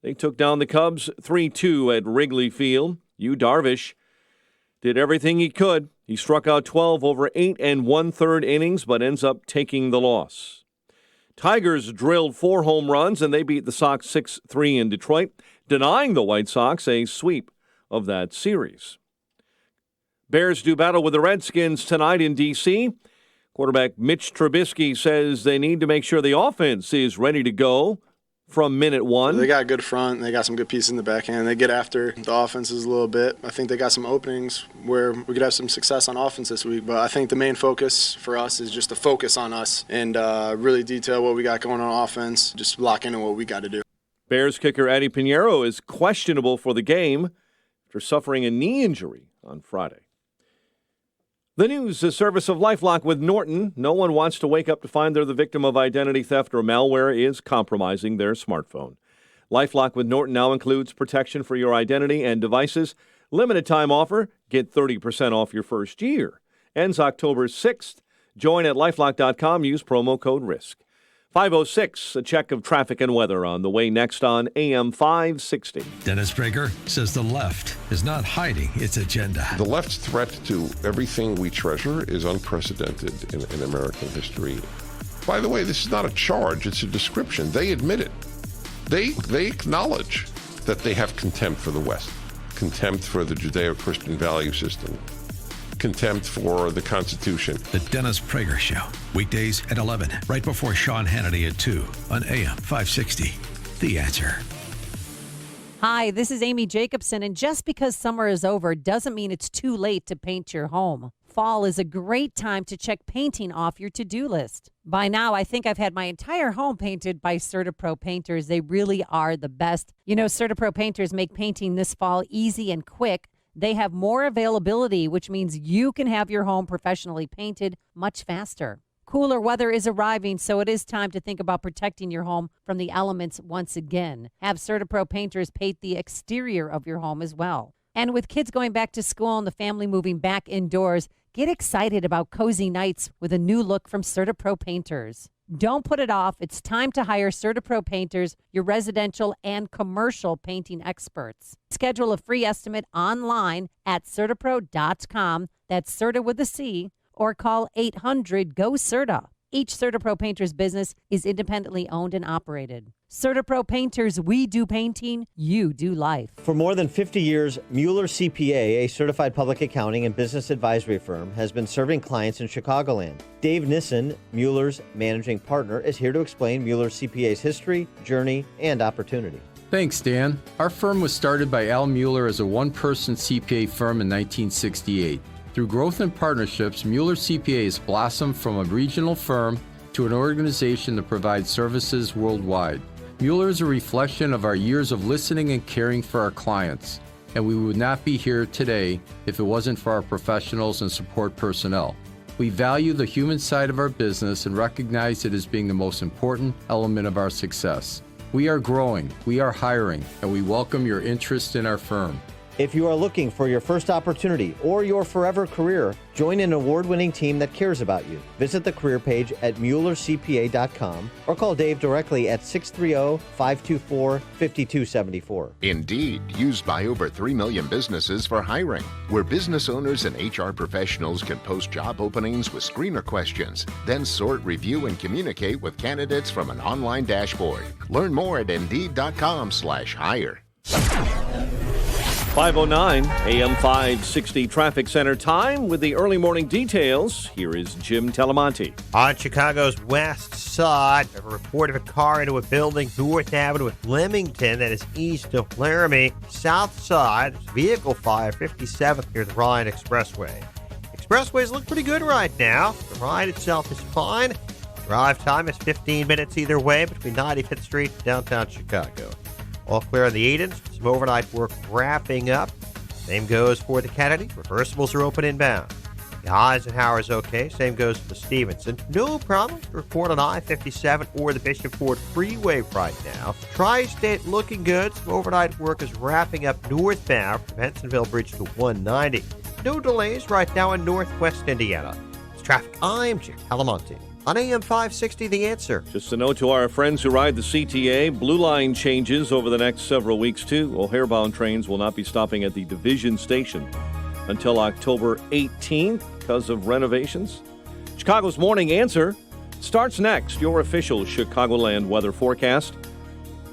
They took down the Cubs 3-2 at Wrigley Field. Yu Darvish did everything he could. He struck out 12 over 8 1/3 innings, but ends up taking the loss. Tigers drilled 4 home runs, and they beat the Sox 6-3 in Detroit, denying the White Sox a sweep of that series. Bears do battle with the Redskins tonight in D.C. Quarterback Mitch Trubisky says they need to make sure the offense is ready to go from minute one. They got a good front. They got some good pieces in the back end. They get after the offenses a little bit. I think they got some openings where we could have some success on offense this week. But I think the main focus for us is just to focus on us and really detail what we got going on offense, just lock into what we got to do. Bears kicker Eddie Pinheiro is questionable for the game after suffering a knee injury on Friday. The news, the service of LifeLock with Norton. No one wants to wake up to find they're the victim of identity theft or malware is compromising their smartphone. LifeLock with Norton now includes protection for your identity and devices. Limited time offer. Get 30% off your first year. Ends October 6th. Join at LifeLock.com. Use promo code RISK. 5:06, a check of traffic and weather on the way next on AM 560. Dennis Prager says the left is not hiding its agenda. The left's threat to everything we treasure is unprecedented in American history. By the way, this is not a charge, it's a description. They admit it. They acknowledge that they have contempt for the West, contempt for the Judeo-Christian value system, contempt for the Constitution. The Dennis Prager Show, weekdays at 11, right before Sean Hannity at 2 on AM 560. The Answer. Hi, this is Amy Jacobson, and just because summer is over doesn't mean it's too late to paint your home. Fall is a great time to check painting off your to-do list. By now, I think I've had my entire home painted by CertaPro painters. They really are the best. You know, CertaPro painters make painting this fall easy and quick. They have more availability, which means you can have your home professionally painted much faster. Cooler weather is arriving, so it is time to think about protecting your home from the elements once again. Have CertaPro painters paint the exterior of your home as well. And with kids going back to school and the family moving back indoors, get excited about cozy nights with a new look from CertaPro painters. Don't put it off. It's time to hire CertaPro painters, your residential and commercial painting experts. Schedule a free estimate online at CertaPro.com. That's Certa with a C, or call 800-GO-CERTA. Each CertaPro painter's business is independently owned and operated. CertaPro painters, we do painting, you do life. For more than 50 years, Mueller CPA, a certified public accounting and business advisory firm, has been serving clients in Chicagoland. Dave Nissen, Mueller's managing partner, is here to explain Mueller CPA's history, journey, and opportunity. Thanks, Dan. Our firm was started by Al Mueller as a one-person CPA firm in 1968. Through growth and partnerships, Mueller CPA has blossomed from a regional firm to an organization that provides services worldwide. Mueller is a reflection of our years of listening and caring for our clients, and we would not be here today if it wasn't for our professionals and support personnel. We value the human side of our business and recognize it as being the most important element of our success. We are growing, we are hiring, and we welcome your interest in our firm. If you are looking for your first opportunity or your forever career, join an award-winning team that cares about you. Visit the career page at MuellerCPA.com or call Dave directly at 630-524-5274. Indeed, used by over 3 million businesses for hiring, where business owners and HR professionals can post job openings with screener questions, then sort, review, and communicate with candidates from an online dashboard. Learn more at Indeed.com/hire. 5:09 AM 560 Traffic Center time with the early morning details. Here is Jim Telemonte. On Chicago's west side, a report of a car into a building North Avenue at Leamington that is east of Laramie. South side, vehicle fire 57th near the Ryan Expressway. Expressways look pretty good right now. The ride itself is fine. Drive time is 15 minutes either way between 95th Street and downtown Chicago. All clear on the Edens. Some overnight work wrapping up. Same goes for the Kennedy. Reversibles are open inbound. The Eisenhower is okay. Same goes for the Stevenson. No problem to report on I-57 or the Bishop Ford Freeway right now. Tri-State looking good. Some overnight work is wrapping up northbound from Hensonville Bridge to 190. No delays right now in northwest Indiana. It's traffic. I'm Jim Talamonte. on AM 560, The Answer. Just a note to our friends who ride the CTA, Blue Line changes over the next several weeks, too. O'Hare-bound trains will not be stopping at the Division Station until October 18th because of renovations. Chicago's Morning Answer starts next. Your official Chicagoland weather forecast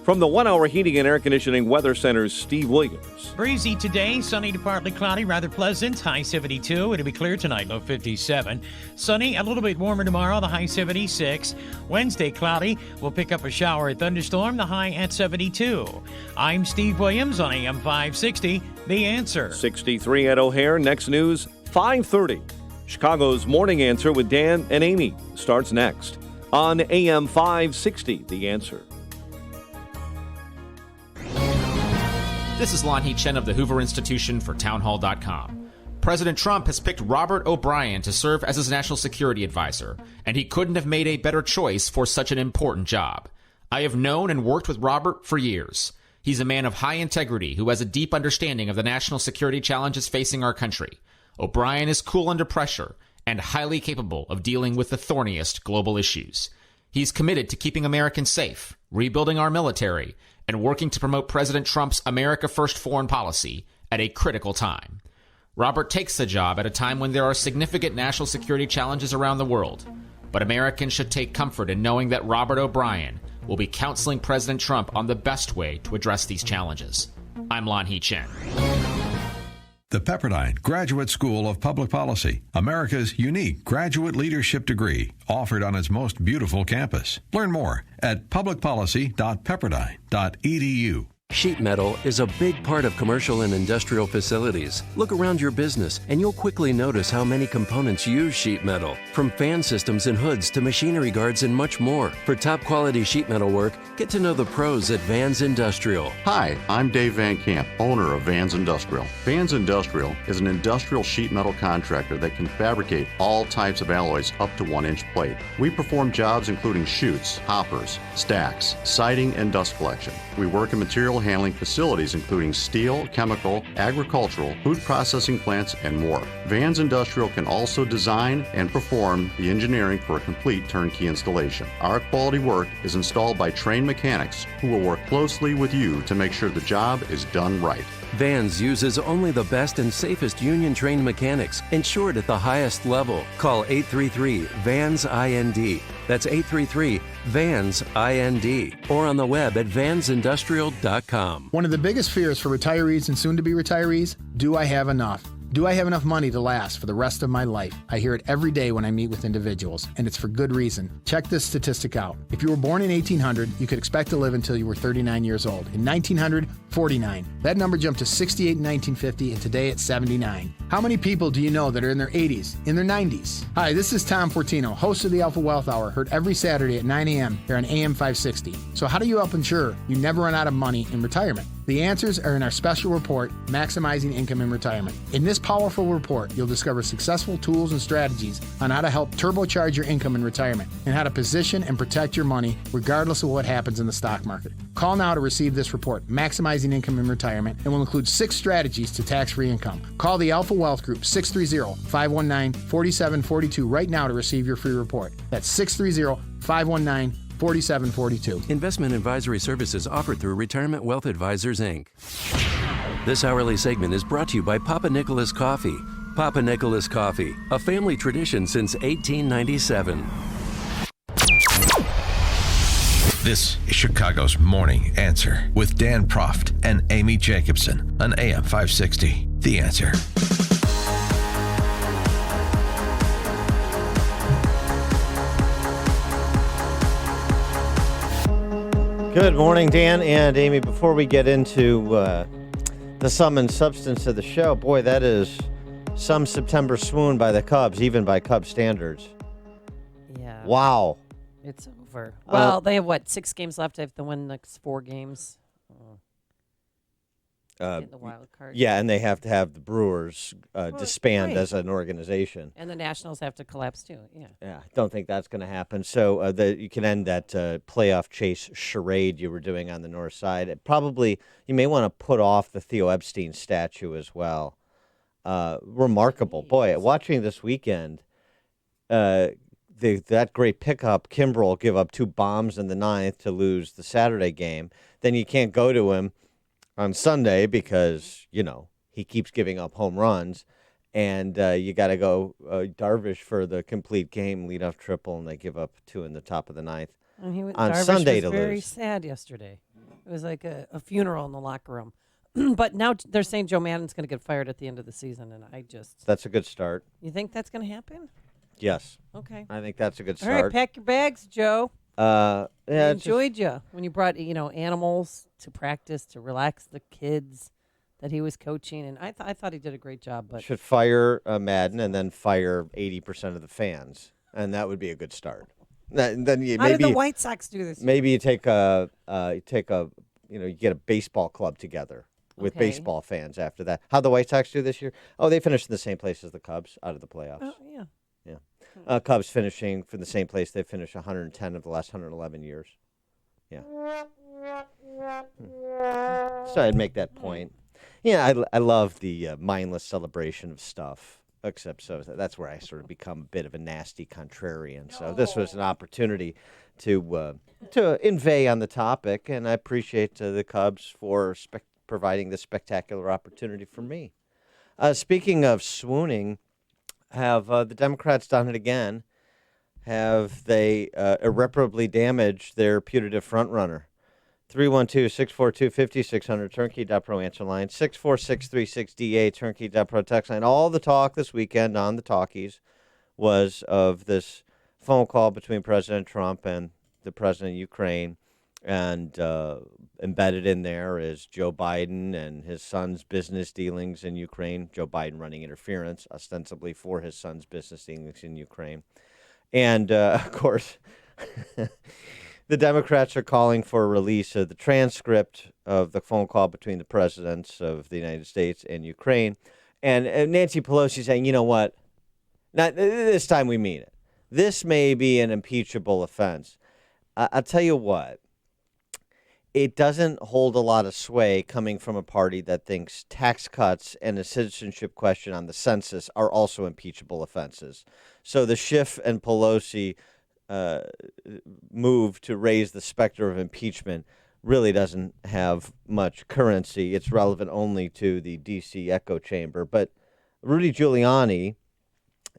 from the 1 Hour Heating and Air Conditioning Weather Center's Steve Williams. Breezy today, sunny to partly cloudy, rather pleasant, high 72. It'll be clear tonight, low 57. Sunny, a little bit warmer tomorrow, the high 76. Wednesday, cloudy. We'll pick up a shower or thunderstorm, the high at 72. I'm Steve Williams on AM 560, The Answer. 63 at O'Hare. Next news, 5:30. Chicago's Morning Answer with Dan and Amy starts next on AM 560, The Answer. This is Lon Chen of the Hoover Institution for Townhall.com. President Trump has picked Robert O'Brien to serve as his national security advisor, and he couldn't have made a better choice for such an important job. I have known and worked with Robert for years. He's a man of high integrity who has a deep understanding of the national security challenges facing our country. O'Brien is cool under pressure and highly capable of dealing with the thorniest global issues. He's committed to keeping Americans safe, rebuilding our military, and working to promote President Trump's America First foreign policy at a critical time. Robert takes the job at a time when there are significant national security challenges around the world, but Americans should take comfort in knowing that Robert O'Brien will be counseling President Trump on the best way to address these challenges. I'm Lon Chen. The Pepperdine Graduate School of Public Policy, America's unique graduate leadership degree, offered on its most beautiful campus. Learn more at publicpolicy.pepperdine.edu. Sheet metal is a big part of commercial and industrial facilities. Look around your business and you'll quickly notice how many components use sheet metal. From fan systems and hoods to machinery guards and much more. For top quality sheet metal work, get to know the pros at Vans Industrial. Hi, I'm Dave Van Camp, owner of Vans Industrial. Vans Industrial is an industrial sheet metal contractor that can fabricate all types of alloys up to 1-inch plate. We perform jobs including chutes, hoppers, stacks, siding, and dust collection. We work in material handling facilities including steel, chemical, agricultural, food processing plants, and more. Vans Industrial can also design and perform the engineering for a complete turnkey installation. Our quality work is installed by trained mechanics who will work closely with you to make sure the job is done right. Vans uses only the best and safest union-trained mechanics, insured at the highest level. Call 833-VANS-IND. That's 833-VANS-IND. Or on the web at vansindustrial.com. One of the biggest fears for retirees and soon-to-be retirees, do I have enough? Do I have enough money to last for the rest of my life? I hear it every day when I meet with individuals, and it's for good reason. Check this statistic out. If you were born in 1800, you could expect to live until you were 39 years old. In 1900, 49. That number jumped to 68 in 1950, and today it's 79. How many people do you know that are in their 80s, in their 90s? Hi, this is Tom Fortino, host of the Alpha Wealth Hour, heard every Saturday at 9 a.m. here on AM 560. So how do you help ensure you never run out of money in retirement? The answers are in our special report, Maximizing Income in Retirement. In this powerful report, you'll discover successful tools and strategies on how to help turbocharge your income in retirement and how to position and protect your money regardless of what happens in the stock market. Call now to receive this report, Maximizing Income in Retirement, and will include 6 strategies to tax-free income. Call the Alpha Wealth Group, 630-519-4742 right now to receive your free report. That's 630-519-4742. Investment advisory services offered through Retirement Wealth Advisors, Inc. This hourly segment is brought to you by Papa Nicholas Coffee. Papa Nicholas Coffee, a family tradition since 1897. This is Chicago's Morning Answer with Dan Proft and Amy Jacobson on AM 560. The Answer. Good morning, Dan and Amy. Before we get into the sum and substance of the show, boy, that is some September swoon by the Cubs, even by Cubs standards. Yeah. Wow. It's over. Well, they have, 6 games left? They have to win the next 4 games. The wild card. Yeah, and they have to have the Brewers disband right. as an organization. And the Nationals have to collapse, too. Yeah. Yeah, I don't think that's going to happen. So you can end that playoff chase charade you were doing on the north side. You may want to put off the Theo Epstein statue as well. Remarkable. Boy, watching this weekend, that great pickup, Kimbrel, give up 2 bombs in the 9th to lose the Saturday game, then you can't go to him on Sunday because, he keeps giving up home runs. And you got to go Darvish for the complete game leadoff triple, and they give up 2 in the top of the 9th And on Darvish Sunday was to very lose. sad yesterday. It was like a funeral in the locker room. But now they're saying Joe Maddon's going to get fired at the end of the season, and That's a good start. You think that's going to happen? Yes. Okay. I think that's a good All start. right, pack your bags, Joe. Yeah, I enjoyed you when you brought animals to practice to relax the kids that he was coaching, and I thought he did a great job. But should fire Madden and then fire 80% of the fans, and that would be a good start. Then you how maybe did the White Sox do this? Maybe you take you get a baseball club together with Okay. baseball fans after that. How'd the White Sox do this year? Oh, they finished in the same place as the Cubs out of the playoffs. Oh yeah. Yeah. Cubs finishing from the same place they finished 110 of the last 111 years. Yeah. So I'd make that point. Yeah, I love the mindless celebration of stuff, except so that's where I sort of become a bit of a nasty contrarian. So this was an opportunity to inveigh on the topic, and I appreciate the Cubs for providing this spectacular opportunity for me. Speaking of swooning, have the Democrats done it again? Have they irreparably damaged their putative frontrunner? 312-642-5600, turnkey.pro answer line, 646-36DA, turnkey.pro text line. All the talk this weekend on the talkies was of this phone call between President Trump and the president of Ukraine, and embedded in there is Joe Biden and his son's business dealings in Ukraine, Joe Biden running interference, ostensibly for his son's business dealings in Ukraine. And, of course... The Democrats are calling for a release of the transcript of the phone call between the presidents of the United States and Ukraine. And Nancy Pelosi saying, you know what? Not this time we mean it. This may be an impeachable offense. I'll tell you what. It doesn't hold a lot of sway coming from a party that thinks tax cuts and a citizenship question on the census are also impeachable offenses. So the Schiff and Pelosi move to raise the specter of impeachment really doesn't have much currency. It's relevant only to the D.C. echo chamber. But Rudy Giuliani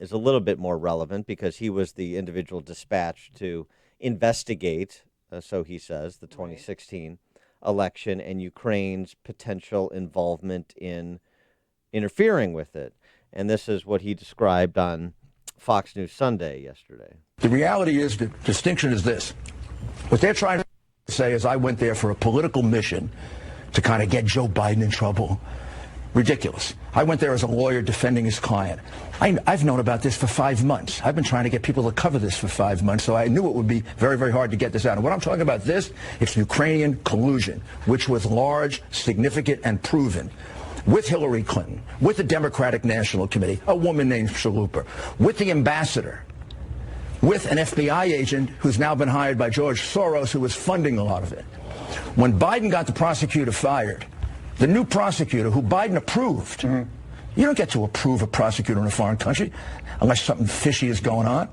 is a little bit more relevant because he was the individual dispatched to investigate, so he says, the 2016 election and Ukraine's potential involvement in interfering with it. And this is what he described on Fox News Sunday yesterday. The reality is, the distinction is this. What they're trying to say is I went there for a political mission to kind of get Joe Biden in trouble. Ridiculous. I went there as a lawyer defending his client. I've known about this for 5 months. I've been trying to get people to cover this for 5 months, so I knew it would be very, very hard to get this out. And what I'm talking about it's Ukrainian collusion, which was large, significant, and proven. With Hillary Clinton, with the Democratic National Committee, a woman named Chalupa, with the ambassador, with an FBI agent who's now been hired by George Soros, who was funding a lot of it. When Biden got the prosecutor fired, the new prosecutor who Biden approved, you don't get to approve a prosecutor in a foreign country unless something fishy is going on.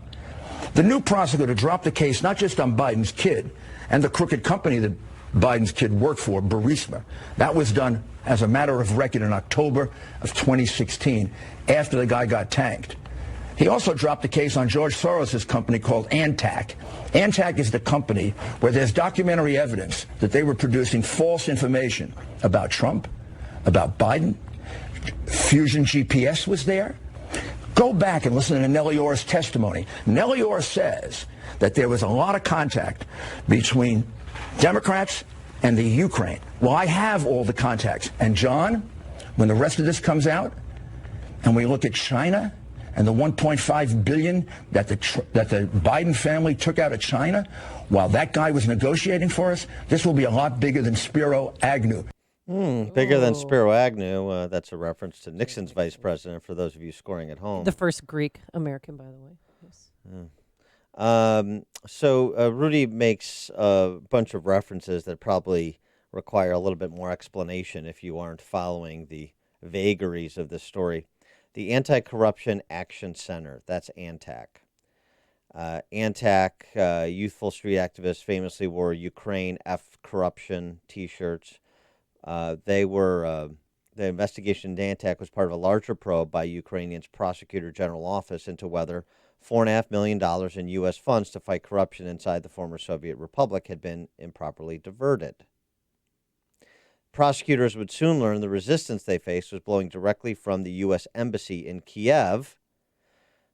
The new prosecutor dropped the case not just on Biden's kid and the crooked company that Biden's kid worked for, Burisma. That was done as a matter of record in October of 2016, after the guy got tanked. He also dropped the case on George Soros' company called Antac. Antac is the company where there's documentary evidence that they were producing false information about Trump, about Biden. Fusion GPS was there. Go back and listen to Nellie Orr's testimony. Nellie Orr says that there was a lot of contact between Democrats and the Ukraine. Well, I have all the contacts. And John, when the rest of this comes out, and we look at China and the $1.5 billion that the Biden family took out of China while that guy was negotiating for us, this will be a lot bigger than Spiro Agnew. Bigger than Spiro Agnew. That's a reference to Nixon's vice president, for those of you scoring at home. The first Greek American, by the way. Yes. So Rudy makes a bunch of references that probably require a little bit more explanation if you aren't following the vagaries of this story. The Anti-Corruption Action Center, that's ANTAC. Antac, youthful street activists, famously wore Ukraine F corruption T-shirts. The investigation into Antac was part of a larger probe by Ukrainian's Prosecutor General Office into whether $4.5 million in U.S. funds to fight corruption inside the former Soviet Republic had been improperly diverted. Prosecutors would soon learn the resistance they faced was blowing directly from the U.S. Embassy in Kiev,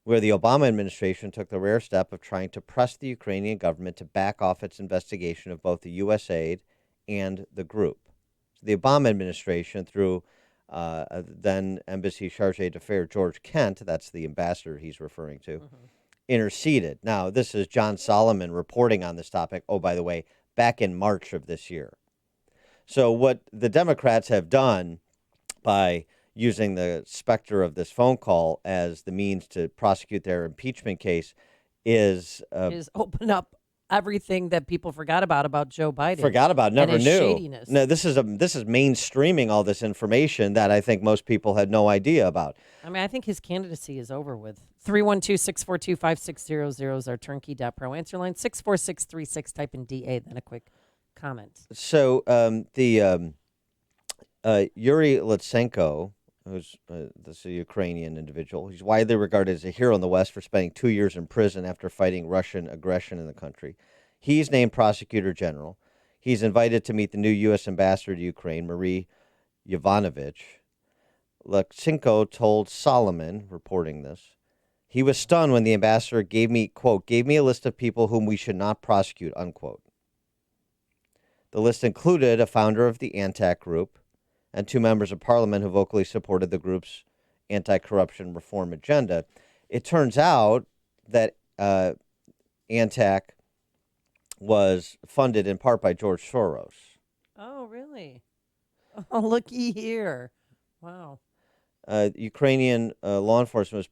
where the Obama administration took the rare step of trying to press the Ukrainian government to back off its investigation of both the U.S. aid and the group. So the Obama administration, through then Embassy Chargé d'Affaires George Kent, that's the ambassador he's referring to, interceded. Now, this is John Solomon reporting on this topic, oh, by the way, back in March of this year. So what the Democrats have done by using the specter of this phone call as the means to prosecute their impeachment case is open up everything that people forgot about Joe Biden. Never and his knew. Shadiness. No, this is mainstreaming all this information that I think most people had no idea about. I mean, I think his candidacy is over with. 312-642-5600 is our turnkey.pro answer line. 64636, type in DA, then a quick comment. So Yuri Lutsenko, who's this is a Ukrainian individual, he's widely regarded as a hero in the West for spending 2 years in prison after fighting Russian aggression in the country. He's named Prosecutor General. He's invited to meet the new U.S. Ambassador to Ukraine, Marie Yovanovitch. Lutsenko told Solomon, reporting this, he was stunned when the ambassador gave me, quote, gave me a list of people whom we should not prosecute, unquote. The list included a founder of the Antac Group and 2 members of parliament who vocally supported the group's anti-corruption reform agenda. It turns out that Antac was funded in part by George Soros. Oh, really? Oh, looky here. Wow. Ukrainian law enforcement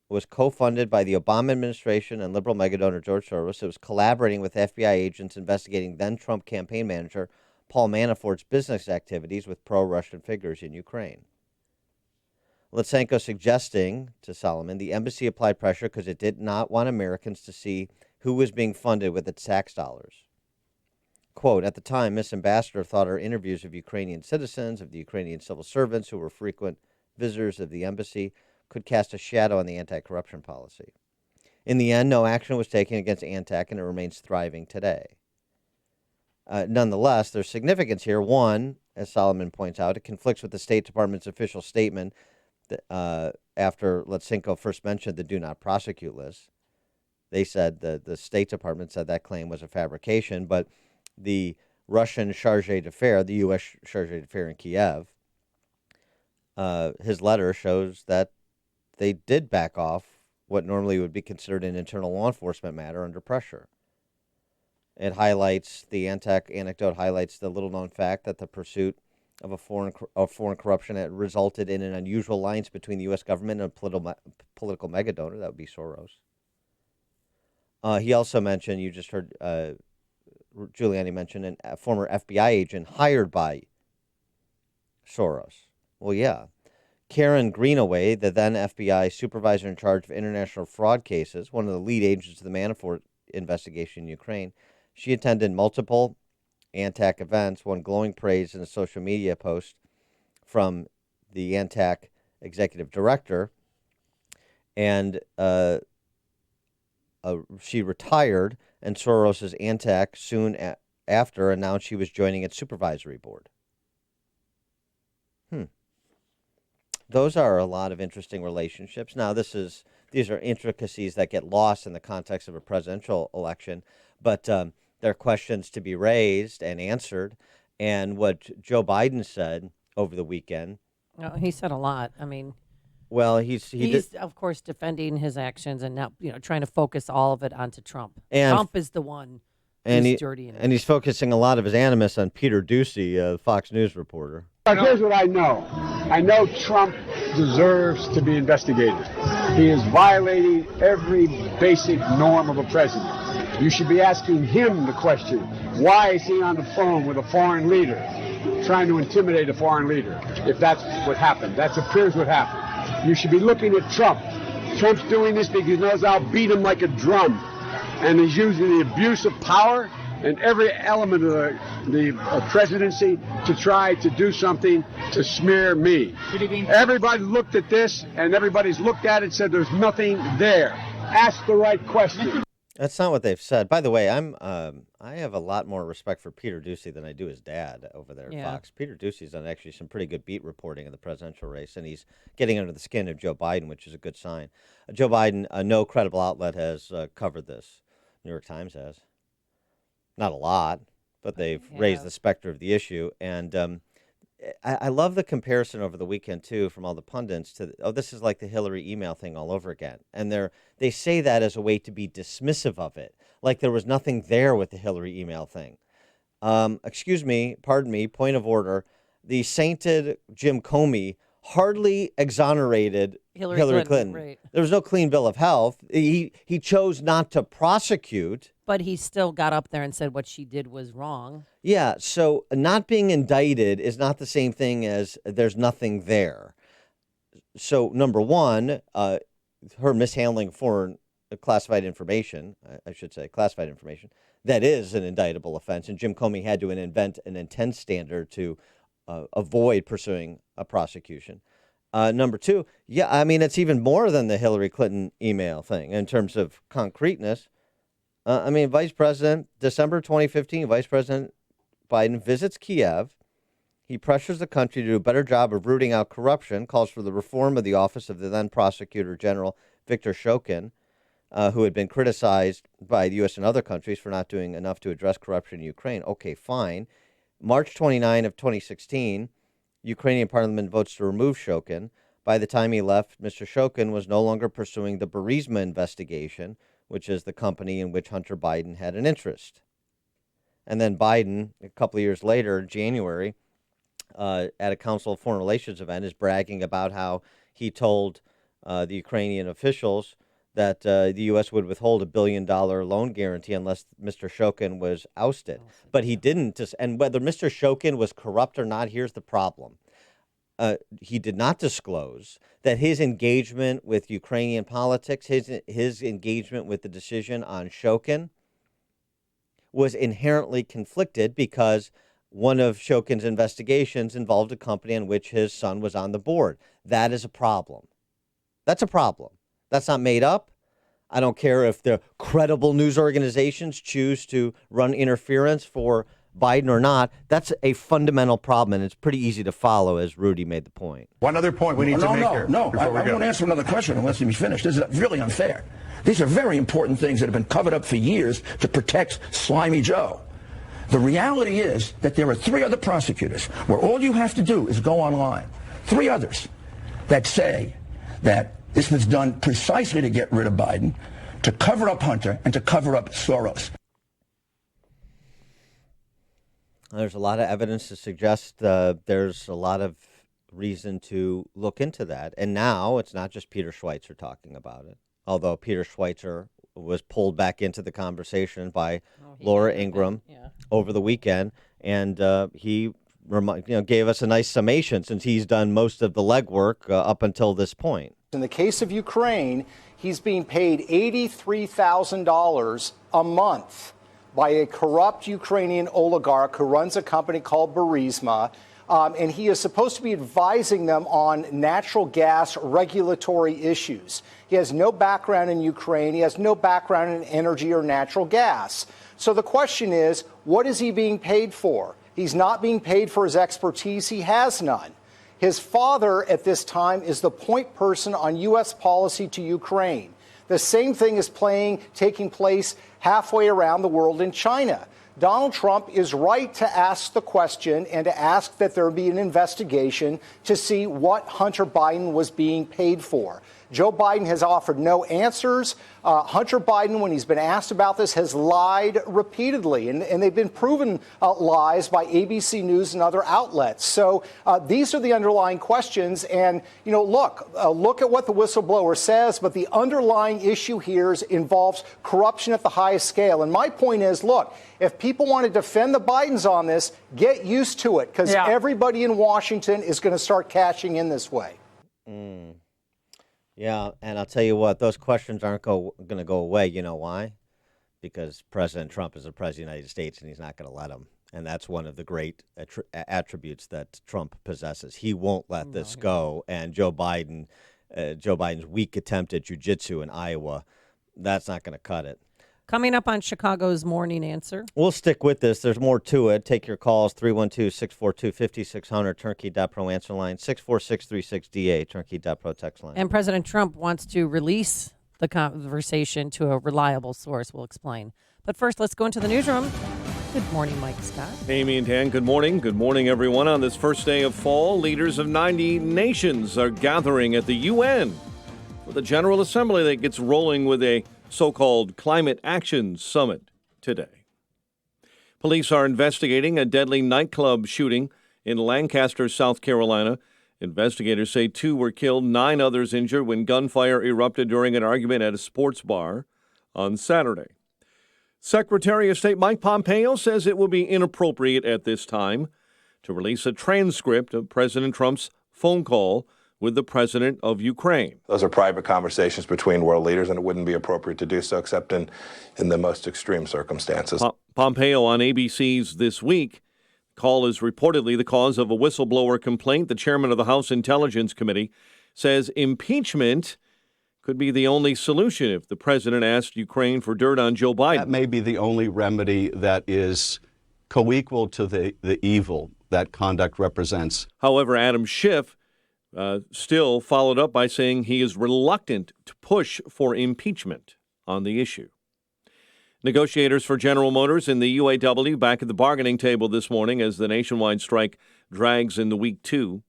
was co-funded by the Obama administration and liberal megadonor George Soros. It was collaborating with FBI agents investigating then-Trump campaign manager Paul Manafort's business activities with pro-Russian figures in Ukraine. Lutsenko suggesting to Solomon the embassy applied pressure because it did not want Americans to see who was being funded with its tax dollars. Quote, at the time, Miss Ambassador thought our interviews of Ukrainian citizens, of the Ukrainian civil servants who were frequent visitors of the embassy, could cast a shadow on the anti-corruption policy. In the end, no action was taken against Antac, and it remains thriving today. Nonetheless, there's significance here. One, as Solomon points out, it conflicts with the State Department's official statement that, after Lutsenko first mentioned the do not prosecute list. They said that the State Department said that claim was a fabrication, but the Russian Chargé d'Affaires, the U.S. Chargé d'Affaires in Kiev, his letter shows that they did back off what normally would be considered an internal law enforcement matter under pressure. It highlights, the Antac anecdote highlights the little-known fact that the pursuit of foreign corruption had resulted in an unusual alliance between the U.S. government and a political megadonor, that would be Soros. He also mentioned, you just heard Giuliani mention, a former FBI agent hired by Soros. Well, yeah. Karen Greenaway, the then FBI supervisor in charge of international fraud cases, one of the lead agents of the Manafort investigation in Ukraine, she attended multiple Antac events, won glowing praise in a social media post from the Antac executive director, and she retired, and Soros's Antac soon after announced she was joining its supervisory board. Those are a lot of interesting relationships. Now, these are intricacies that get lost in the context of a presidential election, but there are questions to be raised and answered. And what Joe Biden said over the weekend. Oh, he said a lot. I mean, well, he's of course defending his actions and now trying to focus all of it onto Trump. And Trump is the one who's dirty in it. And he's focusing a lot of his animus on Peter Doocy, Fox News reporter. Here's what I know. I know Trump deserves to be investigated. He is violating every basic norm of a president. You should be asking him the question, why is he on the phone with a foreign leader, trying to intimidate a foreign leader, if that's what happened. That appears what happened. You should be looking at Trump Trump's doing this because he knows I'll beat him like a drum. And he's using the abuse of power and every element of the presidency to try to do something to smear me. Everybody looked at this, and everybody's looked at it and said there's nothing there. Ask the right question. That's not what they've said. By the way, I have a lot more respect for Peter Doocy than I do his dad over there at Fox. Peter Doocy's done actually some pretty good beat reporting in the presidential race, and he's getting under the skin of Joe Biden, which is a good sign. Joe Biden, no credible outlet has covered this. New York Times has. Not a lot, but they've raised the specter of the issue. And I love the comparison over the weekend, too, from all the pundits to, this is like the Hillary email thing all over again. And they say that as a way to be dismissive of it, like there was nothing there with the Hillary email thing. Excuse me, pardon me, point of order. The sainted Jim Comey hardly exonerated Hillary Clinton. Right. There was no clean bill of health. He chose not to prosecute. But he still got up there and said what she did was wrong. Yeah, so not being indicted is not the same thing as there's nothing there. So, number one, her mishandling foreign classified information, classified information, that is an indictable offense. And Jim Comey had to invent an intent standard to avoid pursuing a prosecution. Number two, it's even more than the Hillary Clinton email thing in terms of concreteness. Vice President, December 2015, Vice President Biden visits Kiev. He pressures the country to do a better job of rooting out corruption, calls for the reform of the office of the then Prosecutor General Viktor Shokin, who had been criticized by the U.S. and other countries for not doing enough to address corruption in Ukraine. Okay, fine. March 29 of 2016, Ukrainian parliament votes to remove Shokin. By the time he left, Mr. Shokin was no longer pursuing the Burisma investigation, which is the company in which Hunter Biden had an interest. And then Biden, a couple of years later, in January, at a Council of Foreign Relations event, is bragging about how he told the Ukrainian officials that the U.S. would withhold $1 billion loan guarantee unless Mr. Shokin was ousted. But he didn't. And whether Mr. Shokin was corrupt or not, here's the problem. He did not disclose that his engagement with Ukrainian politics, his engagement with the decision on Shokin, was inherently conflicted because one of Shokin's investigations involved a company in which his son was on the board. That is a problem. That's a problem. That's not made up. I don't care if the credible news organizations choose to run interference for Biden or not. That's a fundamental problem, and it's pretty easy to follow, as Rudy made the point. One other point we need to make here. No, I won't answer another question unless you finish. This is really unfair. These are very important things that have been covered up for years to protect Slimy Joe. The reality is that there are 3 other prosecutors where all you have to do is go online. 3 others that say that this was done precisely to get rid of Biden, to cover up Hunter, and to cover up Soros. There's a lot of evidence to suggest there's a lot of reason to look into that. And now it's not just Peter Schweitzer talking about it, although Peter Schweitzer was pulled back into the conversation by Laura Ingraham over the weekend. And he gave us a nice summation since he's done most of the legwork up until this point. In the case of Ukraine, he's being paid $83,000 a month by a corrupt Ukrainian oligarch who runs a company called Burisma, and he is supposed to be advising them on natural gas regulatory issues. He has no background in Ukraine. He has no background in energy or natural gas. So the question is, what is he being paid for? He's not being paid for his expertise. He has none. His father at this time is the point person on U.S. policy to Ukraine. The same thing is taking place halfway around the world in China. Donald Trump is right to ask the question and to ask that there be an investigation to see what Hunter Biden was being paid for. Joe Biden has offered no answers. Hunter Biden, when he's been asked about this, has lied repeatedly, and they've been proven lies by ABC News and other outlets. So these are the underlying questions. And, look at what the whistleblower says, but the underlying issue here involves corruption at the highest scale. And my point is, look, if people want to defend the Bidens on this, get used to it, because everybody in Washington is going to start cashing in this way. Yeah, and I'll tell you what, those questions aren't going to go away. You know why? Because President Trump is the president of the United States, and he's not going to let them. And that's one of the great attributes that Trump possesses. He won't let this go. And Joe Biden's weak attempt at jujitsu in Iowa, that's not going to cut it. Coming up on Chicago's Morning Answer. We'll stick with this. There's more to it. Take your calls, 312-642-5600, turnkey.pro answer line, 64636DA, turnkey.pro text line. And President Trump wants to release the conversation to a reliable source. We'll explain. But first, let's go into the newsroom. Good morning, Mike Scott. Amy and Dan, good morning. Good morning, everyone. On this first day of fall, leaders of 90 nations are gathering at the UN for the General Assembly that gets rolling with a so-called Climate Action Summit today. Police are investigating a deadly nightclub shooting in Lancaster, South Carolina. Investigators say 2 were killed, 9 others injured when gunfire erupted during an argument at a sports bar on Saturday. Secretary of State Mike Pompeo says it will be inappropriate at this time to release a transcript of President Trump's phone call with the president of Ukraine. Those are private conversations between world leaders, and it wouldn't be appropriate to do so except in the most extreme circumstances. Pompeo on ABC's This Week. Call is reportedly the cause of a whistleblower complaint. The chairman of the House Intelligence Committee says impeachment could be the only solution if the president asked Ukraine for dirt on Joe Biden. That may be the only remedy that is co-equal to the evil that conduct represents. However, Adam Schiff still followed up by saying he is reluctant to push for impeachment on the issue. Negotiators for General Motors in the UAW back at the bargaining table this morning as the nationwide strike drags into week 2.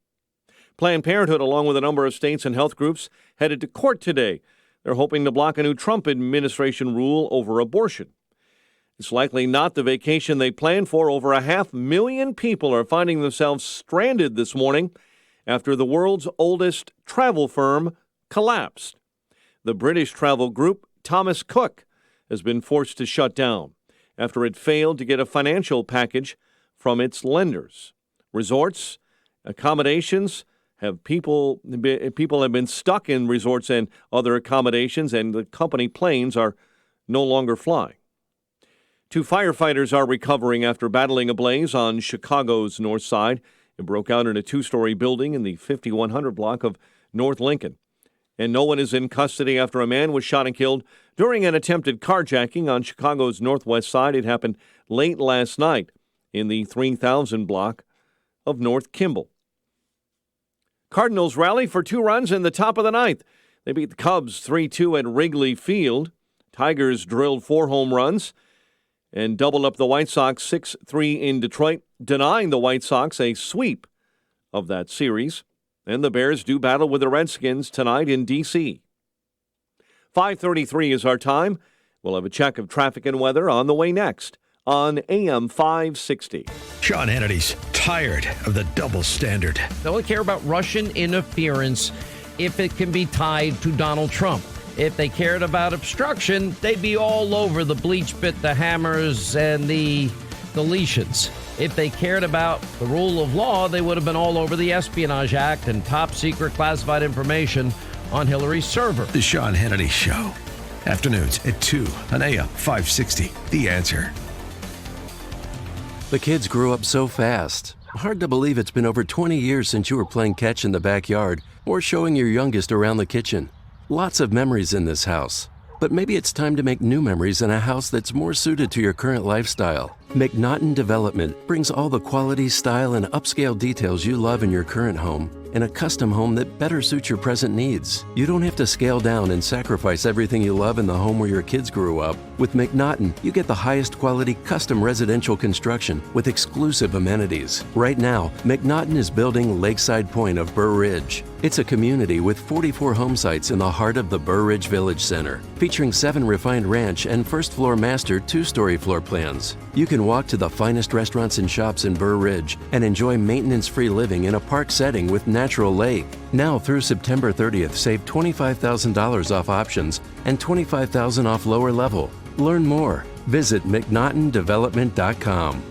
Planned Parenthood, along with a number of states and health groups, headed to court today. They're hoping to block a new Trump administration rule over abortion. It's likely not the vacation they planned for. Over 500,000 people are finding themselves stranded this morning after the world's oldest travel firm collapsed. The British travel group Thomas Cook has been forced to shut down after it failed to get a financial package from its lenders. Resorts, accommodations, people have been stuck in resorts and other accommodations, and the company planes are no longer flying. 2 firefighters are recovering after battling a blaze on Chicago's north side. It broke out in a 2-story building in the 5100 block of North Lincoln. And no one is in custody after a man was shot and killed during an attempted carjacking on Chicago's northwest side. It happened late last night in the 3000 block of North Kimball. Cardinals rally for 2 runs in the top of the 9th. They beat the Cubs 3-2 at Wrigley Field. Tigers drilled 4 home runs and doubled up the White Sox 6-3 in Detroit, denying the White Sox a sweep of that series. And the Bears do battle with the Redskins tonight in D.C. 5:33 is our time. We'll have a check of traffic and weather on the way next on AM 560. Sean Hannity's tired of the double standard. They only care about Russian interference if it can be tied to Donald Trump. If they cared about obstruction, they'd be all over the bleach bit, the hammers, and the leashes. If they cared about the rule of law, they would have been all over the Espionage Act and top secret classified information on Hillary's server. The Sean Hannity Show. Afternoons at 2 on AM 560. The Answer. The kids grew up so fast. Hard to believe it's been over 20 years since you were playing catch in the backyard or showing your youngest around the kitchen. Lots of memories in this house. But maybe it's time to make new memories in a house that's more suited to your current lifestyle. McNaughton Development brings all the quality, style, and upscale details you love in your current home in a custom home that better suits your present needs. You don't have to scale down and sacrifice everything you love in the home where your kids grew up. With McNaughton, you get the highest quality custom residential construction with exclusive amenities. Right now, McNaughton is building Lakeside Point of Burr Ridge. It's a community with 44 home sites in the heart of the Burr Ridge Village Center, featuring 7 refined ranch and first-floor master 2-story floor plans. You can walk to the finest restaurants and shops in Burr Ridge and enjoy maintenance-free living in a park setting with natural lake. Now through September 30th, save $25,000 off options and $25,000 off lower level. Learn more. Visit McNaughtonDevelopment.com.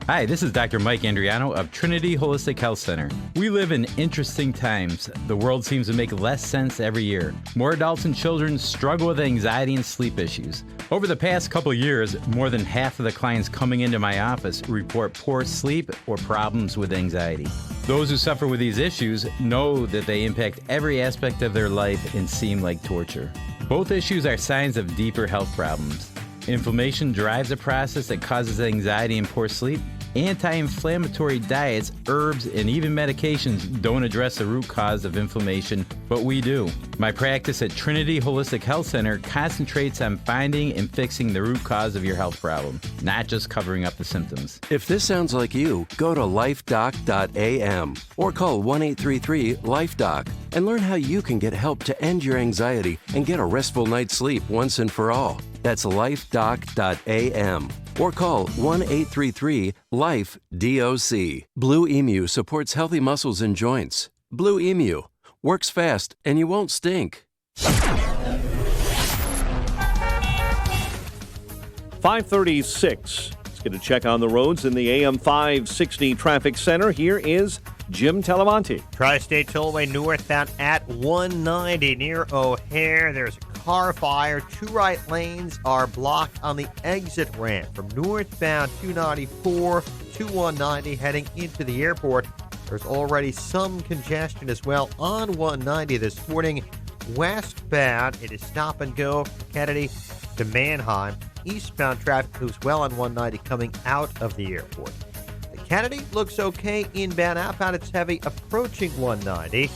Hi, this is Dr. Mike Andriano of Trinity Holistic Health Center. We live in interesting times. The world seems to make less sense every year. More adults and children struggle with anxiety and sleep issues. Over the past couple of years, more than half of the clients coming into my office report poor sleep or problems with anxiety. Those who suffer with these issues know that they impact every aspect of their life and seem like torture. Both issues are signs of deeper health problems. Inflammation drives a process that causes anxiety and poor sleep. Anti-inflammatory diets, herbs, and even medications don't address the root cause of inflammation, but we do. My practice at Trinity Holistic Health Center concentrates on finding and fixing the root cause of your health problem, not just covering up the symptoms. If this sounds like you, go to lifedoc.am or call 1-833-LIFE-DOC and learn how you can get help to end your anxiety and get a restful night's sleep once and for all. That's lifedoc.am. Or call 1-833-LIFE-DOC. Blue Emu supports healthy muscles and joints. Blue Emu works fast and you won't stink. 5:36. Let's get a check on the roads in the AM 560 traffic center. Here is Jim Telemonte. Tri-State Tollway northbound at 190 near O'Hare. There's a car fire. 2 right lanes are blocked on the exit ramp from northbound 294 to 190 heading into the airport. There's already some congestion as well on 190 this morning. Westbound, it is stop and go from Kennedy to Mannheim. Eastbound traffic moves well on 190 coming out of the airport. The Kennedy looks okay. Inbound, outbound, it's heavy approaching 190.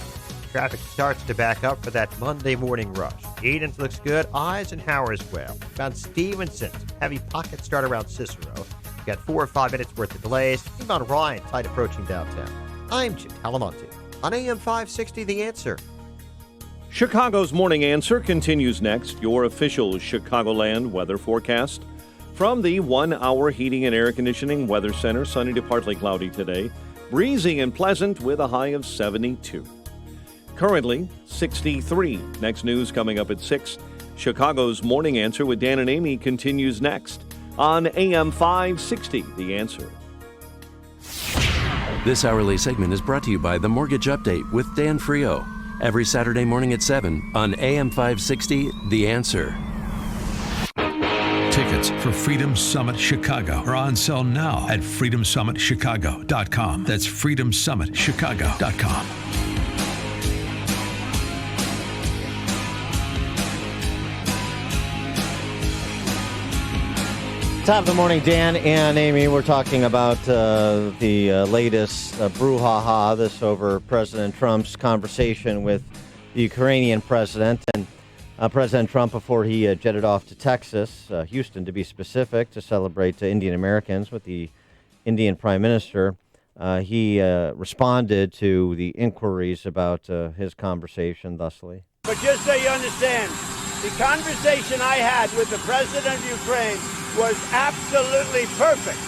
Traffic starts to back up for that Monday morning rush. Edens looks good. Eisenhower as well. Found Stevenson. Heavy pockets start around Cicero. You've got 4 or 5 minutes worth of delays. Inbound Ryan, tight approaching downtown. I'm Jim Talamonte on AM 560 The Answer. Chicago's Morning Answer continues next. Your official Chicagoland weather forecast. From the 1-hour heating and air conditioning weather center, sunny to partly cloudy today. Breezy and pleasant with a high of 72. Currently, 63. Next news coming up at 6. Chicago's Morning Answer with Dan and Amy continues next on AM 560, The Answer. This hourly segment is brought to you by The Mortgage Update with Dan Frio. Every Saturday morning at 7 on AM 560, The Answer. Tickets for Freedom Summit Chicago are on sale now at freedomsummitchicago.com. That's freedomsummitchicago.com. Top of the morning, Dan and Amy. We're talking about the latest brouhaha, this over President Trump's conversation with the Ukrainian president. And President Trump, before he jetted off to Texas, Houston to be specific, to celebrate Indian Americans with the Indian Prime Minister, he responded to the inquiries about his conversation thusly. But just so you understand, the conversation I had with the president of Ukraine was absolutely perfect.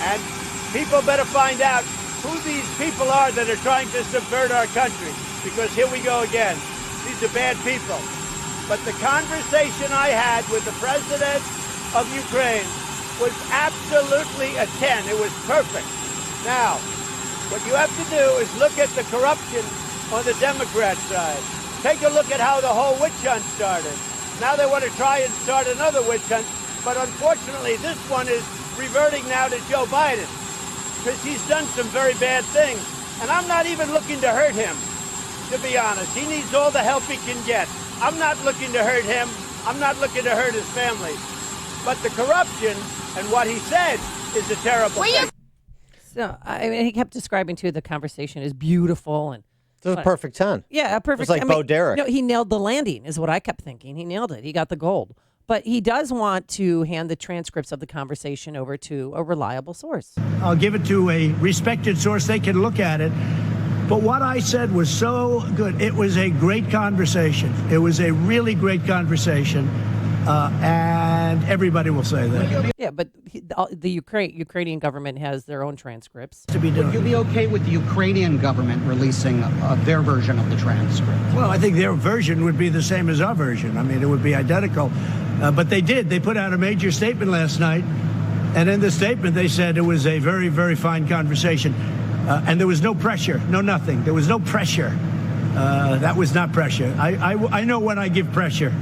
And people better find out who these people are that are trying to subvert our country, because here we go again. These are bad people. But the conversation I had with the president of Ukraine was absolutely a 10. It was perfect. Now, what you have to do is look at the corruption on the Democrat side. Take a look at how the whole witch hunt started. Now they want to try and start another witch hunt. But unfortunately, this one is reverting now to Joe Biden because he's done some very bad things. And I'm not even looking to hurt him, to be honest. He needs all the help he can get. I'm not looking to hurt him. I'm not looking to hurt his family. But the corruption and what he said is a terrible thing. So, I mean, he kept describing, too, the conversation is beautiful. And it was a perfect 10. Yeah, a perfect 10. It was like Bo Derek. No, he nailed the landing, is what I kept thinking. He nailed it. He got the gold. But he does want to hand the transcripts of the conversation over to a reliable source. I'll give it to a respected source. They can look at it. But what I said was so good. It was a great conversation. It was a really great conversation. And everybody will say that. Yeah, but the Ukrainian government has their own transcripts. To be done. Would you be okay with the Ukrainian government releasing their version of the transcript? Well, I think their version would be the same as our version. I mean, it would be identical. But they did. They put out a major statement last night. And in the statement, they said it was a very, very fine conversation. And there was no pressure, no nothing. There was no pressure. That was not pressure. I know when I give pressure,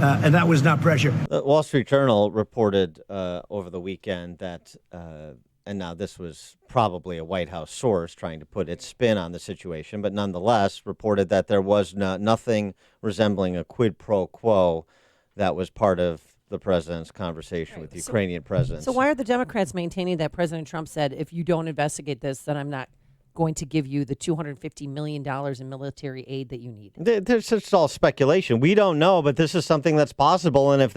and that was not pressure. The Wall Street Journal reported over the weekend that, and now this was probably a White House source trying to put its spin on the situation, but nonetheless reported that there was nothing resembling a quid pro quo that was part of the president's conversation with the Ukrainian president. So why are the Democrats maintaining that President Trump said, if you don't investigate this, then I'm not going to give you the $250 million in military aid that you need? There's just all speculation. We don't know, but this is something that's possible. And if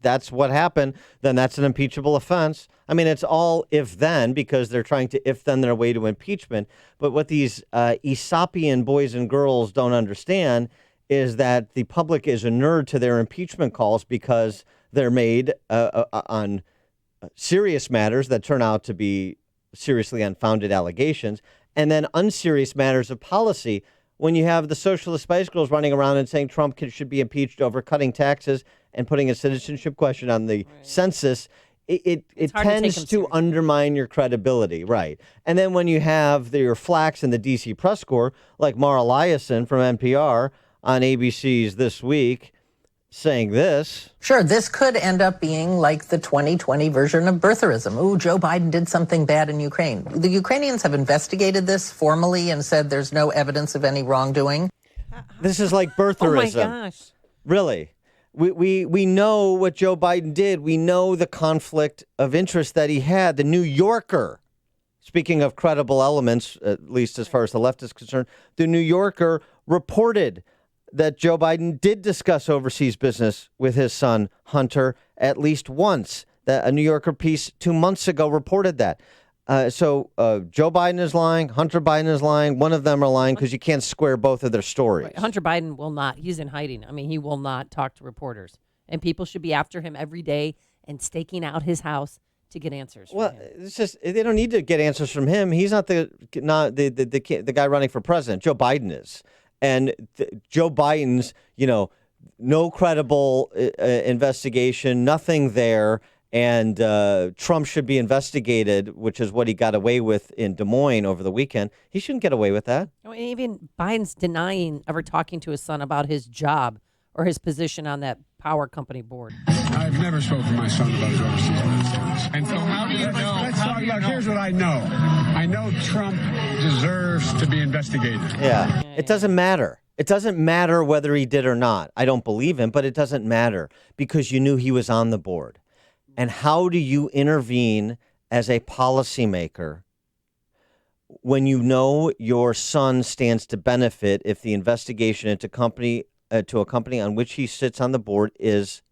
that's what happened, then that's an impeachable offense. I mean, it's all if then, because they're trying to if then their way to impeachment. But what these Aesopian boys and girls don't understand is that the public is inured to their impeachment calls because they're made on serious matters that turn out to be seriously unfounded allegations, and then unserious matters of policy. When you have the Socialist Spice Girls running around and saying Trump should be impeached over cutting taxes and putting a citizenship question on the census, it tends to undermine your credibility, right? And then when you have your flacks in the D.C. press corps, like Mara Liasson from NPR on ABC's This Week, saying this. Sure, this could end up being like the 2020 version of birtherism. Ooh, Joe Biden did something bad in Ukraine. The Ukrainians have investigated this formally and said there's no evidence of any wrongdoing. This is like birtherism. Oh, my gosh. Really? We know what Joe Biden did. We know the conflict of interest that he had. The New Yorker, speaking of credible elements, at least as far as the left is concerned, the New Yorker reported that Joe Biden did discuss overseas business with his son, Hunter, at least once. That a New Yorker piece 2 months ago reported that. So Joe Biden is lying, Hunter Biden is lying. One of them are lying because you can't square both of their stories. Right. Hunter Biden will not. He's in hiding. I mean, he will not talk to reporters. And people should be after him every day and staking out his house to get answers. Well, it's just they don't need to get answers from him. He's not the guy running for president. Joe Biden is. And Joe Biden's, no credible investigation, nothing there. And Trump should be investigated, which is what he got away with in Des Moines over the weekend. He shouldn't get away with that. And even Biden's denying ever talking to his son about his job or his position on that power company board. I've never spoken to my son about his overseas business. And so how do you know? Let's talk about, here's what I know. I know Trump deserves to be investigated. Yeah. It doesn't matter. It doesn't matter whether he did or not. I don't believe him, but it doesn't matter because you knew he was on the board. And how do you intervene as a policymaker when you know your son stands to benefit if the investigation into to a company on which he sits on the board is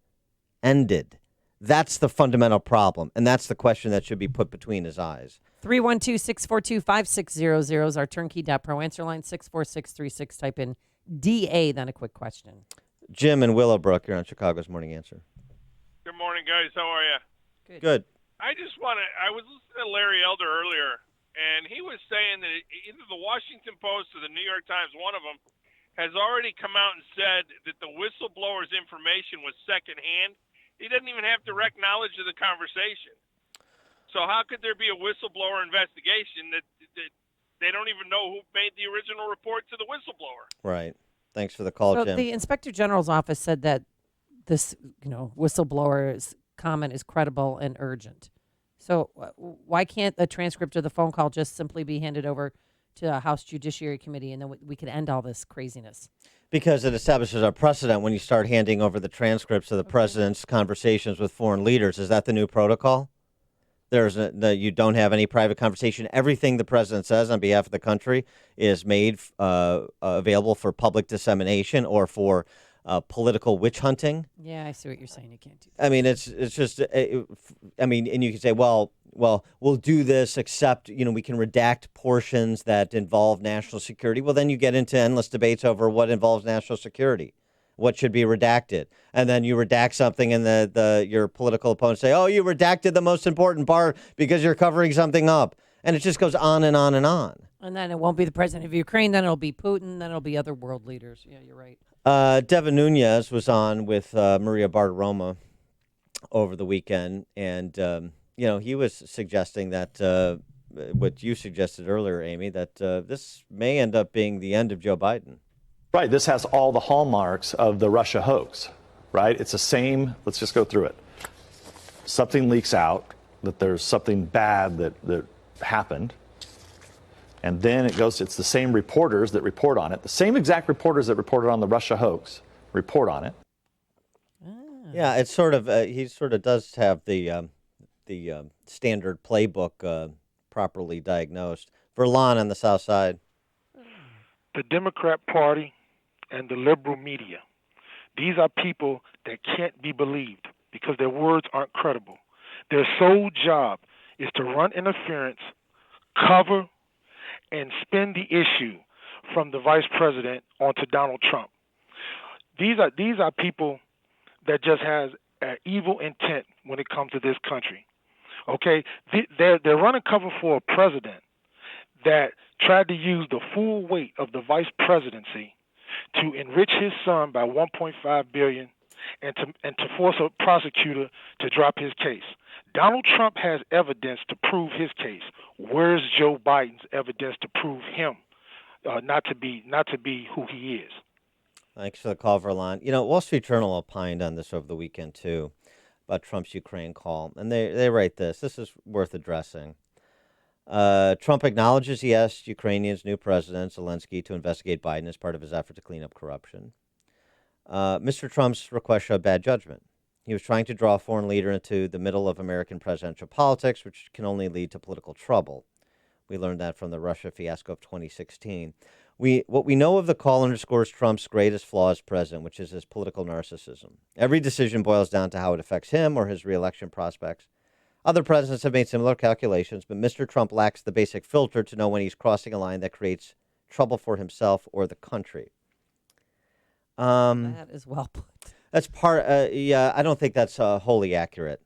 ended? That's the fundamental problem, and that's the question that should be put between his eyes. 312-642-5600 is our turnkey.pro answer line, 64636. Type in DA, then a quick question. Jim in Willowbrook, you're on Chicago's Morning Answer. Good morning, guys. How are you? Good. I was listening to Larry Elder earlier, and he was saying that either the Washington Post or the New York Times, one of them, has already come out and said that the whistleblower's information was secondhand. He doesn't even have direct knowledge of the conversation. So how could there be a whistleblower investigation that they don't even know who made the original report to the whistleblower? Right. Thanks for the call, So Jim. the Inspector General's office said that this, whistleblower's comment is credible and urgent. So why can't the transcript of the phone call just simply be handed over to the House Judiciary Committee and then we could end all this craziness? Because it establishes a precedent when you start handing over the transcripts of the president's conversations with foreign leaders. Is that the new protocol? You don't have any private conversation. Everything the president says on behalf of the country is made available for public dissemination or for political witch hunting. Yeah, I see what you're saying. You can't do that. I mean, it's just, and you can say, well, we'll do this, except, we can redact portions that involve national security. Well, then you get into endless debates over what involves national security, what should be redacted. And then you redact something and your political opponents say, oh, you redacted the most important part because you're covering something up. And it just goes on and on and on. And then it won't be the president of Ukraine, then it'll be Putin, then it'll be other world leaders. Yeah, you're right. Devin Nunes was on with Maria Bartiromo over the weekend, and he was suggesting that what you suggested earlier, Amy, that this may end up being the end of Joe Biden. Right. This has all the hallmarks of the Russia hoax, right? It's the same. Let's just go through it. Something leaks out that there's something bad that happened. And then it's the same reporters that report on it. The same exact reporters that reported on the Russia hoax report on it. Yeah, it's sort of, he sort of does have the standard playbook properly diagnosed. Verlon on the South Side. The Democrat Party and the liberal media. These are people that can't be believed because their words aren't credible. Their sole job is to run interference, cover, and spin the issue from the vice president onto Donald Trump. These are people that just has an evil intent when it comes to this country. Okay, they're running cover for a president that tried to use the full weight of the vice presidency to enrich his son by $1.5 billion and to force a prosecutor to drop his case. Donald Trump has evidence to prove his case. Where's Joe Biden's evidence to prove him not to be who he is? Thanks for the call, Verlon. Wall Street Journal opined on this over the weekend, too, about Trump's Ukraine call. And they write this. This is worth addressing. Trump acknowledges he asked Ukrainian's new president, Zelensky, to investigate Biden as part of his effort to clean up corruption. Mr. Trump's request showed bad judgment. He was trying to draw a foreign leader into the middle of American presidential politics, which can only lead to political trouble. We learned that from the Russia fiasco of 2016. What we know of the call underscores Trump's greatest flaw as president, which is his political narcissism. Every decision boils down to how it affects him or his reelection prospects. Other presidents have made similar calculations, but Mr. Trump lacks the basic filter to know when he's crossing a line that creates trouble for himself or the country. That is well put. That's part. I don't think that's wholly accurate.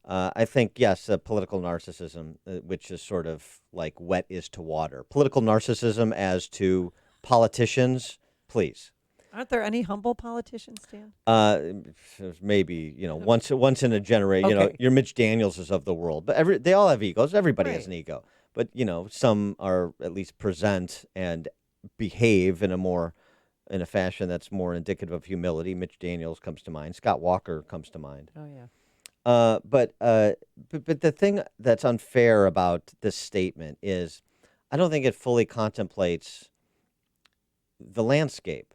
I think, yes, political narcissism, which is sort of like wet is to water. Political narcissism as to politicians, please. Aren't there any humble politicians, Dan? Maybe, once in a generation, Okay. your Mitch Danielses of the world. But they all have egos. Everybody has an ego. But, some are at least present and behave in a fashion that's more indicative of humility. Mitch Daniels comes to mind. Scott Walker comes to mind. Oh, yeah. But the thing that's unfair about this statement is I don't think it fully contemplates the landscape,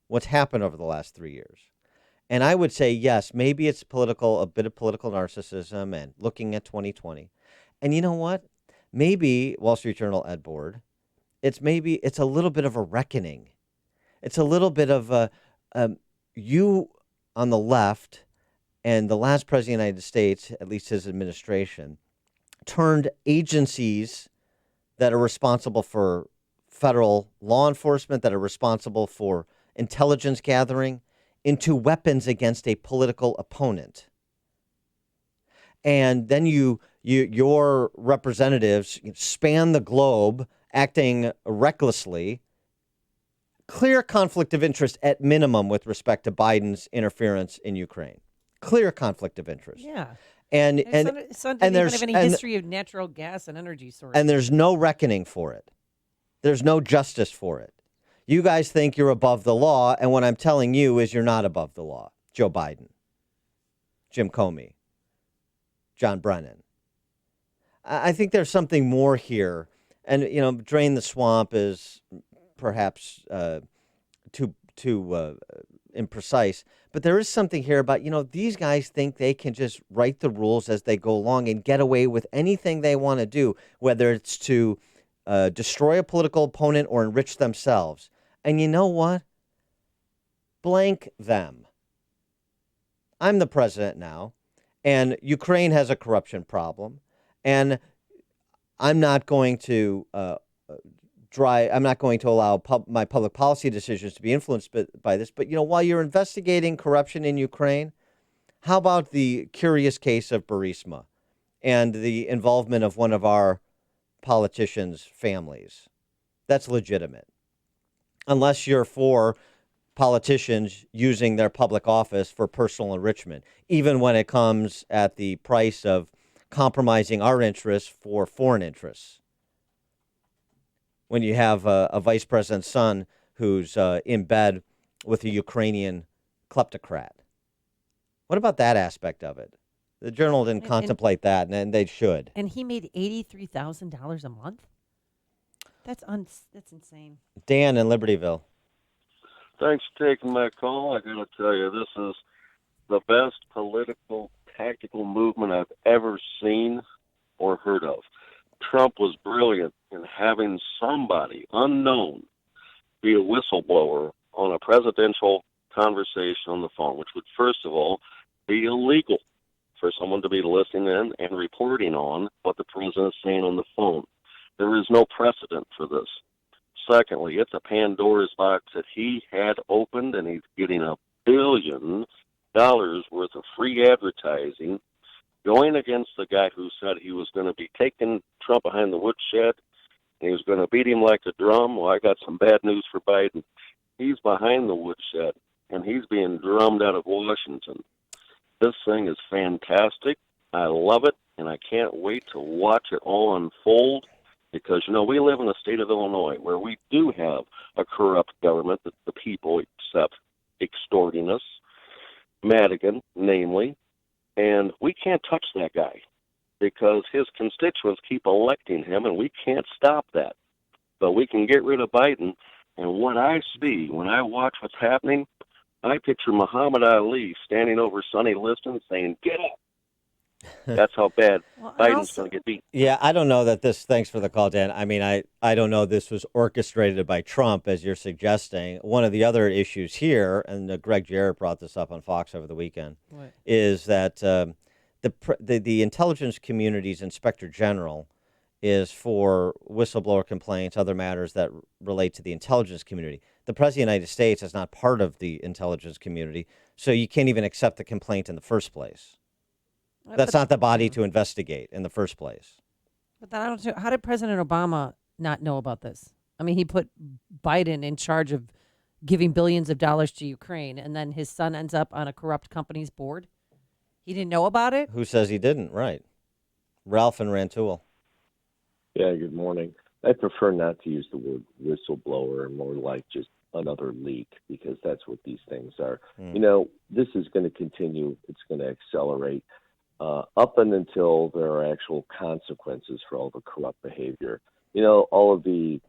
what's happened over the last 3 years. And I would say, yes, maybe it's a bit of political narcissism and looking at 2020. And you know what? Maybe Wall Street Journal Ed Board, it's a little bit of a reckoning. It's a little bit of you on the left and the last president of the United States, at least his administration, turned agencies that are responsible for federal law enforcement, that are responsible for intelligence gathering, into weapons against a political opponent. And then your representatives span the globe acting recklessly. Clear conflict of interest at minimum with respect to Biden's interference in Ukraine. Clear conflict of interest. Yeah. And Son didn't even have any history of natural gas and energy sources. And there's no reckoning for it. There's no justice for it. You guys think you're above the law, and what I'm telling you is you're not above the law. Joe Biden, Jim Comey, John Brennan. I think there's something more here. And, drain the swamp is perhaps too imprecise. But there is something here about, these guys think they can just write the rules as they go along and get away with anything they want to do, whether it's to destroy a political opponent or enrich themselves. And you know what? Blank them. I'm the president now, and Ukraine has a corruption problem, and I'm not going to I'm not going to allow my public policy decisions to be influenced by this. But, while you're investigating corruption in Ukraine, how about the curious case of Burisma and the involvement of one of our politicians' families? That's legitimate. Unless you're for politicians using their public office for personal enrichment, even when it comes at the price of compromising our interests for foreign interests. When you have a vice president's son who's in bed with a Ukrainian kleptocrat. What about that aspect of it? The Journal didn't contemplate that, and they should. And he made $83,000 a month? That's insane. Dan in Libertyville. Thanks for taking my call. I got to tell you, this is the best political tactical movement I've ever seen or heard of. Trump was brilliant in having somebody unknown be a whistleblower on a presidential conversation on the phone, which would, first of all, be illegal for someone to be listening in and reporting on what the president is saying on the phone. There is no precedent for this. Secondly, it's a Pandora's box that he had opened, and he's getting $1 billion worth of free advertising going against the guy who said he was going to be taking Trump behind the woodshed and he was going to beat him like a drum. Well, I got some bad news for Biden. He's behind the woodshed, and he's being drummed out of Washington. This thing is fantastic. I love it, and I can't wait to watch it all unfold because, you know, we live in the state of Illinois where we do have a corrupt government that the people accept extorting us, Madigan, namely, and we can't touch that guy because his constituents keep electing him, and we can't stop that. But we can get rid of Biden, and what I see when I watch what's happening, I picture Muhammad Ali standing over Sonny Liston saying, "Get up." That's how bad Biden's going to get beat. Yeah, I don't know that this, thanks for the call, Dan. I mean, I don't know this was orchestrated by Trump, as you're suggesting. One of the other issues here, and Greg Jarrett brought this up on Fox over the weekend, is that the intelligence community's inspector general is for whistleblower complaints, other matters that relate to the intelligence community. The President of the United States is not part of the intelligence community, so you can't even accept the complaint in the first place. That's not the body to investigate in the first place. But then I don't know, how did President Obama not know about this? I mean, he put Biden in charge of giving billions of dollars to Ukraine, and then his son ends up on a corrupt company's board. He didn't know about it? Who says he didn't? Right. Ralph and Rantoul. Yeah, good morning. I prefer not to use the word whistleblower and more like just another leak, because that's what these things are. You know, this is going to continue. It's going to accelerate up and until there are actual consequences for all the corrupt behavior. You know, all of the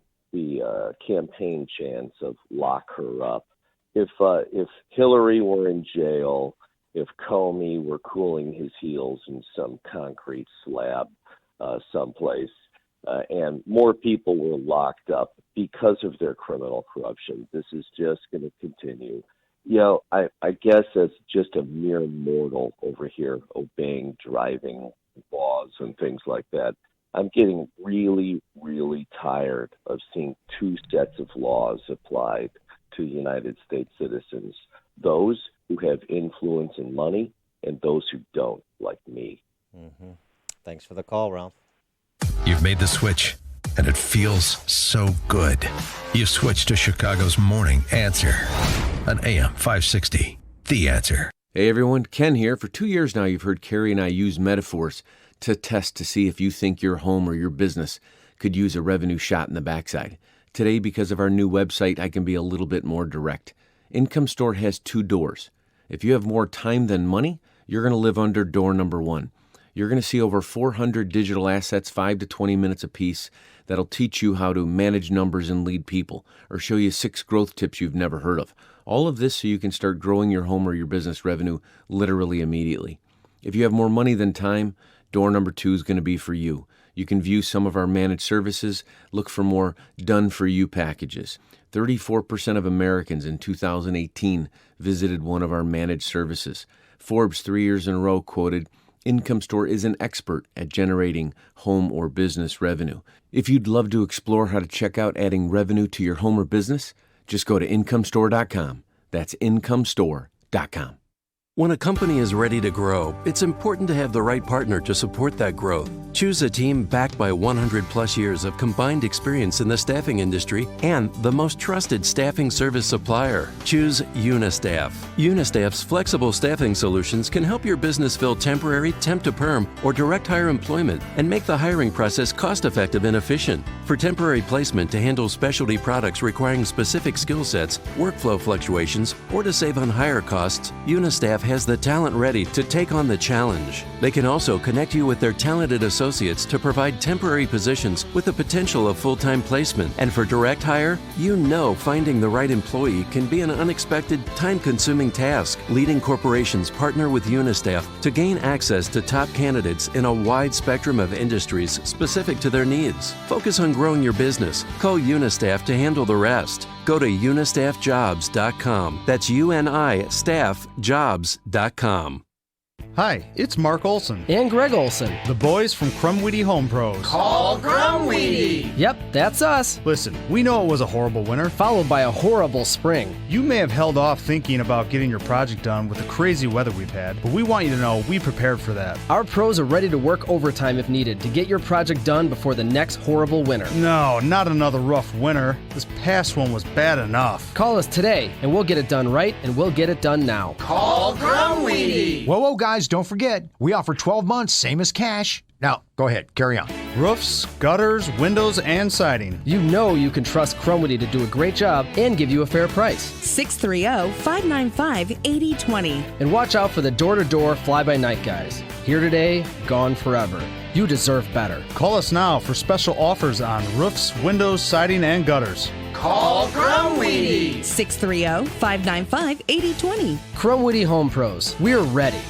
campaign chants of lock her up. If Hillary were in jail, if Comey were cooling his heels in some concrete slab someplace, and more people were locked up because of their criminal corruption, this is just going to continue. You know, I guess as just a mere mortal over here obeying driving laws and things like that, I'm getting really, really tired of seeing two sets of laws applied to United States citizens, those who have influence and money and those who don't, like me. Mm-hmm. Thanks for the call, Ralph. You've made the switch, and it feels so good. You've switched to Chicago's Morning Answer on AM 560. The Answer. Hey everyone, Ken here. For 2 years now, you've heard Carrie and I use metaphors to test to see if you think your home or your business could use a revenue shot in the backside. Today, because of our new website, I can be a little bit more direct. Income Store has 2 doors. If you have more time than money, you're going to live under door number 1. You're going to see over 400 digital assets, 5 to 20 minutes a piece, that'll teach you how to manage numbers and lead people, or show you 6 growth tips you've never heard of. All of this so you can start growing your home or your business revenue literally immediately. If you have more money than time, door number 2 is going to be for you. You can view some of our managed services, look for more done-for-you packages. 34% of Americans in 2018 visited one of our managed services. Forbes 3 years in a row quoted, Income Store is an expert at generating home or business revenue. If you'd love to explore how to check out adding revenue to your home or business, just go to incomestore.com. That's incomestore.com. When a company is ready to grow, it's important to have the right partner to support that growth. Choose a team backed by 100-plus years of combined experience in the staffing industry and the most trusted staffing service supplier. Choose Unistaff. Unistaff's flexible staffing solutions can help your business fill temporary, temp-to-perm, or direct hire employment and make the hiring process cost-effective and efficient. For temporary placement to handle specialty products requiring specific skill sets, workflow fluctuations, or to save on hire costs, Unistaff has the talent ready to take on the challenge. They can also connect you with their talented associates to provide temporary positions with the potential of full-time placement. And for direct hire, you know finding the right employee can be an unexpected, time-consuming task. Leading corporations partner with Unistaff to gain access to top candidates in a wide spectrum of industries specific to their needs. Focus on growing your business. Call Unistaff to handle the rest. Go to unistaffjobs.com. That's unistaffjobs.com. Hi, it's Mark Olson. And Greg Olson. The boys from Crumweedy Home Pros. Call Crumweedy! Yep, that's us. Listen, we know it was a horrible winter, followed by a horrible spring. You may have held off thinking about getting your project done with the crazy weather we've had, but we want you to know we prepared for that. Our pros are ready to work overtime if needed to get your project done before the next horrible winter. No, not another rough winter. This past one was bad enough. Call us today, and we'll get it done right, and we'll get it done now. Call Crumweedy! Whoa, guys, don't forget, we offer 12 months, same as cash. Now, go ahead, carry on. Roofs, gutters, windows, and siding. You know you can trust Crumweedy to do a great job and give you a fair price. 630-595-8020. And watch out for the door-to-door fly-by-night guys. Here today, gone forever. You deserve better. Call us now for special offers on roofs, windows, siding, and gutters. Call Crumweedy! 630-595-8020. Crumweedy Home Pros. We're ready.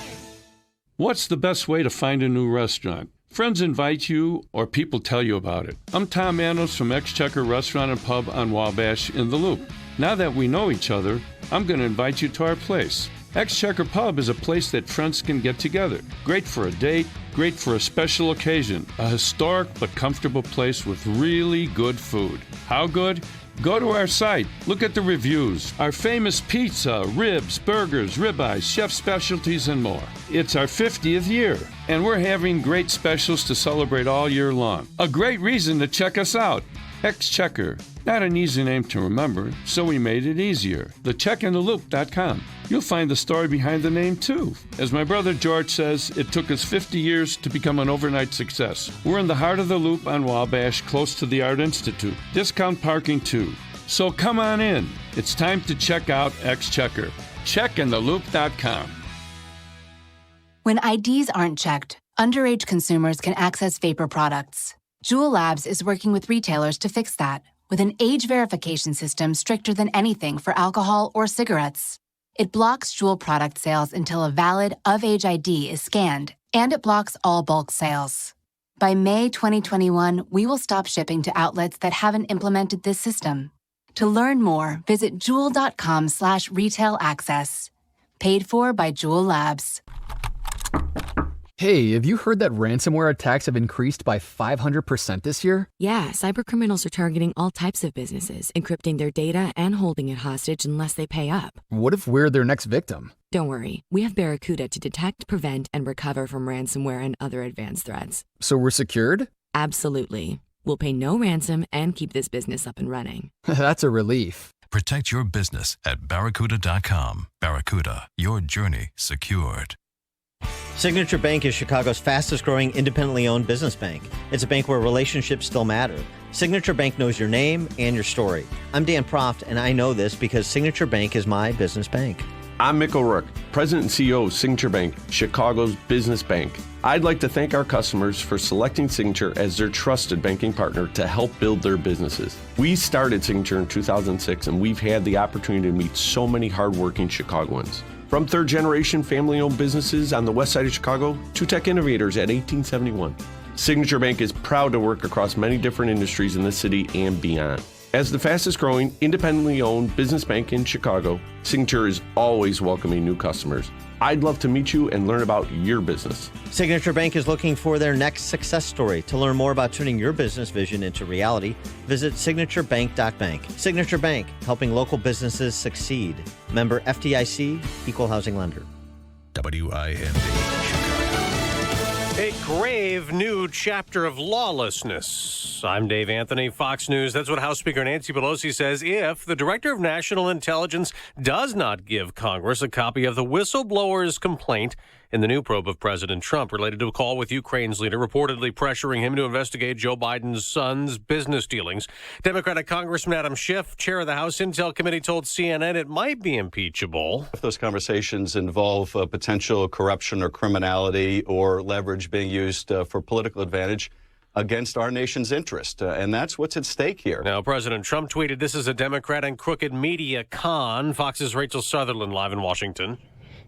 What's the best way to find a new restaurant? Friends invite you or people tell you about it. I'm Tom Manos from Exchequer Restaurant and Pub on Wabash in the Loop. Now that we know each other, I'm going to invite you to our place. Exchequer Pub is a place that friends can get together. Great for a date, great for a special occasion. A historic but comfortable place with really good food. How good? Go to our site, look at the reviews, our famous pizza, ribs, burgers, ribeyes, chef specialties, and more. It's our 50th year, and we're having great specials to celebrate all year long. A great reason to check us out. Exchequer, not an easy name to remember, so we made it easier. TheCheckInTheLoop.com. You'll find the story behind the name, too. As my brother George says, it took us 50 years to become an overnight success. We're in the heart of the Loop on Wabash, close to the Art Institute. Discount parking, too. So come on in. It's time to check out Exchequer. CheckInTheLoop.com. When IDs aren't checked, underage consumers can access vapor products. Juul Labs is working with retailers to fix that, with an age verification system stricter than anything for alcohol or cigarettes. It blocks Juul product sales until a valid of-age ID is scanned, and it blocks all bulk sales. By May 2021, we will stop shipping to outlets that haven't implemented this system. To learn more, visit Juul.com/retail access. Paid for by Juul Labs. Hey, have you heard that ransomware attacks have increased by 500% this year? Yeah, cybercriminals are targeting all types of businesses, encrypting their data and holding it hostage unless they pay up. What if we're their next victim? Don't worry, we have Barracuda to detect, prevent, and recover from ransomware and other advanced threats. So we're secured? Absolutely. We'll pay no ransom and keep this business up and running. That's a relief. Protect your business at Barracuda.com. Barracuda, your journey secured. Signature Bank is Chicago's fastest growing independently owned business bank. It's a bank where relationships still matter. Signature Bank knows your name and your story. I'm Dan Proft, and I know this because Signature Bank is my business bank. I'm Mick O'Rourke, President and CEO of Signature Bank, Chicago's business bank. I'd like to thank our customers for selecting Signature as their trusted banking partner to help build their businesses. We started Signature in 2006, and we've had the opportunity to meet so many hardworking Chicagoans. From third-generation family-owned businesses on the west side of Chicago to tech innovators at 1871. Signature Bank is proud to work across many different industries in the city and beyond. As the fastest-growing, independently owned business bank in Chicago, Signature is always welcoming new customers. I'd love to meet you and learn about your business. Signature Bank is looking for their next success story. To learn more about turning your business vision into reality, visit signaturebank.bank. Signature Bank, helping local businesses succeed. Member FDIC, Equal Housing Lender. WIND. A grave new chapter of lawlessness. I'm Dave Anthony, Fox News. That's what House Speaker Nancy Pelosi says if the Director of National Intelligence does not give Congress a copy of the whistleblower's complaint in the new probe of President Trump related to a call with Ukraine's leader reportedly pressuring him to investigate Joe Biden's son's business dealings. Democratic Congressman Adam Schiff, chair of the House Intel Committee, told CNN it might be impeachable. If those conversations involve potential corruption or criminality or leverage being used for political advantage against our nation's interest, and that's what's at stake here. Now, President Trump tweeted, "This is a Democrat and crooked media con." Fox's Rachel Sutherland live in Washington.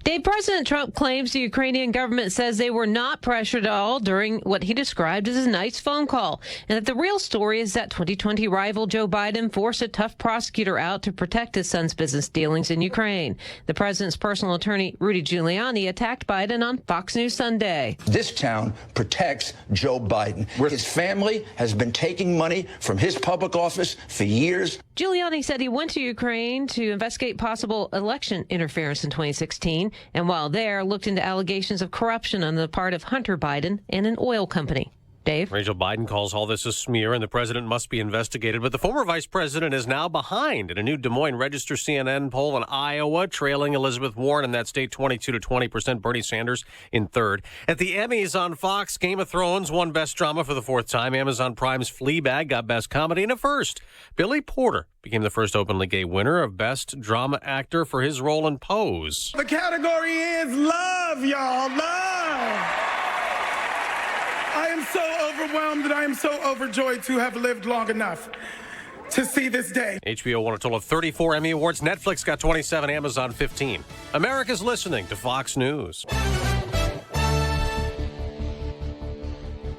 Dave, President Trump claims the Ukrainian government says they were not pressured at all during what he described as a nice phone call, and that the real story is that 2020 rival Joe Biden forced a tough prosecutor out to protect his son's business dealings in Ukraine. The president's personal attorney, Rudy Giuliani, attacked Biden on Fox News Sunday. This town protects Joe Biden. His family has been taking money from his public office for years. Giuliani said he went to Ukraine to investigate possible election interference in 2016. And while there, looked into allegations of corruption on the part of Hunter Biden and an oil company. Dave? Rachel Biden calls all this a smear and the president must be investigated. But the former vice president is now behind in a new Des Moines Register CNN poll in Iowa, trailing Elizabeth Warren in that state 22 to 20%, Bernie Sanders in third. At the Emmys on Fox, Game of Thrones won Best Drama for the fourth time. Amazon Prime's Fleabag got Best Comedy and a first. Billy Porter became the first openly gay winner of Best Drama Actor for his role in Pose. The category is love, y'all. Love. I am so overwhelmed and I am so overjoyed to have lived long enough to see this day. HBO won a total of 34 Emmy Awards. Netflix got 27, Amazon 15. America's listening to Fox News.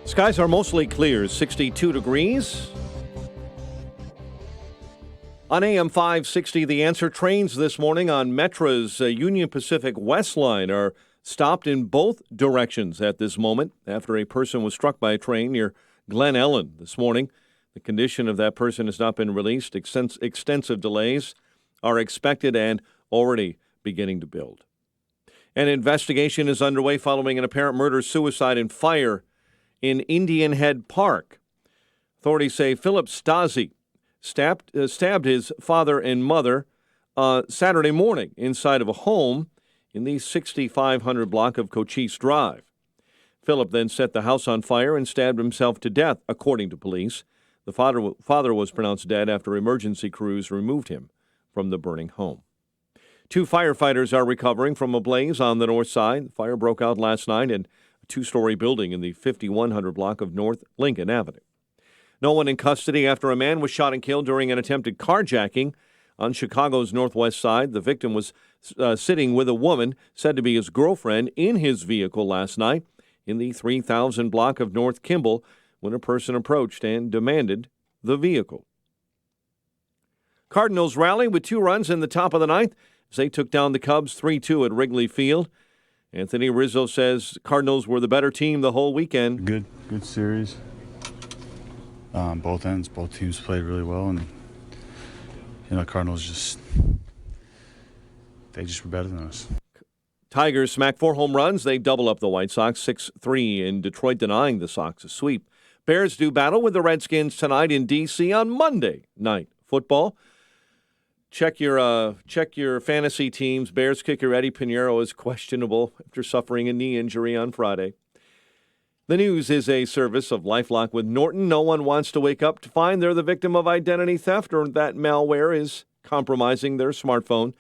Skies are mostly clear, 62 degrees. On AM 560, The Answer, trains this morning on Metra's Union Pacific West Line are stopped in both directions at this moment after a person was struck by a train near Glen Ellen this morning. The condition of that person has not been released. Extensive delays are expected and already beginning to build. An investigation is underway following an apparent murder-suicide and fire in Indian Head Park. Authorities say Philip Stasi stabbed his father and mother Saturday morning inside of a home in the 6500 block of Cochise Drive. Philip then set the house on fire and stabbed himself to death, according to police. The father was pronounced dead after emergency crews removed him from the burning home. 2 firefighters are recovering from a blaze on the north side. The fire broke out last night in a 2-story building in the 5100 block of North Lincoln Avenue. No one in custody after a man was shot and killed during an attempted carjacking on Chicago's northwest side. The victim was sitting with a woman said to be his girlfriend in his vehicle last night in the 3000 block of North Kimball when a person approached and demanded the vehicle. Cardinals rally with 2 runs in the top of the ninth as they took down the Cubs 3-2 at Wrigley Field. Anthony Rizzo says Cardinals were the better team the whole weekend. Good series. Both ends, both teams played really well, and Cardinals they just were better than us. Tigers smack 4 home runs. They double up the White Sox 6-3 in Detroit, denying the Sox a sweep. Bears do battle with the Redskins tonight in D.C. on Monday Night Football. Check your fantasy teams. Bears kicker Eddie Pinheiro is questionable after suffering a knee injury on Friday. The news is a service of LifeLock with Norton. No one wants to wake up to find they're the victim of identity theft or that malware is compromising their smartphone.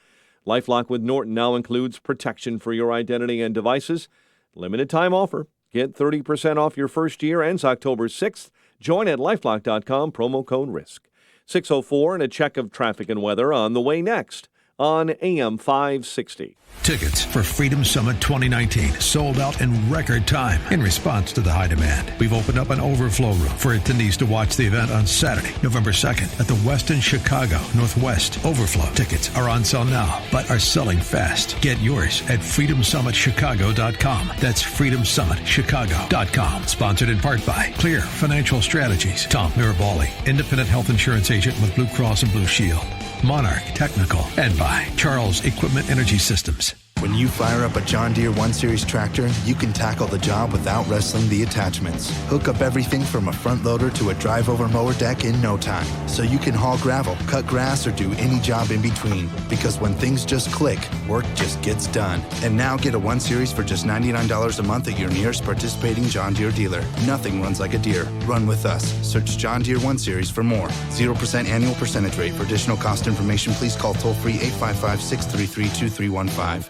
LifeLock with Norton now includes protection for your identity and devices. Limited time offer. Get 30% off your first year. Ends October 6th. Join at LifeLock.com. Promo code RISK. 6:04 and a check of traffic and weather on the way next on AM 560. Tickets for Freedom Summit 2019 sold out in record time in response to the high demand. We've opened up an overflow room for attendees to watch the event on Saturday, November 2nd at the Westin Chicago Northwest. Overflow tickets are on sale now, but are selling fast. Get yours at freedomsummitchicago.com. That's freedomsummitchicago.com. Sponsored in part by Clear Financial Strategies, Tom Mirabali, independent health insurance agent with Blue Cross and Blue Shield, Monarch Technical, and by Charles Equipment Energy Systems. When you fire up a John Deere 1 Series tractor, you can tackle the job without wrestling the attachments. Hook up everything from a front loader to a drive-over mower deck in no time, so you can haul gravel, cut grass, or do any job in between. Because when things just click, work just gets done. And now get a 1 Series for just $99 a month at your nearest participating John Deere dealer. Nothing runs like a Deere. Run with us. Search John Deere 1 Series for more. 0% annual percentage rate. For additional cost information, please call toll-free 855-633-2315.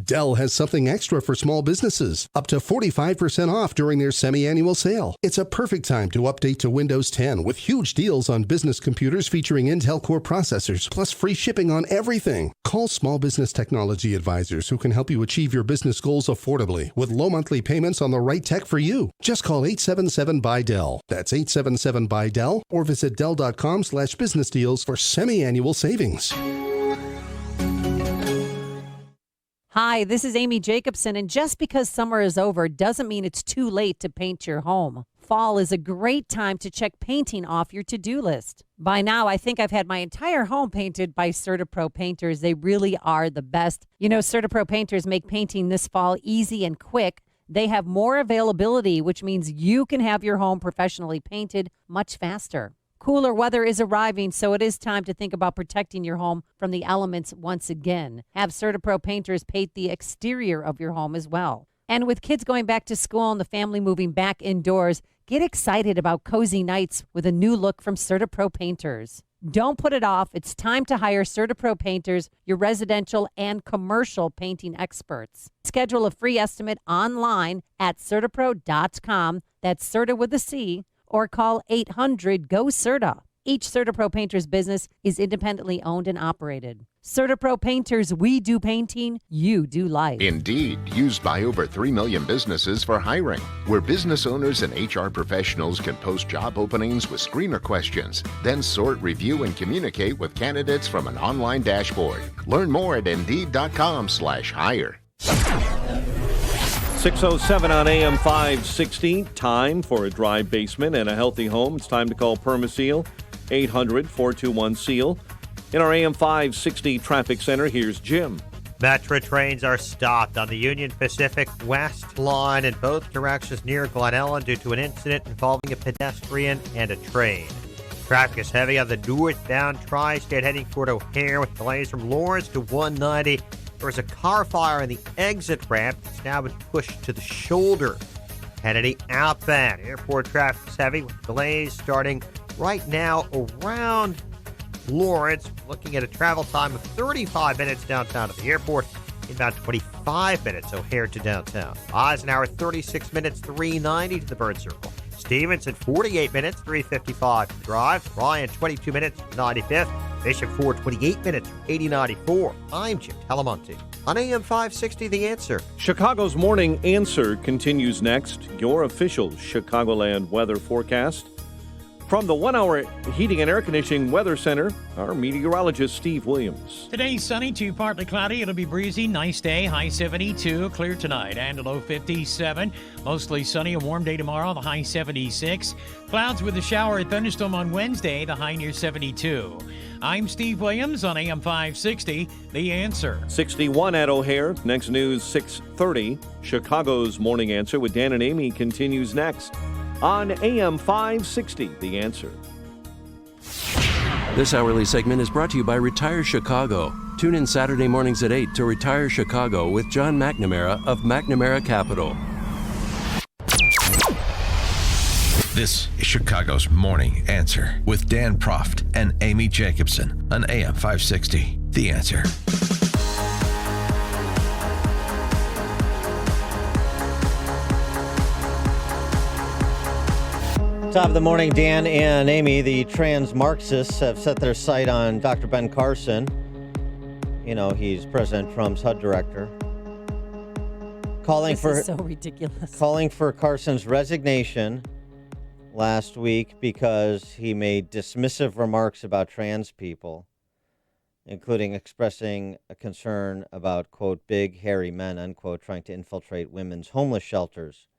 Dell has something extra for small businesses, up to 45% off during their semi-annual sale. It's a perfect time to update to Windows 10 with huge deals on business computers featuring Intel Core processors, plus free shipping on everything. Call Small Business Technology Advisors who can help you achieve your business goals affordably with low monthly payments on the right tech for you. Just call 877-BUY-DELL. That's 877-BUY-DELL or visit Dell.com/business deals for semi-annual savings. Hi, this is Amy Jacobson, and just because summer is over doesn't mean it's too late to paint your home. Fall is a great time to check painting off your to-do list. By now, I think I've had my entire home painted by CertaPro painters. They really are the best. You know, CertaPro painters make painting this fall easy and quick. They have more availability, which means you can have your home professionally painted much faster. Cooler weather is arriving, so it is time to think about protecting your home from the elements once again. Have CertaPro painters paint the exterior of your home as well. And with kids going back to school and the family moving back indoors, get excited about cozy nights with a new look from CertaPro painters. Don't put it off. It's time to hire CertaPro painters, your residential and commercial painting experts. Schedule a free estimate online at CertaPro.com. That's Certa with a C. Or call 800-GO-CERTA. Each CertaPro painter's business is independently owned and operated. CertaPro painters, we do painting, you do life. Indeed, used by over 3 million businesses for hiring, where business owners and HR professionals can post job openings with screener questions, then sort, review, and communicate with candidates from an online dashboard. Learn more at Indeed.com/hire. 6:07 on AM 560. Time for a dry basement and a healthy home. It's time to call Permaseal, 800-421-SEAL. In our AM 560 traffic center, here's Jim. Metro trains are stopped on the Union Pacific West line in both directions near Glen Ellen due to an incident involving a pedestrian and a train. Traffic is heavy on the northbound tri-state heading toward O'Hare with delays from Lawrence to 190. There was a car fire in the exit ramp. It's now been pushed to the shoulder. Kennedy outbound. Airport traffic is heavy with delays starting right now around Lawrence. Looking at a travel time of 35 minutes downtown to the airport. Inbound 25 minutes O'Hare to downtown. Eisenhower 36 minutes 390 to the Bird Circle. Stevenson 48 minutes 355 to drive. Ryan 22 minutes 95th. Bishop Ford 28 minutes 8094. I'm Jim Telemonte on AM 560 The Answer. Chicago's Morning Answer continues next. Your official Chicagoland weather forecast. From the 1 Hour Heating and Air Conditioning Weather Center, our meteorologist Steve Williams. Today, sunny to partly cloudy. It'll be breezy. Nice day. High 72. Clear tonight. And a low 57. Mostly sunny. A warm day tomorrow. The high 76. Clouds with a shower or thunderstorm on Wednesday. The high near 72. I'm Steve Williams on AM 560. The Answer. 61 at O'Hare. Next news 6:30. Chicago's Morning Answer with Dan and Amy continues next on AM 560, The Answer. This hourly segment is brought to you by Retire Chicago. Tune in Saturday mornings at 8 to Retire Chicago with John McNamara of McNamara Capital. This is Chicago's Morning Answer with Dan Proft and Amy Jacobson on AM 560, The Answer. Top of the morning, Dan and Amy. The trans Marxists have set their sight on Dr. Ben Carson. You know, he's President Trump's HUD director. This is so ridiculous. Calling for Carson's resignation last week because he made dismissive remarks about trans people, including expressing a concern about, quote, big, hairy men, unquote, trying to infiltrate women's homeless shelters.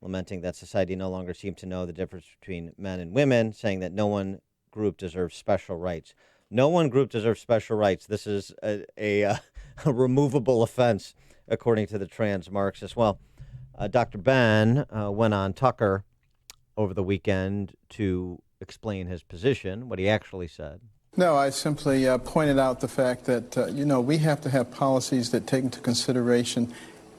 Lamenting that society no longer seems to know the difference between men and women, saying that no one group deserves special rights. No one group deserves special rights. This is a a removable offense, according to the trans Marxists. Well, Dr. Ben went on Tucker over the weekend to explain his position, what he actually said. No, I simply pointed out the fact that, we have to have policies that take into consideration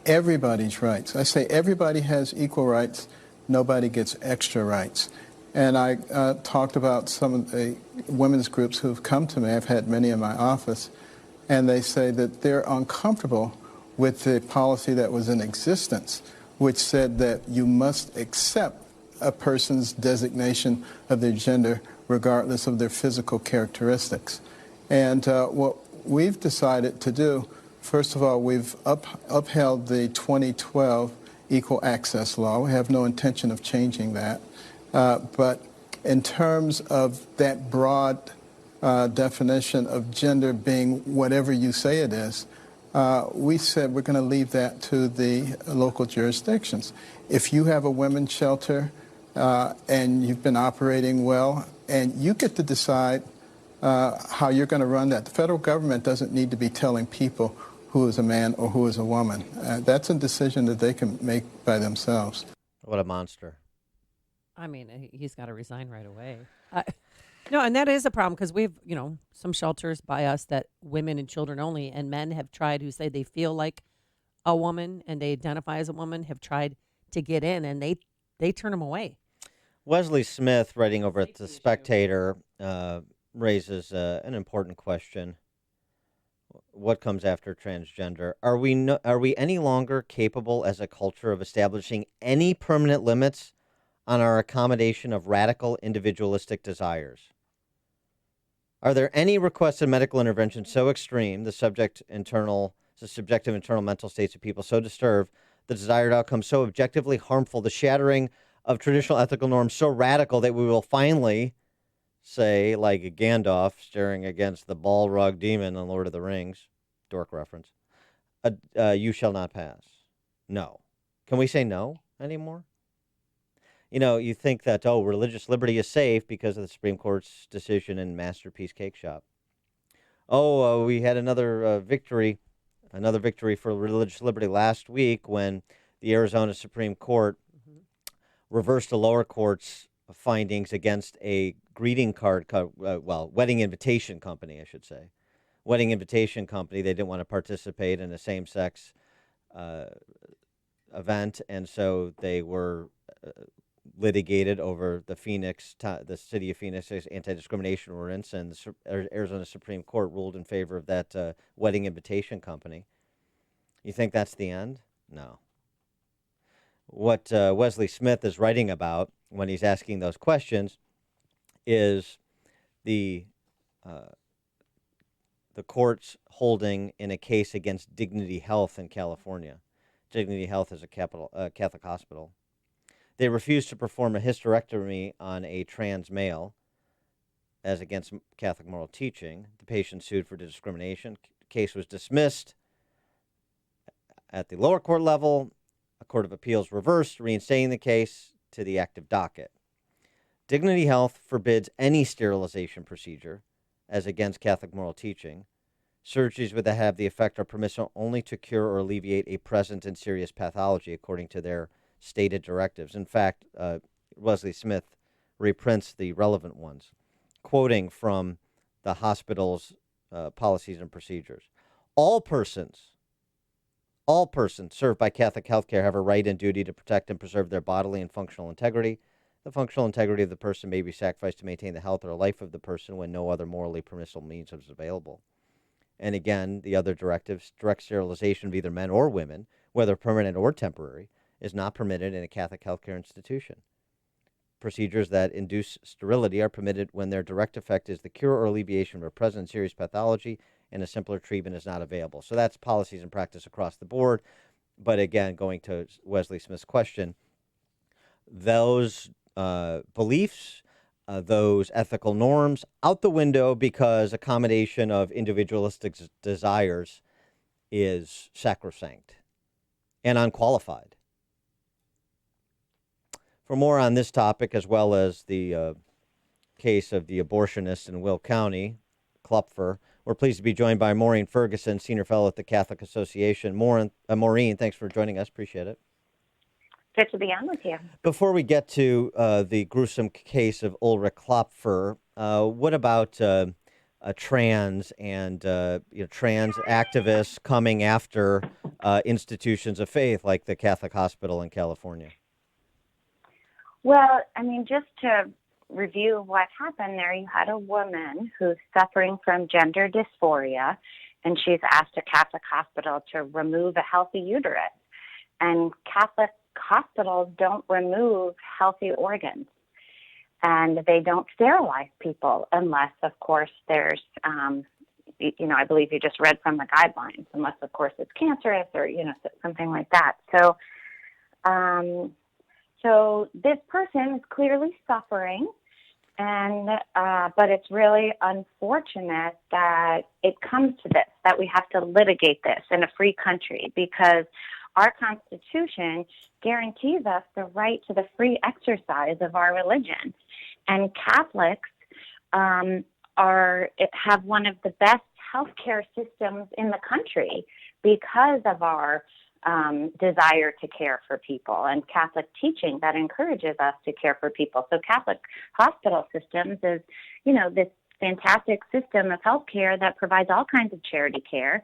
everybody's rights. I say everybody has equal rights. Nobody gets extra rights. And I talked about some of the women's groups who've come to me. I've had many in my office. And they say that they're uncomfortable with the policy that was in existence, which said that you must accept a person's designation of their gender regardless of their physical characteristics. And what we've decided to do, first of all, we've upheld the 2012 Equal Access Law. We have no intention of changing that. But in terms of that broad definition of gender being whatever you say it is, we said we're going to leave that to the local jurisdictions. If you have a women's shelter and you've been operating well, and you get to decide how you're going to run that. The federal government doesn't need to be telling people who is a man or who is a woman. That's a decision that they can make by themselves. What a monster. I mean, he's got to resign right away. No, and that is a problem because we've, some shelters by us that women and children only, and men have tried who say they feel like a woman and they identify as a woman have tried to get in, and they turn them away. Wesley Smith, writing over at The Spectator, raises an important question. What comes after transgender? Are we any longer capable as a culture of establishing any permanent limits on our accommodation of radical individualistic desires? Are there any requested medical interventions so extreme, the subjective internal mental states of people so disturbed, the desired outcome so objectively harmful, the shattering of traditional ethical norms so radical that we will finally say, like Gandalf staring against the Balrog demon in Lord of the Rings, dork reference, you shall not pass. No. Can we say no anymore? You think that, religious liberty is safe because of the Supreme Court's decision in Masterpiece Cake Shop. We had another victory for religious liberty last week when the Arizona Supreme Court reversed the lower court's findings against a wedding invitation company, I should say. Wedding invitation company, they didn't want to participate in a same-sex event, and so they were litigated over the city of Phoenix's anti-discrimination ordinance, and the Arizona Supreme Court ruled in favor of that wedding invitation company. You think that's the end? No. What Wesley Smith is writing about when he's asking those questions is the court's holding in a case against Dignity Health in California. Dignity Health is a Catholic hospital. They refused to perform a hysterectomy on a trans male as against Catholic moral teaching. The patient sued for discrimination. The case was dismissed at the lower court level. A court of appeals reversed, reinstating the case to the active docket. Dignity Health forbids any sterilization procedure as against Catholic moral teaching. Surgeries that have the effect are permissible only to cure or alleviate a present and serious pathology, according to their stated directives. In fact, Wesley Smith reprints the relevant ones, quoting from the hospital's policies and procedures. All persons served by Catholic healthcare have a right and duty to protect and preserve their bodily and functional integrity. The functional integrity of the person may be sacrificed to maintain the health or life of the person when no other morally permissible means is available. And again, the other directives, direct sterilization of either men or women, whether permanent or temporary, is not permitted in a Catholic healthcare institution. Procedures that induce sterility are permitted when their direct effect is the cure or alleviation of a present serious pathology and a simpler treatment is not available. So that's policies and practice across the board. But again, going to Wesley Smith's question, those beliefs, those ethical norms, out the window because accommodation of individualistic desires is sacrosanct and unqualified. For more on this topic, as well as the case of the abortionist in Will County, Klupfer, We're pleased to be joined by Maureen Ferguson, Senior Fellow at the Catholic Association. Maureen, thanks for joining us. Appreciate it. Good to be on with you. Before we get to the gruesome case of Ulrich Klopfer, what about trans and trans activists coming after institutions of faith like the Catholic Hospital in California? Well, I mean, just to review what happened there, you had a woman who's suffering from gender dysphoria, and she's asked a Catholic hospital to remove a healthy uterus. And Catholic hospitals don't remove healthy organs, and they don't sterilize people unless, of course, there's, I believe you just read from the guidelines, unless, of course, it's cancerous or, something like that. So, so this person is clearly suffering, and but it's really unfortunate that it comes to this, that we have to litigate this in a free country, because our Constitution guarantees us the right to the free exercise of our religion. And Catholics have one of the best healthcare systems in the country because of our desire to care for people and Catholic teaching that encourages us to care for people. So Catholic hospital systems is, this fantastic system of healthcare that provides all kinds of charity care.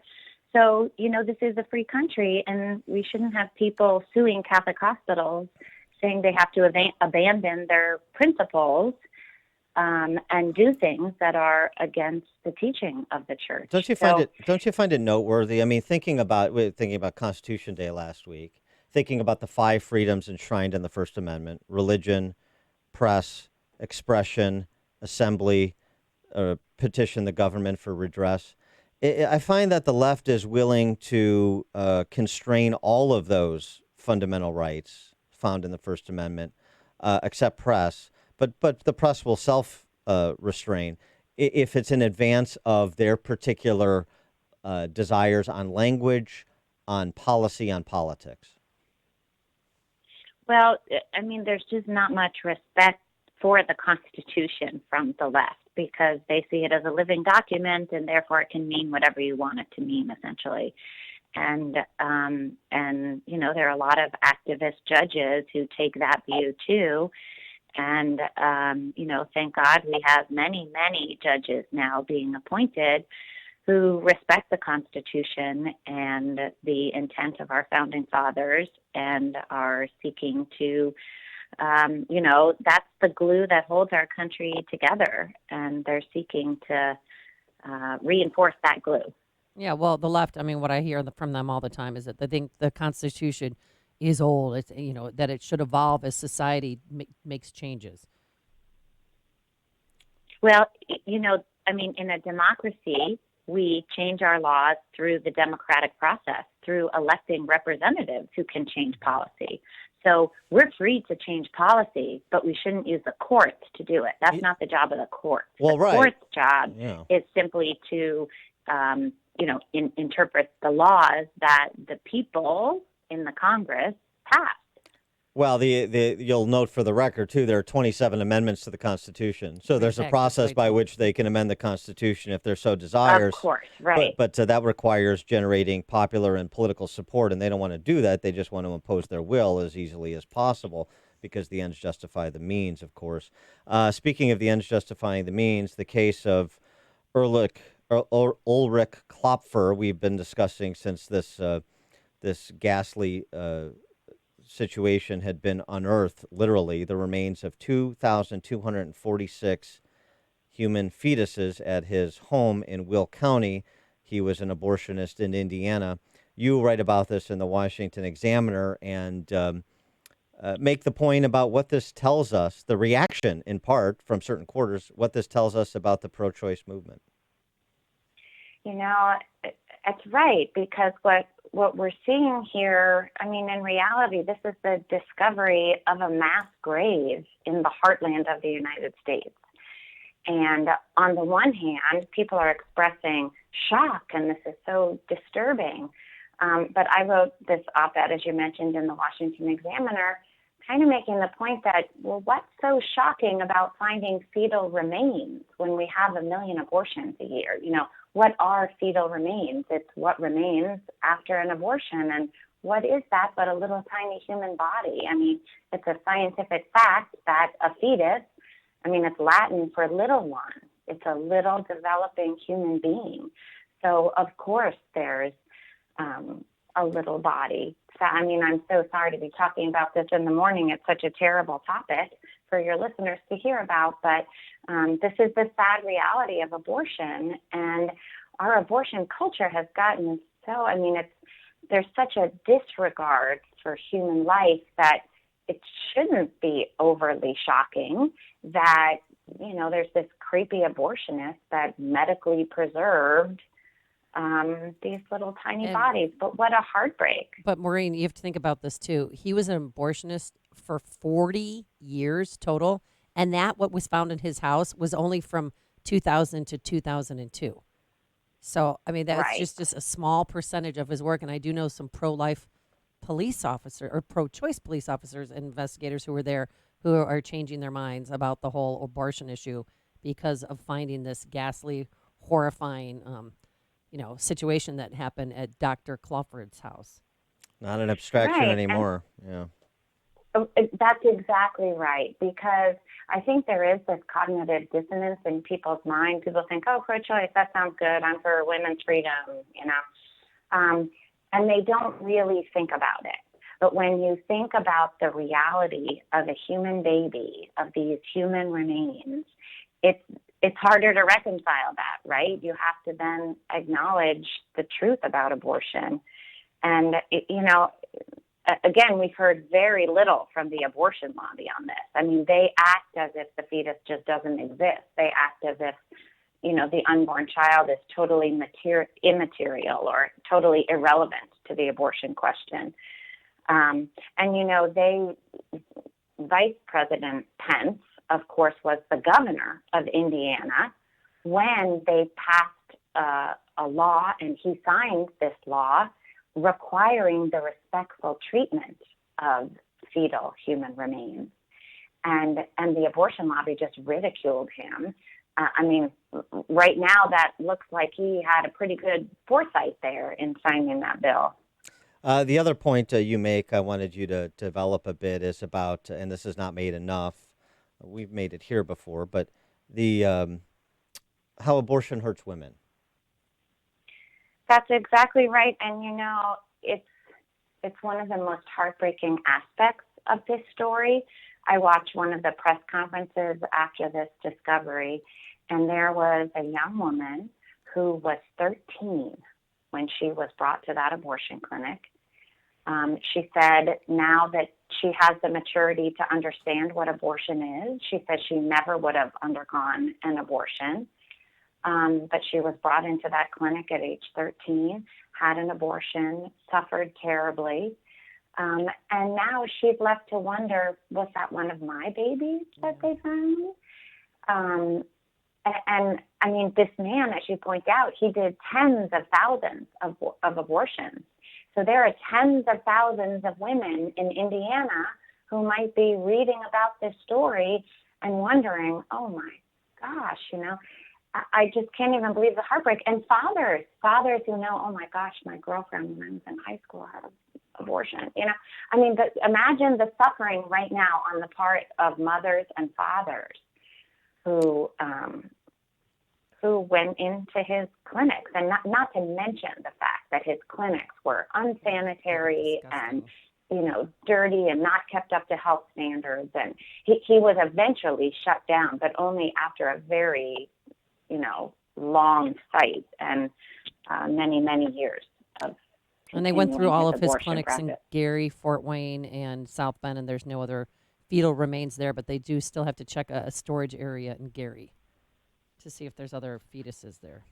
So, this is a free country, and we shouldn't have people suing Catholic hospitals saying they have to abandon their principles and do things that are against the teaching of the church. Don't you find it noteworthy? I mean, thinking about Constitution Day last week, thinking about the 5 freedoms enshrined in the First Amendment: religion, press, expression, assembly, petition the government for redress. I find that the left is willing to constrain all of those fundamental rights found in the First Amendment, except press. But the press will self-restrain if it's in advance of their particular desires on language, on policy, on politics. Well, I mean, there's just not much respect for the Constitution from the left, because they see it as a living document, and therefore it can mean whatever you want it to mean, essentially. And there are a lot of activist judges who take that view too. And, thank God we have many, many judges now being appointed who respect the Constitution and the intent of our founding fathers and are seeking to, that's the glue that holds our country together. And they're seeking to reinforce that glue. Yeah, well, the left, I mean, what I hear from them all the time is that they think the Constitution is old. It's, that it should evolve as society makes changes. Well, in a democracy, we change our laws through the democratic process, through electing representatives who can change policy. So we're free to change policy, but we shouldn't use the courts to do it. That's not the job of the courts. Well, the court's job is simply to, interpret the laws that the people in the Congress passed. Well, you'll note for the record, too, there are 27 amendments to the Constitution. So there's a process by which they can amend the Constitution if they're so desires. Of course, right. But that requires generating popular and political support, and they don't want to do that. They just want to impose their will as easily as possible, because the ends justify the means, of course. Speaking of the ends justifying the means, the case of Ulrich Klopfer we've been discussing since this ghastly situation had been unearthed, literally, the remains of 2,246 human fetuses at his home in Will County. He was an abortionist in Indiana. You write about this in the Washington Examiner and make the point about what this tells us, the reaction in part from certain quarters, what this tells us about the pro-choice movement. It's right, because what we're seeing here, I mean, in reality, this is the discovery of a mass grave in the heartland of the United States. And on the one hand, people are expressing shock, and this is so disturbing. But I wrote this op-ed, as you mentioned, in the Washington Examiner, kind of making the point that, well, what's so shocking about finding fetal remains when we have 1 million abortions a year? what are fetal remains? It's what remains after an abortion. And what is that but a little tiny human body? I mean, it's a scientific fact that a fetus, I mean, it's Latin for little one. It's a little developing human being. So, of course, there's a little body. So, I mean, I'm so sorry to be talking about this in the morning. It's such a terrible topic for your listeners to hear about, but this is the sad reality of abortion. And our abortion culture has gotten so, I mean, there's such a disregard for human life that it shouldn't be overly shocking that, you know, there's this creepy abortionist that medically preserved these little tiny bodies. But what a heartbreak. But Maureen, you have to think about this too. He was an abortionist for 40 years total, and that what was found in his house was only from 2000 to 2002. So, I mean, that's just a small percentage of his work. And I do know some pro-life police officer or pro-choice police officers and investigators who were there who are changing their minds about the whole abortion issue because of finding this ghastly, horrifying, situation that happened at Dr. Crawford's house. Not an abstraction anymore. Yeah. That's exactly right, because I think there is this cognitive dissonance in people's mind. People think, oh, pro-choice, that sounds good. I'm for women's freedom, and they don't really think about it. But when you think about the reality of a human baby, of these human remains, it's harder to reconcile that, right? You have to then acknowledge the truth about abortion. And, again, we've heard very little from the abortion lobby on this. I mean, they act as if the fetus just doesn't exist. They act as if, the unborn child is totally immaterial or totally irrelevant to the abortion question. Vice President Pence, of course, was the governor of Indiana when they passed a law, and he signed this law requiring the respectful treatment of fetal human remains. And the abortion lobby just ridiculed him. Right now that looks like he had a pretty good foresight there in signing that bill. The other point you make, I wanted you to develop a bit, is about, and this is not made enough, we've made it here before, but the how abortion hurts women. That's exactly right. And, it's one of the most heartbreaking aspects of this story. I watched one of the press conferences after this discovery, and there was a young woman who was 13 when she was brought to that abortion clinic. She said now that she has the maturity to understand what abortion is, she said she never would have undergone an abortion. But she was brought into that clinic at age 13, had an abortion, suffered terribly. And now she's left to wonder, was that one of my babies that they found? This man, as you point out, he did tens of thousands of abortions. So there are tens of thousands of women in Indiana who might be reading about this story and wondering, oh my gosh, I just can't even believe the heartbreak. And fathers who know, oh my gosh, my girlfriend when I was in high school had an abortion. Imagine the suffering right now on the part of mothers and fathers who went into his clinics, and not to mention the fact that his clinics were unsanitary and dirty and not kept up to health standards. And he was eventually shut down, but only after a very long fight and many, many years of. And they went through all of his clinics practice. in Gary, Fort Wayne, and South Bend, and there's no other fetal remains there, but they do still have to check a storage area in Gary to see if there's other fetuses there.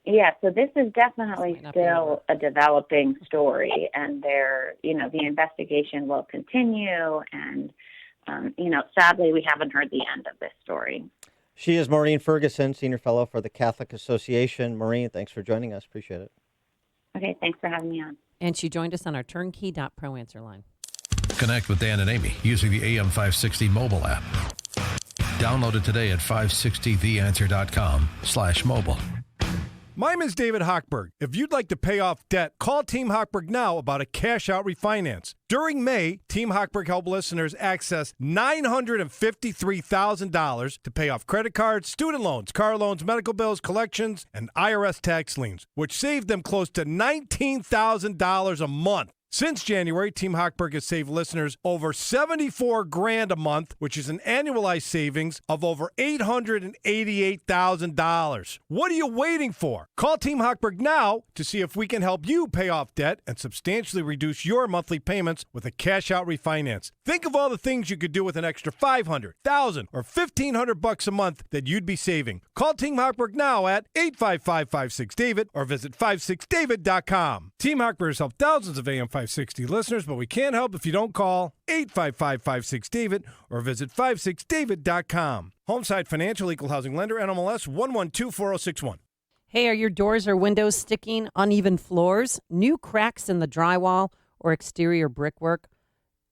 Yeah, so this is definitely still a developing story, and the investigation will continue, and, sadly, we haven't heard the end of this story. She is Maureen Ferguson, Senior Fellow for the Catholic Association. Maureen, thanks for joining us. Appreciate it. Okay, thanks for having me on. And she joined us on our turnkey.pro answer line. Connect with Dan and Amy using the AM 560 mobile app. Download it today at 560theanswer.com/mobile. My name is David Hochberg. If you'd like to pay off debt, call Team Hochberg now about a cash-out refinance. During May, Team Hochberg helped listeners access $953,000 to pay off credit cards, student loans, car loans, medical bills, collections, and IRS tax liens, which saved them close to $19,000 a month. Since January, Team Hochberg has saved listeners over $74,000 a month, which is an annualized savings of over $888,000. What are you waiting for? Call Team Hochberg now to see if we can help you pay off debt and substantially reduce your monthly payments with a cash-out refinance. Think of all the things you could do with an extra $500, $1,000, or $1,500 a month that you'd be saving. Call Team Hochberg now at 855-56-DAVID or visit 56david.com. Team Hochberg has helped thousands of AM 560 listeners, but we can't help if you don't call 855-56-DAVID or visit 56david.com. Homeside Financial, Equal Housing Lender, NMLS 1124061. Hey, are your doors or windows sticking? Uneven floors? New cracks in the drywall or exterior brickwork?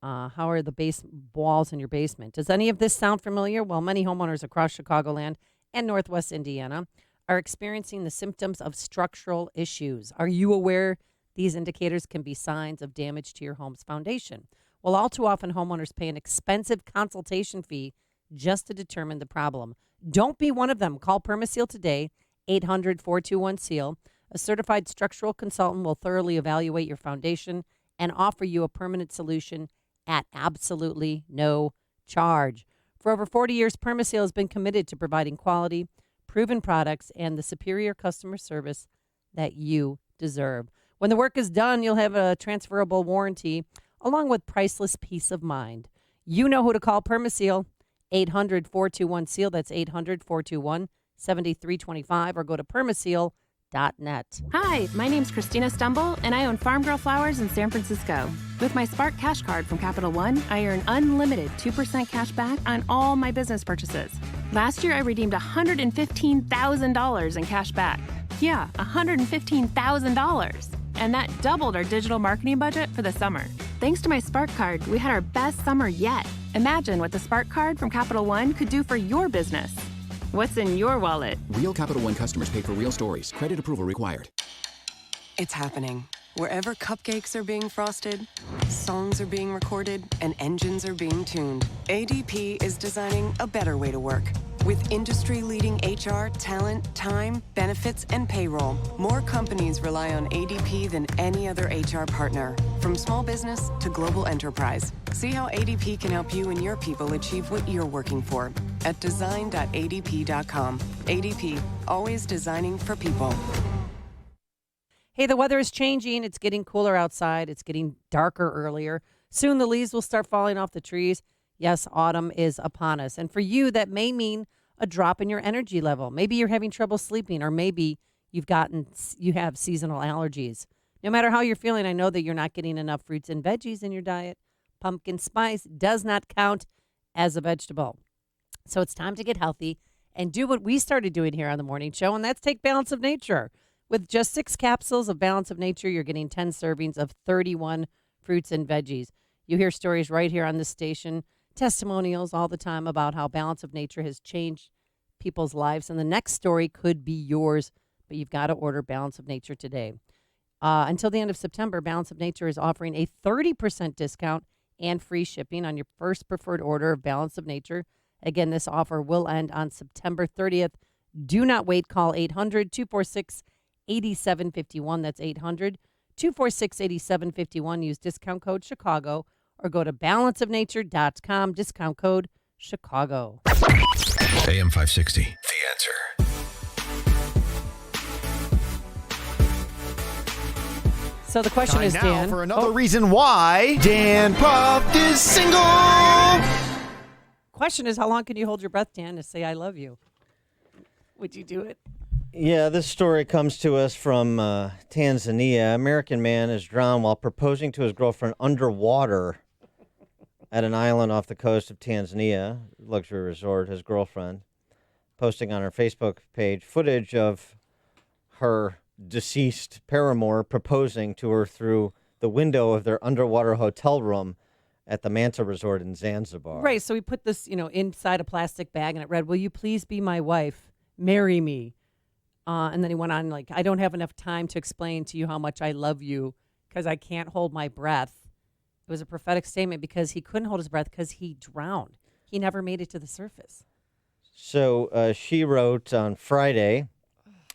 How are the walls in your basement? Does any of this sound familiar? Well, many homeowners across Chicagoland and Northwest Indiana are experiencing the symptoms of structural issues. Are you aware these indicators can be signs of damage to your home's foundation? Well, all too often, homeowners pay an expensive consultation fee just to determine the problem. Don't be one of them. Call Permaseal today, 800-421-SEAL. A certified structural consultant will thoroughly evaluate your foundation and offer you a permanent solution at absolutely no charge. For over 40 years, Permaseal has been committed to providing quality, proven products, and the superior customer service that you deserve. When the work is done, you'll have a transferable warranty along with priceless peace of mind. You know who to call. Permaseal, 800-421-SEAL. That's 800-421-7325, or go to permaseal.net. Hi, my name's Christina Stumble, and I own Farm Girl Flowers in San Francisco. With my Spark Cash Card from Capital One, I earn unlimited 2% cash back on all my business purchases. Last year, I redeemed $115,000 in cash back. Yeah, $115,000. And that doubled our digital marketing budget for the summer. Thanks to my Spark Card, we had our best summer yet. Imagine what the Spark Card from Capital One could do for your business. What's in your wallet? Real Capital One customers pay for real stories. Credit approval required. It's happening. Wherever cupcakes are being frosted, songs are being recorded, and engines are being tuned, ADP is designing a better way to work. With industry-leading HR, talent, time, benefits, and payroll, more companies rely on ADP than any other HR partner. From small business to global enterprise. See how ADP can help you and your people achieve what you're working for at design.adp.com. ADP, always designing for people. Hey, the weather is changing. It's getting cooler outside. It's getting darker earlier. Soon the leaves will start falling off the trees. Yes, autumn is upon us. And for you, that may mean a drop in your energy level. Maybe you're having trouble sleeping, or maybe you have seasonal allergies. No matter how you're feeling, I know that you're not getting enough fruits and veggies in your diet. Pumpkin spice does not count as a vegetable. So it's time to get healthy and do what we started doing here on the morning show, and that's take Balance of Nature. With just 6 capsules of Balance of Nature, you're getting 10 servings of 31 fruits and veggies. You hear stories right here on this station, testimonials all the time about how Balance of Nature has changed people's lives. And the next story could be yours, but you've got to order Balance of Nature today. Until the end of September, Balance of Nature is offering a 30% discount and free shipping on your first preferred order of Balance of Nature. Again, this offer will end on September 30th. Do not wait. Call 800-246-8751. That's 800-246-8751. Use discount code Chicago or go to balanceofnature.com. Discount code Chicago. AM 560, The Answer. So the question is, now Dan. for another reason why Dan Proft is single. Question is, how long can you hold your breath, Dan, to say I love you? Would you do it? Yeah, this story comes to us from Tanzania. American man is drowned while proposing to his girlfriend underwater at an island off the coast of Tanzania, luxury resort. His girlfriend posting on her Facebook page footage of her deceased paramour proposing to her through the window of their underwater hotel room at the Manta Resort in Zanzibar. Right, so we put this, inside a plastic bag, and it read, "Will you please be my wife? Marry me." And then he went on like, I don't have enough time to explain to you how much I love you because I can't hold my breath. It was a prophetic statement because he couldn't hold his breath because he drowned. He never made it to the surface. So she wrote on Friday,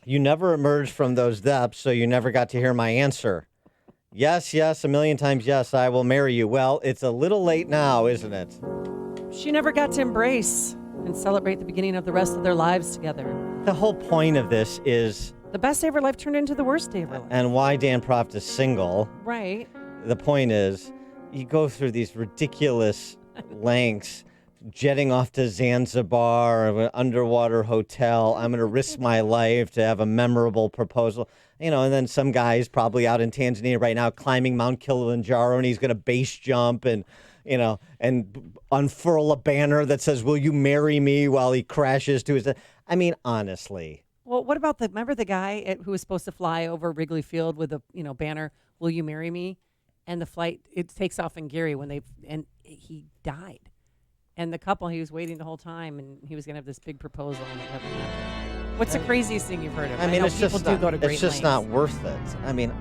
you never emerged from those depths, so you never got to hear my answer. Yes, yes, a million times yes, I will marry you. Well, it's a little late now, isn't it? She never got to embrace and celebrate the beginning of the rest of their lives together. The whole point of this is... The best day of her life turned into the worst day of her life. And why Dan Proft is single. Right. The point is, you go through these ridiculous lengths, jetting off to Zanzibar, or an underwater hotel. I'm going to risk my life to have a memorable proposal. You know, and then some guy's probably out in Tanzania right now climbing Mount Kilimanjaro, and he's going to base jump and, you know, and unfurl a banner that says, will you marry me, while he crashes to his... I mean, honestly. Well, what about remember the guy who was supposed to fly over Wrigley Field with a, banner, will you marry me? And the flight, it takes off in Gary and he died. And the couple, he was waiting the whole time, and he was going to have this big proposal, and it never happened. What's the craziest thing you've heard of? I mean, it's just not worth it. I mean,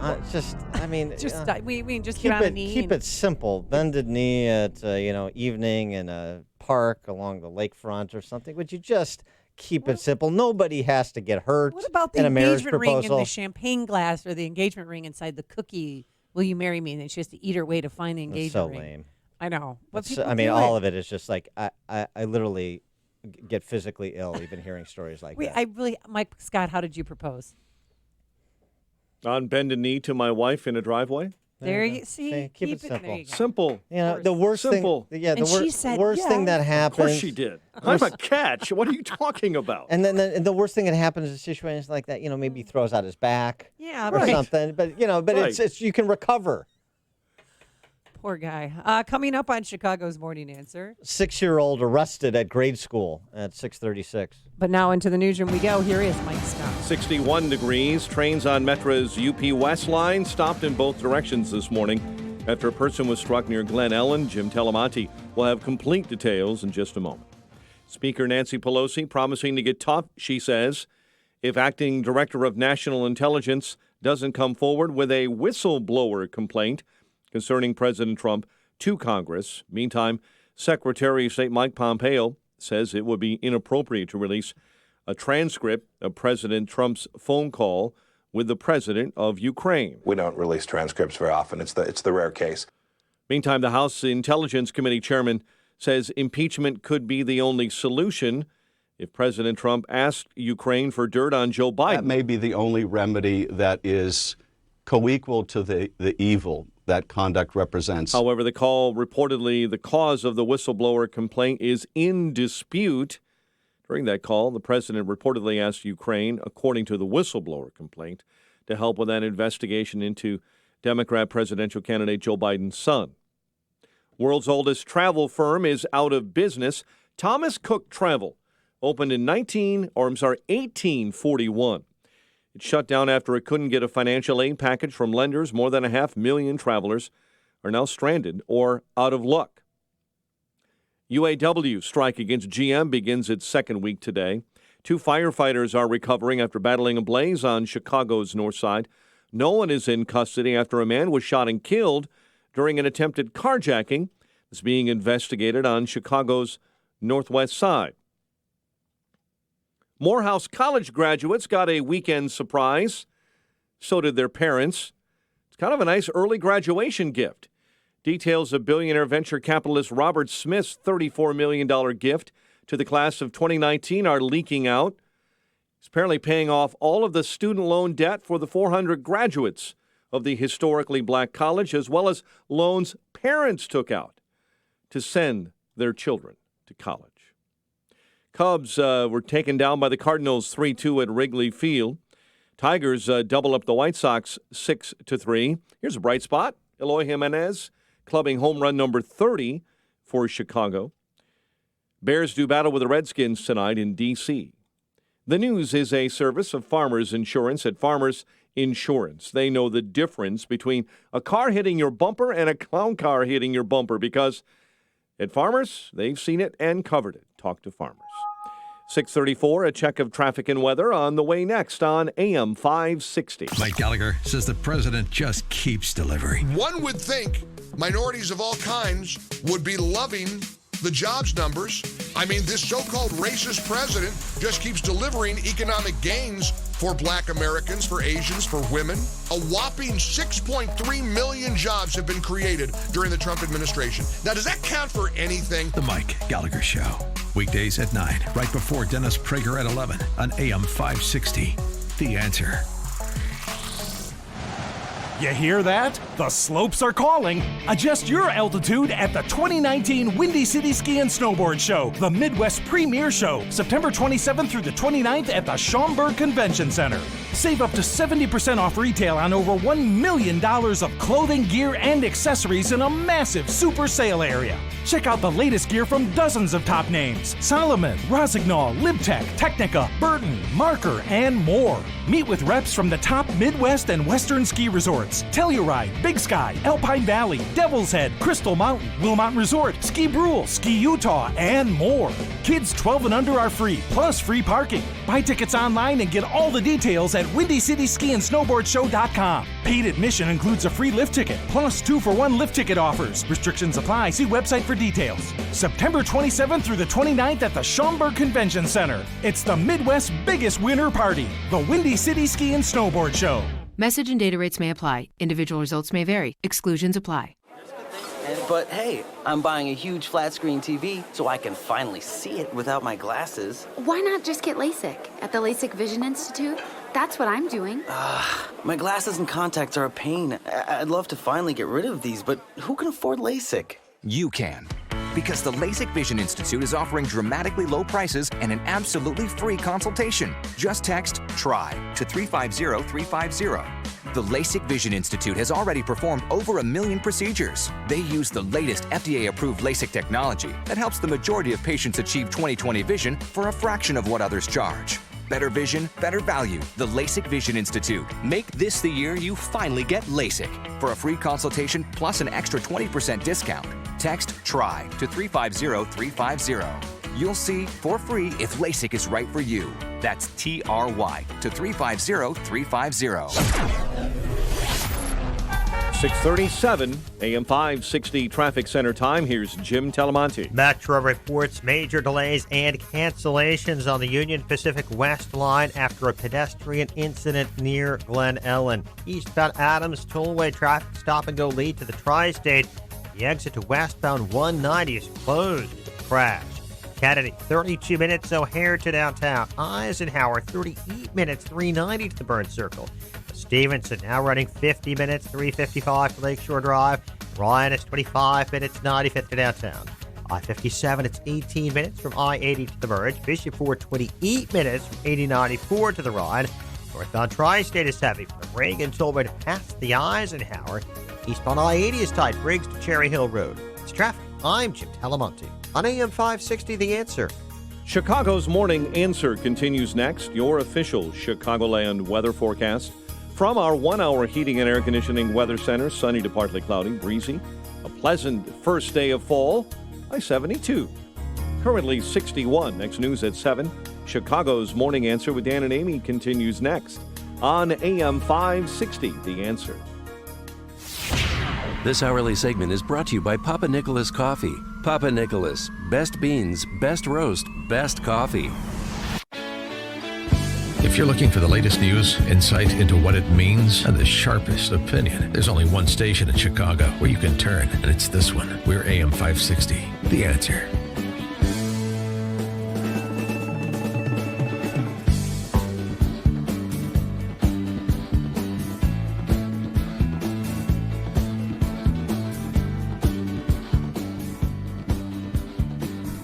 just get on a knee. Keep it simple. Bended knee at evening in a park along the lakefront or something. Would you just keep it simple? Nobody has to get hurt. What about the engagement ring in the champagne glass, or the engagement ring inside the cookie? Will you marry me? And then she has to eat her way to find the engagement ring. So lame. I know. All of it is just like I literally get physically ill even hearing stories like that. Mike Scott, how did you propose? On bended knee to my wife in a driveway. There you see. Keep it simple. Simple. You know, the worst simple. thing. Yeah, the worst thing that happens. Of course she did. I'm a catch. What are you talking about? And then the worst thing that happens in situations like that, maybe he throws out his back. Yeah, or something. But it's you can recover. Poor guy. Coming up on Chicago's Morning Answer. 6-year-old arrested at grade school at 6:36. But now into the newsroom we go. Here is Mike Scott. 61 degrees. Trains on Metra's UP West line stopped in both directions this morning after a person was struck near Glen Ellen. Jim Telemonti will have complete details in just a moment. Speaker Nancy Pelosi promising to get tough, she says, if acting director of national intelligence doesn't come forward with a whistleblower complaint concerning President Trump to Congress. Meantime, Secretary of State Mike Pompeo says it would be inappropriate to release a transcript of President Trump's phone call with the president of Ukraine. We don't release transcripts very often. It's the rare case. Meantime, the House Intelligence Committee chairman says impeachment could be the only solution if President Trump asked Ukraine for dirt on Joe Biden. That may be the only remedy that is co-equal to the evil that conduct represents. However, the cause of the whistleblower complaint is in dispute. During that call, the president reportedly asked Ukraine, according to the whistleblower complaint, to help with an investigation into Democrat presidential candidate Joe Biden's son. World's oldest travel firm is out of business. Thomas Cook Travel opened in 1841. It shut down after it couldn't get a financial aid package from lenders. More than 500,000 travelers are now stranded or out of luck. UAW strike against GM begins its second week today. 2 firefighters are recovering after battling a blaze on Chicago's north side. No one is in custody after a man was shot and killed during an attempted carjacking. It's being investigated on Chicago's northwest side. Morehouse College graduates got a weekend surprise. So did their parents. It's kind of a nice early graduation gift. Details of billionaire venture capitalist Robert Smith's $34 million gift to the class of 2019 are leaking out. He's apparently paying off all of the student loan debt for the 400 graduates of the historically black college, as well as loans parents took out to send their children to college. Cubs were taken down by the Cardinals 3-2 at Wrigley Field. Tigers double up the White Sox 6-3. Here's a bright spot. Eloy Jimenez clubbing home run number 30 for Chicago. Bears do battle with the Redskins tonight in D.C. The News is a service of Farmers Insurance. At Farmers Insurance, they know the difference between a car hitting your bumper and a clown car hitting your bumper, because at Farmers, they've seen it and covered it. Talk to Farmers. 6:34, a check of traffic and weather on the way next on AM 560. Mike Gallagher says the president just keeps delivering. One would think minorities of all kinds would be loving the jobs numbers. I mean, this so-called racist president just keeps delivering economic gains for black Americans, for Asians, for women. A whopping 6.3 million jobs have been created during the Trump administration. Now, does that count for anything? The Mike Gallagher Show. Weekdays at 9, right before Dennis Prager at 11 on AM 560. The Answer. You hear that? The slopes are calling. Adjust your altitude at the 2019 Windy City Ski and Snowboard Show, the Midwest premier show, September 27th through the 29th at the Schaumburg Convention Center. Save up to 70% off retail on over $1 million of clothing, gear, and accessories in a massive super sale area. Check out the latest gear from dozens of top names: Salomon, Rossignol, Libtech, Technica, Burton, Marker, and more. Meet with reps from the top Midwest and Western ski resorts: Telluride, Big Sky, Alpine Valley, Devil's Head, Crystal Mountain, Wilmot Resort, Ski Brule, Ski Utah, and more. Kids 12 and under are free, plus free parking. Buy tickets online and get all the details at WindyCitySkiAndSnowboardShow.com. Paid admission includes a free lift ticket, plus 2-for-1 lift ticket offers. Restrictions apply. See website for details. September 27th through the 29th at the Schaumburg Convention Center. It's the Midwest's biggest winter party, the Windy City Ski and Snowboard Show. Message and data rates may apply. Individual results may vary. Exclusions apply. But hey, I'm buying a huge flat screen TV so I can finally see it without my glasses. Why not just get LASIK at the LASIK Vision Institute? That's what I'm doing. My glasses and contacts are a pain. I'd love to finally get rid of these, but who can afford LASIK? You can. Because the LASIK Vision Institute is offering dramatically low prices and an absolutely free consultation. Just text TRY to 350-350. The LASIK Vision Institute has already performed over 1 million procedures. They use the latest FDA-approved LASIK technology that helps the majority of patients achieve 20/20 vision for a fraction of what others charge. Better vision, better value. The LASIK Vision Institute. Make this the year you finally get LASIK. For a free consultation plus an extra 20% discount, text TRY to 350-350. You'll see for free if LASIK is right for you. That's TRY to 350-350. 6:37, AM 560 Traffic Center time. Here's Jim Telemonte. Metro reports major delays and cancellations on the Union Pacific West line after a pedestrian incident near Glen Ellen. Eastbound Adams Tollway traffic stop-and-go lead to the Tri-State. The exit to westbound 190 is closed with the crash. Kennedy, 32 minutes O'Hare to downtown. Eisenhower, 38 minutes, 390 to the Burn Circle. Stevenson now running 50 minutes, 355 to Lakeshore Drive. Ryan is 25 minutes, 95th to downtown. I-57, it's 18 minutes from I-80 to the Merge. Bishop Ford, 28 minutes from 8094 to the Rhine. Northbound Tri-State is heavy from the Reagan Tollway to past the Eisenhower. Eastbound I-80 is tight, Briggs to Cherry Hill Road. It's traffic. I'm Jim Telemonte on AM 560, The Answer. Chicago's Morning Answer continues next. Your official Chicagoland weather forecast. From our 1-hour heating and air conditioning weather center, sunny to partly cloudy, breezy. A pleasant first day of fall, high 72. Currently 61. Next news at 7. Chicago's Morning Answer with Dan and Amy continues next on AM 560, The Answer. This hourly segment is brought to you by Papa Nicholas Coffee. Papa Nicholas, best beans, best roast, best coffee. If you're looking for the latest news, insight into what it means, and the sharpest opinion, there's only one station in Chicago where you can turn, and it's this one. We're AM 560, The Answer.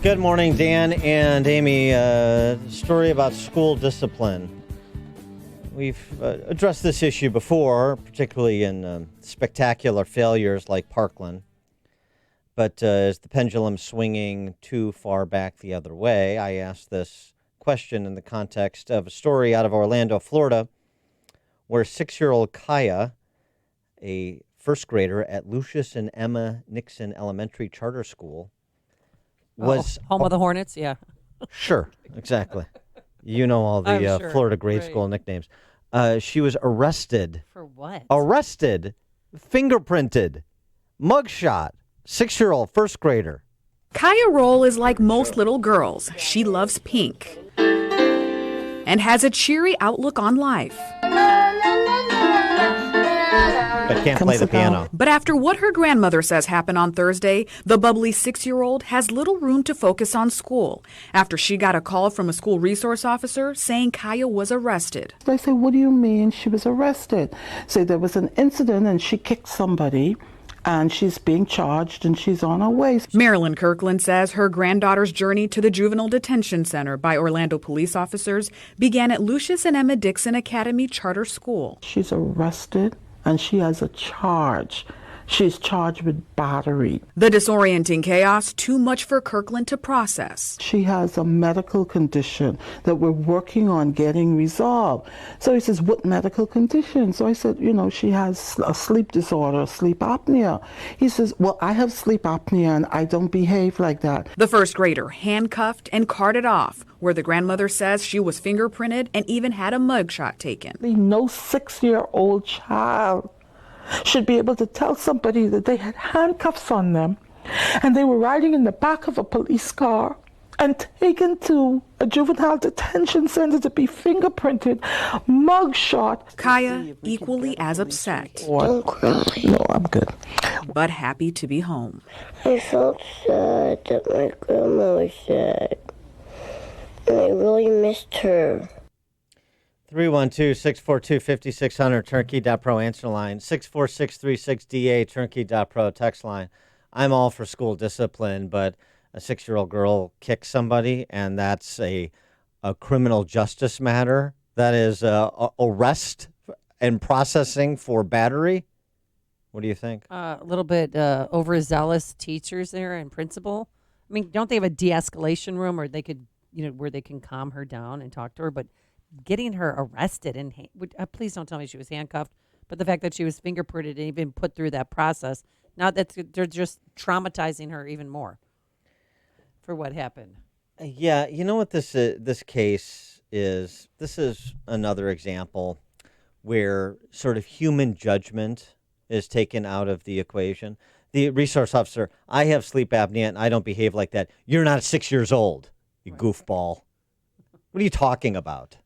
Good morning, Dan and Amy. Story about school discipline. We've addressed this issue before, particularly in spectacular failures like Parkland. But is the pendulum swinging too far back the other way? I asked this question in the context of a story out of Orlando, Florida, where 6-year-old Kaya, a first grader at Lucius and Emma Nixon Elementary Charter School, was home of the Hornets, yeah. Sure, exactly. You know all I'm the sure. Florida grade Right. school nicknames. She was arrested. For what? Arrested, fingerprinted, mugshot, 6-year-old first grader. Kaya Roll is like most little girls. She loves pink and has a cheery outlook on life. But can't play the piano. But after what her grandmother says happened on Thursday, the bubbly 6-year-old has little room to focus on school after she got a call from a school resource officer saying Kaya was arrested. They say, what do you mean she was arrested? Say there was an incident and she kicked somebody and she's being charged and she's on her way. Marilyn Kirkland says her granddaughter's journey to the Juvenile Detention Center by Orlando police officers began at Lucius and Emma Dixon Academy Charter School. She's arrested and she has a charge. She's charged with battery. The disorienting chaos, too much for Kirkland to process. She has a medical condition that we're working on getting resolved. So he says, what medical condition? So I said, she has a sleep disorder, sleep apnea. He says, well, I have sleep apnea and I don't behave like that. The first grader handcuffed and carted off, where the grandmother says she was fingerprinted and even had a mugshot taken. No 6-year-old child should be able to tell somebody that they had handcuffs on them and they were riding in the back of a police car and taken to a juvenile detention center to be fingerprinted, mugshot. Kaya equally as upset. Don't cry. No, I'm good. But happy to be home. I felt sad that my grandma was sad. And I really missed her. 312-642-5600, turnkey.pro answer line, 64636DA, turnkey.pro text line. I'm all for school discipline, but a 6-year-old girl kicks somebody, and that's a criminal justice matter. That is arrest and processing for battery. What do you think? A little bit overzealous teachers there and principal. I mean, don't they have a de-escalation room where they could, where they can calm her down and talk to her? But getting her arrested and please don't tell me she was handcuffed, but the fact that she was fingerprinted and even put through that process, now they're just traumatizing her even more for what happened. Yeah, you know what this case is? This is another example where sort of human judgment is taken out of the equation. The resource officer, I have sleep apnea and I don't behave like that. You're not 6 years old, you goofball. What are you talking about?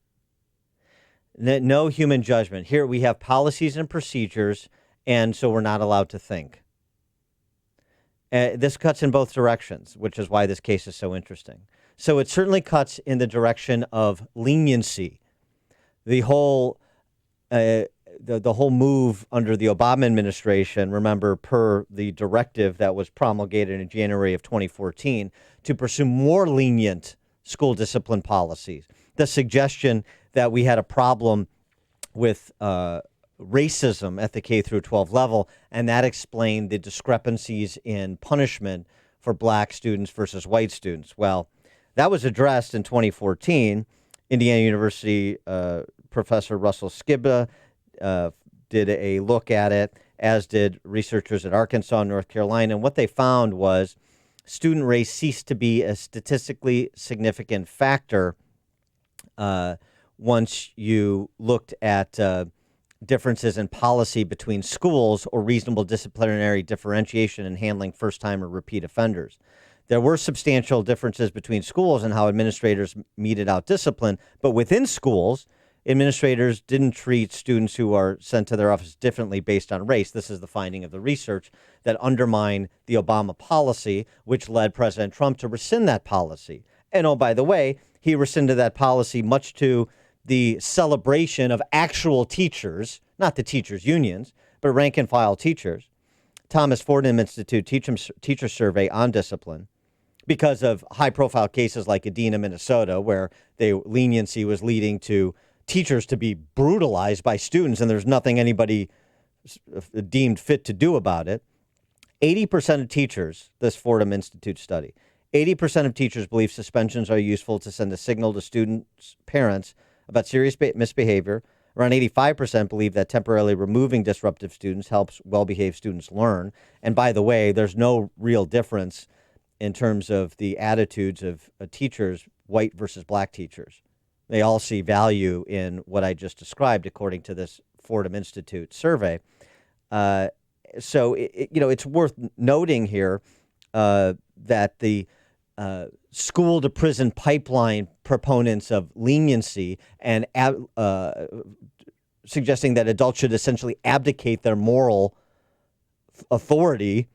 No human judgment. Here we have policies and procedures, and so we're not allowed to think. This cuts in both directions, which is why this case is so interesting. So it certainly cuts in the direction of leniency. The whole the whole move under the Obama administration, remember, per the directive that was promulgated in January of 2014, to pursue more lenient school discipline policies. The suggestion that we had a problem with racism at the K through 12 level, and that explained the discrepancies in punishment for black students versus white students. Well, that was addressed in 2014. Indiana University Professor Russell Skibba did a look at it, as did researchers at Arkansas and North Carolina. And what they found was student race ceased to be a statistically significant factor once you looked at differences in policy between schools or reasonable disciplinary differentiation in handling first-time or repeat offenders. There were substantial differences between schools in how administrators meted out discipline, but within schools, administrators didn't treat students who are sent to their office differently based on race. This is the finding of the research that undermined the Obama policy, which led President Trump to rescind that policy. And oh, by the way, he rescinded that policy much to the celebration of actual teachers, not the teachers' unions, but rank and file teachers. Thomas Fordham Institute teacher survey on discipline, because of high-profile cases like Edina, Minnesota, where the leniency was leading to teachers to be brutalized by students, and there's nothing anybody deemed fit to do about it. 80% of teachers, this Fordham Institute study, 80% of teachers believe suspensions are useful to send a signal to students' parents about serious misbehavior. Around 85% believe that temporarily removing disruptive students helps well-behaved students learn. And by the way, there's no real difference in terms of the attitudes of teachers white versus black teachers. They all see value in what I just described, according to this Fordham Institute survey. So it's worth noting here that the school to prison pipeline proponents of leniency and suggesting that adults should essentially abdicate their moral authority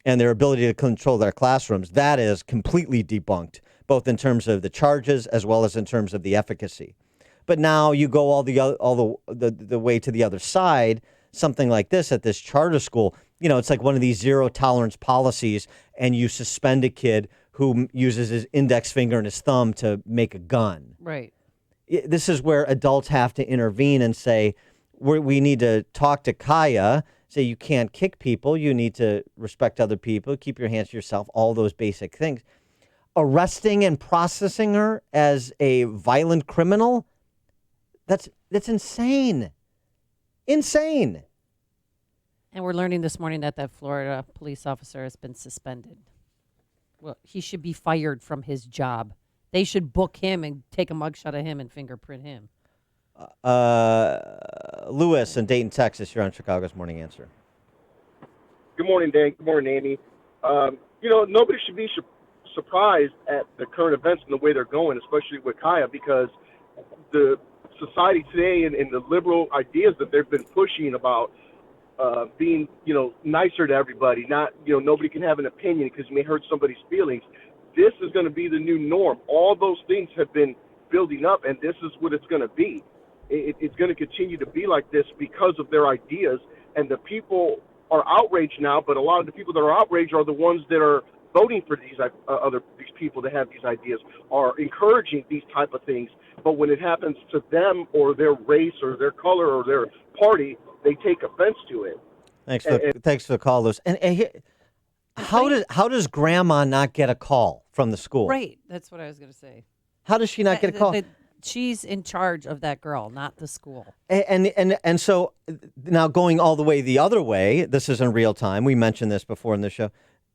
and their ability to control their classrooms, that is completely debunked, both in terms of the charges as well as in terms of the efficacy. But now you go all the way to the other side, something like this at this charter school. It's like one of these zero tolerance policies, and you suspend a kid who uses his index finger and his thumb to make a gun. Right. This is where adults have to intervene and say, we need to talk to Kaya, say you can't kick people, you need to respect other people, keep your hands to yourself, all those basic things. Arresting and processing her as a violent criminal, that's insane. Insane. And we're learning this morning that Florida police officer has been suspended. Well, he should be fired from his job. They should book him and take a mugshot of him and fingerprint him. Lewis in Dayton, Texas, you're on Chicago's Morning Answer. Good morning, Dan. Good morning, Amy. Nobody should be surprised at the current events and the way they're going, especially with Kaya, because the society today and the liberal ideas that they've been pushing about being, nicer to everybody, not, nobody can have an opinion because you may hurt somebody's feelings. This is going to be the new norm. All those things have been building up, and this is what it's going to be. It's going to continue to be like this because of their ideas, and the people are outraged now, but a lot of the people that are outraged are the ones that are voting for these people that have these ideas, are encouraging these type of things. But when it happens to them or their race or their color or their party, they take offense to it. Thanks for the call, Lewis. And how does Grandma not get a call from the school? Right. That's what I was going to say. How does she not get a call? She's in charge of that girl, not the school. And so now going all the way the other way, this is in real time. We mentioned this before in the show.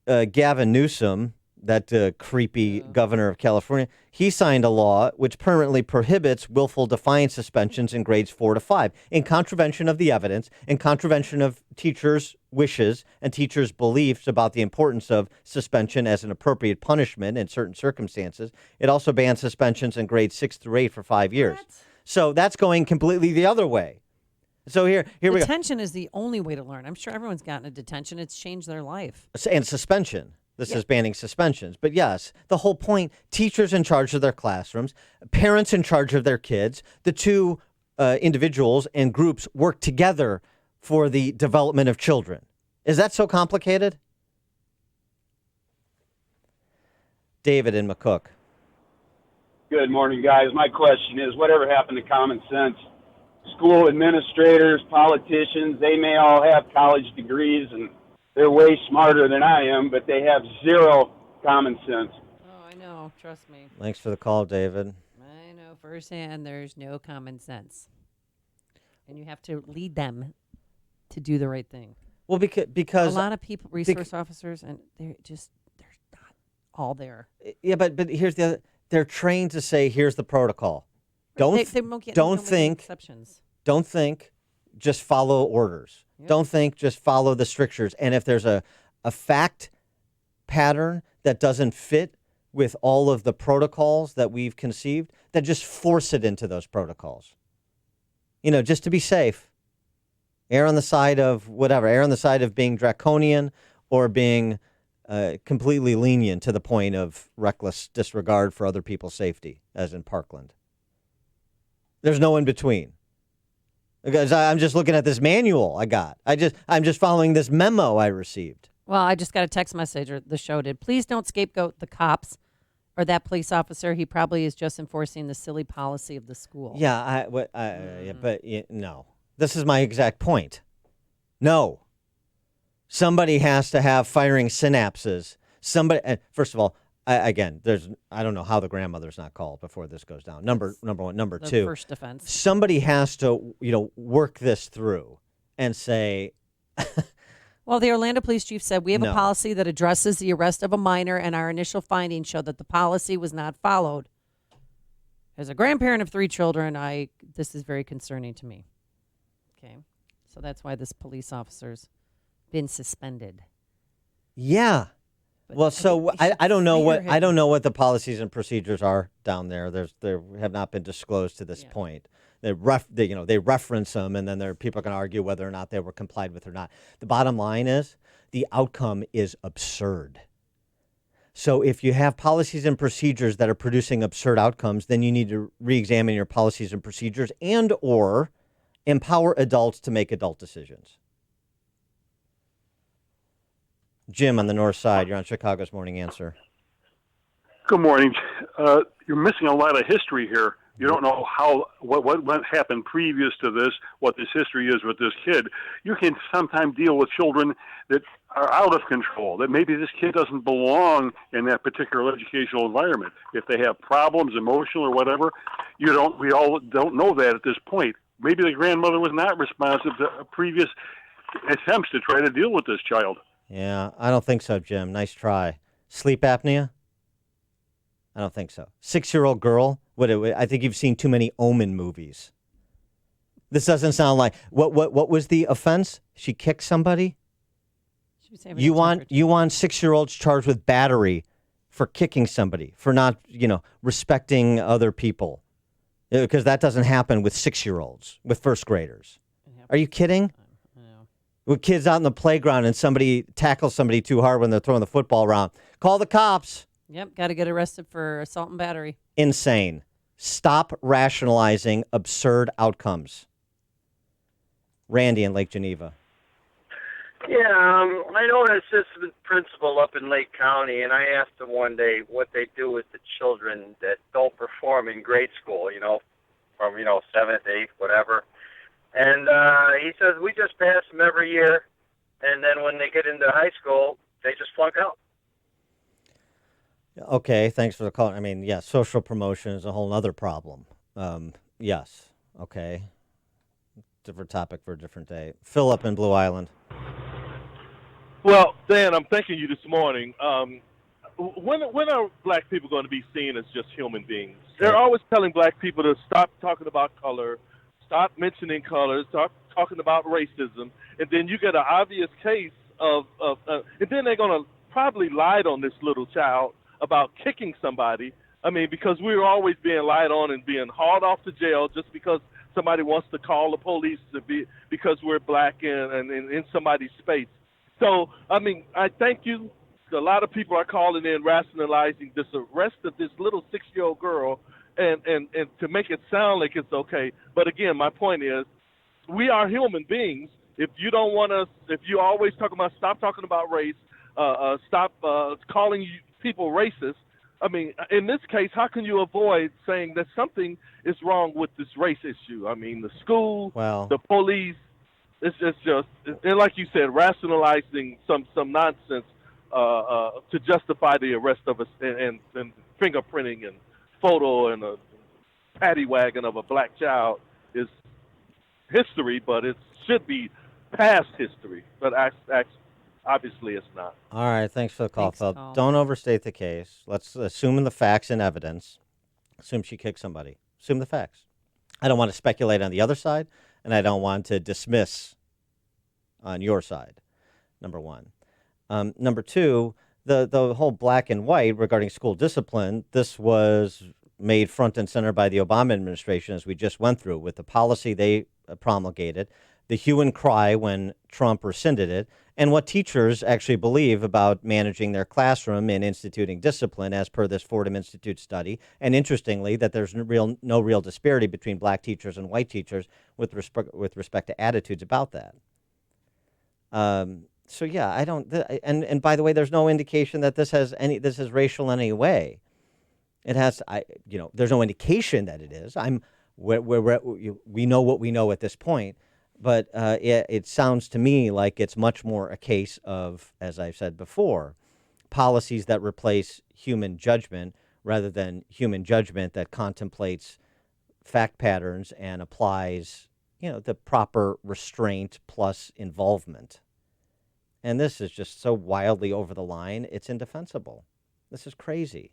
Gavin Newsom, that creepy governor of California, he signed a law which permanently prohibits willful defiance suspensions in grades 4 to 5, in contravention of the evidence, in contravention of teachers' wishes and teachers' beliefs about the importance of suspension as an appropriate punishment in certain circumstances. It also bans suspensions in grades 6 through 8 for 5 years. What? So that's going completely the other way. So here we go. Detention is the only way to learn. I'm sure everyone's gotten a detention. It's changed their life. And suspension. This is banning suspensions. But yes, the whole point, teachers in charge of their classrooms, parents in charge of their kids, the two individuals and groups work together for the development of children. Is that so complicated? David in McCook. Good morning, guys. My question is, whatever happened to common sense? School administrators, politicians, they may all have college degrees and they're way smarter than I am, but they have zero common sense. Oh, I know. Trust me. Thanks for the call, David. I know firsthand there's no common sense. And you have to lead them to do the right thing. Well, because a lot of people, resource officers, and they're not all there. Yeah, but here's the other. They're trained to say, here's the protocol. Don't think, just follow orders. Yep. Don't think, just follow the strictures. And if there's a fact pattern that doesn't fit with all of the protocols that we've conceived, then just force it into those protocols. Just to be safe. Err on the side of whatever. Err on the side of being draconian or being completely lenient to the point of reckless disregard for other people's safety, as in Parkland. There's no in between. Because I'm just looking at this manual I got. I'm just following this memo I received. Well, I just got a text message, or the show did. Please don't scapegoat the cops or that police officer. He probably is just enforcing the silly policy of the school. Yeah, no. This is my exact point. No. Somebody has to have firing synapses. First of all, I don't know how the grandmother's not called before this goes down. Number one. Number two, first offense. Somebody has to, work this through and say. Well, the Orlando police chief said, we have a policy that addresses the arrest of a minor, and our initial findings show that the policy was not followed. As a grandparent of 3 children, this is very concerning to me. Okay. So that's why this police officer's been suspended. Yeah. But Well, so I don't know what him. what the policies and procedures are down there. They have not been disclosed to this point. They reference them, and then people can argue whether or not they were complied with or not. The bottom line is the outcome is absurd. So if you have policies and procedures that are producing absurd outcomes, then you need to re-examine your policies and procedures and or empower adults to make adult decisions. Jim on the north side, you're on Chicago's Morning Answer. Good morning. You're missing a lot of history here. You don't know what happened previous to this, what this history is with this kid. You can sometimes deal with children that are out of control, that maybe this kid doesn't belong in that particular educational environment. If they have problems, emotional or whatever, we all don't know that at this point. Maybe the grandmother was not responsive to previous attempts to try to deal with this child. Yeah, I don't think so, Jim. Nice try. Sleep apnea? I don't think so. 6-year-old girl? I think you've seen too many Omen movies. This doesn't sound like what was the offense? She kicked somebody? You want 6-year-olds charged with battery for kicking somebody, for not, respecting other people. Because that doesn't happen with 6-year-olds, with first graders. Are you kidding? With kids out in the playground and somebody tackles somebody too hard when they're throwing the football around. Call the cops. Yep, got to get arrested for assault and battery. Insane. Stop rationalizing absurd outcomes. Randy in Lake Geneva. Yeah, I know an assistant principal up in Lake County, and I asked him one day what they do with the children that don't perform in grade school, from, 7th, 8th, whatever. And he says, we just pass them every year, and then when they get into high school, they just flunk out. Okay, thanks for the call. I mean, yeah, social promotion is a whole other problem. Yes, okay. Different topic for a different day. Philip in Blue Island. Well, Dan, I'm thanking you this morning. When are black people going to be seen as just human beings? They're always telling black people to stop talking about color, stop mentioning color, stop talking about racism, and then you get an obvious case of and then they're going to probably lie on this little child about kicking somebody. I mean, because we're always being lied on and being hauled off to jail just because somebody wants to call the police because we're black and in somebody's space. So, I mean, I thank you. A lot of people are calling in rationalizing this arrest of this little 6-year-old girl and to make it sound like it's okay. But again, my point is, we are human beings. If you don't want us, if you always talk about, stop talking about race, stop calling people racist. I mean, in this case, how can you avoid saying that something is wrong with this race issue? I mean, the school, the police, it's just, and like you said, rationalizing some nonsense to justify the arrest of us and fingerprinting and photo and a paddy wagon of a black child is history, but it should be past history. But obviously it's not. All right, thanks for the call, Phil. Don't overstate the case. Let's assume the facts and evidence. Assume she kicked somebody. Assume the facts. I don't want to speculate on the other side, and I don't want to dismiss on your side, number one. Number two, the whole black and white regarding school discipline, this was made front and center by the Obama administration, as we just went through, with the policy they promulgated, the hue and cry when Trump rescinded it, and what teachers actually believe about managing their classroom and instituting discipline as per this Fordham Institute study. And interestingly, that there's no real disparity between black teachers and white teachers with respect to attitudes about that. So yeah, I don't. And by the way, there's no indication that this is racial in any way. It has. There's no indication that it is. We know what we know at this point. But it sounds to me like it's much more a case of, as I've said before, policies that replace human judgment rather than human judgment that contemplates fact patterns and applies, the proper restraint plus involvement. And this is just so wildly over the line, it's indefensible. This is crazy.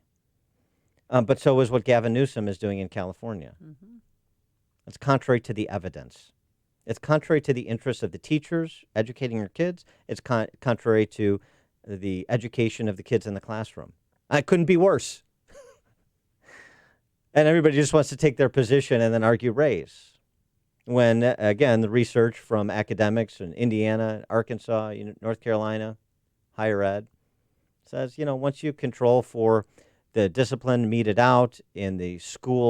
But so is what Gavin Newsom is doing in California. Mm-hmm. It's contrary to the evidence. It's contrary to the interests of the teachers educating their kids. It's contrary to the education of the kids in the classroom. It couldn't be worse. And everybody just wants to take their position and then argue race. When, again, the research from academics in Indiana, Arkansas, North Carolina, higher ed, says, once you control for the discipline meted out in the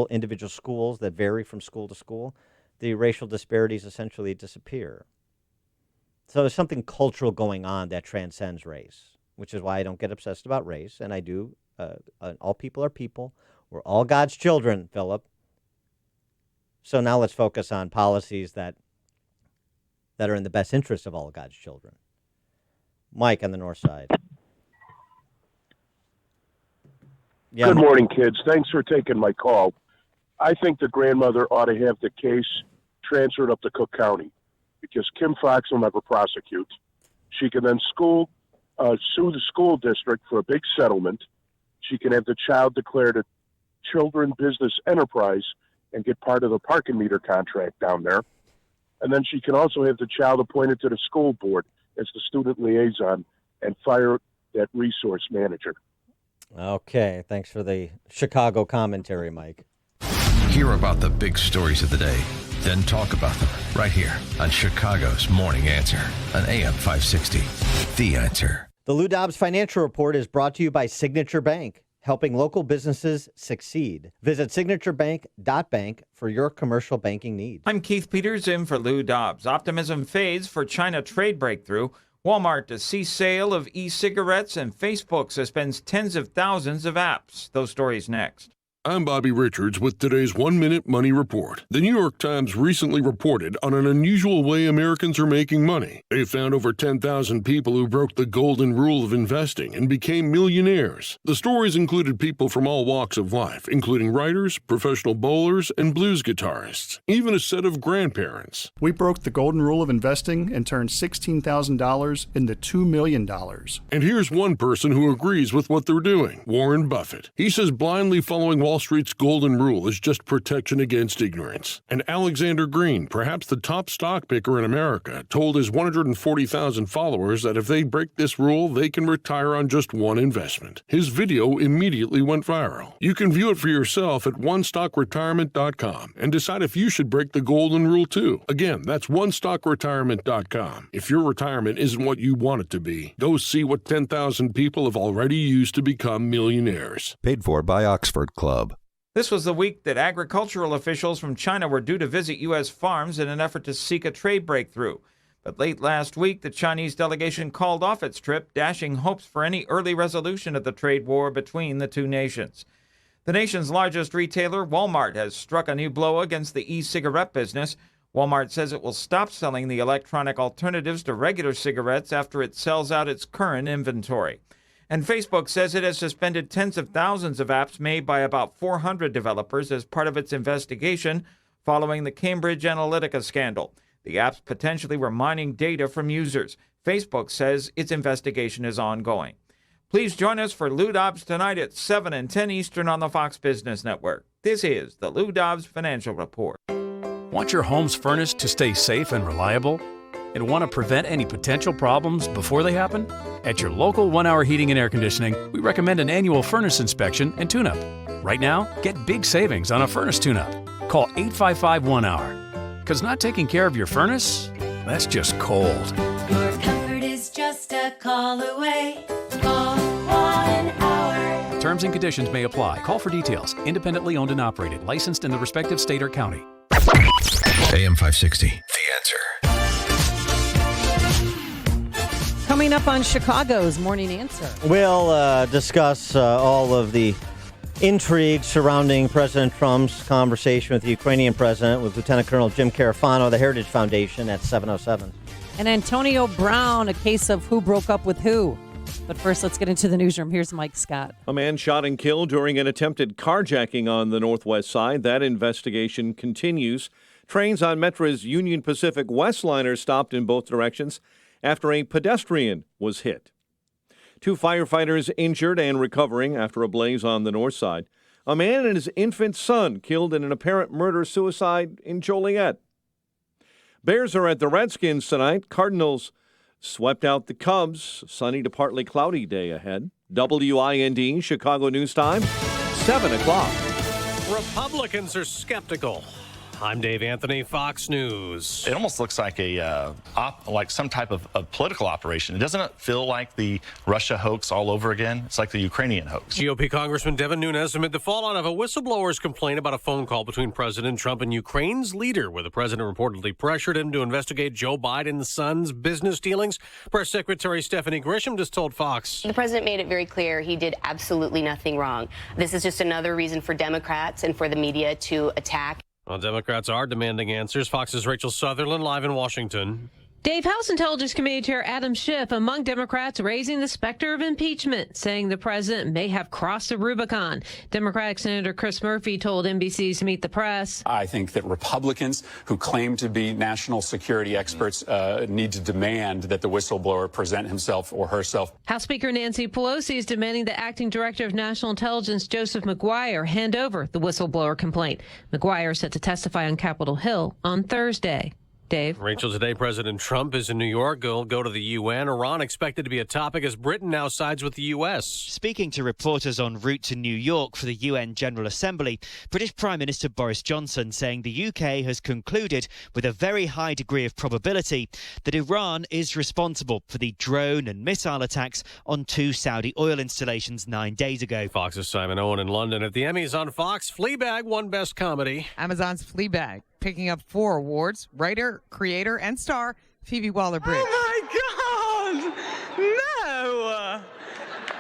individual schools that vary from school to school, the racial disparities essentially disappear. So there's something cultural going on that transcends race, which is why I don't get obsessed about race. And I do. All people are people. We're all God's children, Philip. So now let's focus on policies that are in the best interest of all God's children. Mike on the north side. Yeah, Good morning, kids. Thanks for taking my call. I think the grandmother ought to have the case transferred up to Cook County because Kim Fox will never prosecute. She can then sue the school district for a big settlement. She can have the child declared a children business enterprise and get part of the parking meter contract down there. And then she can also have the child appointed to the school board as the student liaison and fire that resource manager. Okay, thanks for the Chicago commentary, Mike. Hear about the big stories of the day, then talk about them right here on Chicago's Morning Answer on AM 560. The Answer. The Lou Dobbs Financial Report is brought to you by Signature Bank, helping local businesses succeed. Visit signaturebank.bank for your commercial banking needs. I'm Keith Peters in for Lou Dobbs. Optimism fades for China trade breakthrough. Walmart to cease sale of e-cigarettes, and Facebook suspends tens of thousands of apps. Those stories next. I'm Bobby Richards with today's 1 Minute Money Report. The New York Times recently reported on an unusual way Americans are making money. They found over 10,000 people who broke the golden rule of investing and became millionaires. The stories included people from all walks of life, including writers, professional bowlers, and blues guitarists, even a set of grandparents. We broke the golden rule of investing and turned $16,000 into $2 million. And here's one person who agrees with what they're doing, Warren Buffett. He says blindly following Wall Street's golden rule is just protection against ignorance. And Alexander Green, perhaps the top stock picker in America, told his 140,000 followers that if they break this rule, they can retire on just one investment. His video immediately went viral. You can view it for yourself at onestockretirement.com and decide if you should break the golden rule too. Again, that's onestockretirement.com. If your retirement isn't what you want it to be, go see what 10,000 people have already used to become millionaires. Paid for by Oxford Club. This was the week that agricultural officials from China were due to visit U.S. farms in an effort to seek a trade breakthrough. But late last week, the Chinese delegation called off its trip, dashing hopes for any early resolution of the trade war between the two nations. The nation's largest retailer, Walmart, has struck a new blow against the e-cigarette business. Walmart says it will stop selling the electronic alternatives to regular cigarettes after it sells out its current inventory. And Facebook says it has suspended tens of thousands of apps made by about 400 developers as part of its investigation following the Cambridge Analytica scandal. The apps potentially were mining data from users. Facebook says its investigation is ongoing. Please join us for Lou Dobbs tonight at 7 and 10 Eastern on the Fox Business Network. This is the Lou Dobbs Financial Report. Want your home's furnace to stay safe and reliable? And want to prevent any potential problems before they happen? At your local 1 Hour Heating and Air Conditioning, we recommend an annual furnace inspection and tune-up. Right now, get big savings on a furnace tune-up. Call 855-1-HOUR. Because not taking care of your furnace, that's just cold. Your comfort is just a call away. Call 1 Hour. Terms and conditions may apply. Call for details. Independently owned and operated. Licensed in the respective state or county. AM 560. The Answer. Coming up on Chicago's Morning Answer. We'll discuss all of the intrigue surrounding President Trump's conversation with the Ukrainian president with Lieutenant Colonel Jim Carafano, the Heritage Foundation, at 7:07. And Antonio Brown, a case of who broke up with who. But first, let's get into the newsroom. Here's Mike Scott. A man shot and killed during an attempted carjacking on the Northwest Side. That investigation continues. Trains on Metra's Union Pacific West liner stopped in both directions after a pedestrian was hit. 2 firefighters injured and recovering after a blaze on the north side. A man and his infant son killed in an apparent murder-suicide in Joliet. Bears are at the Redskins tonight. Cardinals swept out the Cubs. Sunny to partly cloudy day ahead. WIND, Chicago News Time, 7 o'clock. Republicans are skeptical. I'm Dave Anthony, Fox News. It almost looks like like some type of political operation. Doesn't it feel like the Russia hoax all over again? It's like the Ukrainian hoax. GOP Congressman Devin Nunes amid the fallout of a whistleblower's complaint about a phone call between President Trump and Ukraine's leader, where the president reportedly pressured him to investigate Joe Biden's son's business dealings. Press Secretary Stephanie Grisham just told Fox. The president made it very clear he did absolutely nothing wrong. This is just another reason for Democrats and for the media to attack. Well, Democrats are demanding answers. Fox's Rachel Sutherland live in Washington. Dave, House Intelligence Committee Chair Adam Schiff among Democrats raising the specter of impeachment, saying the president may have crossed the Rubicon. Democratic Senator Chris Murphy told NBC's Meet the Press. I think that Republicans who claim to be national security experts need to demand that the whistleblower present himself or herself. House Speaker Nancy Pelosi is demanding the acting director of national intelligence, Joseph McGuire, hand over the whistleblower complaint. McGuire is set to testify on Capitol Hill on Thursday. Dave. Rachel, today President Trump is in New York. He'll go to the UN. Iran expected to be a topic as Britain now sides with the U.S. Speaking to reporters en route to New York for the UN General Assembly, British Prime Minister Boris Johnson saying the UK has concluded with a very high degree of probability that Iran is responsible for the drone and missile attacks on 2 Saudi oil installations 9 days ago. Fox's Simon Owen in London. At the Emmys on Fox, Fleabag won Best Comedy. Amazon's Fleabag picking up 4 awards: writer, creator, and star Phoebe Waller-Bridge. Oh my God! No!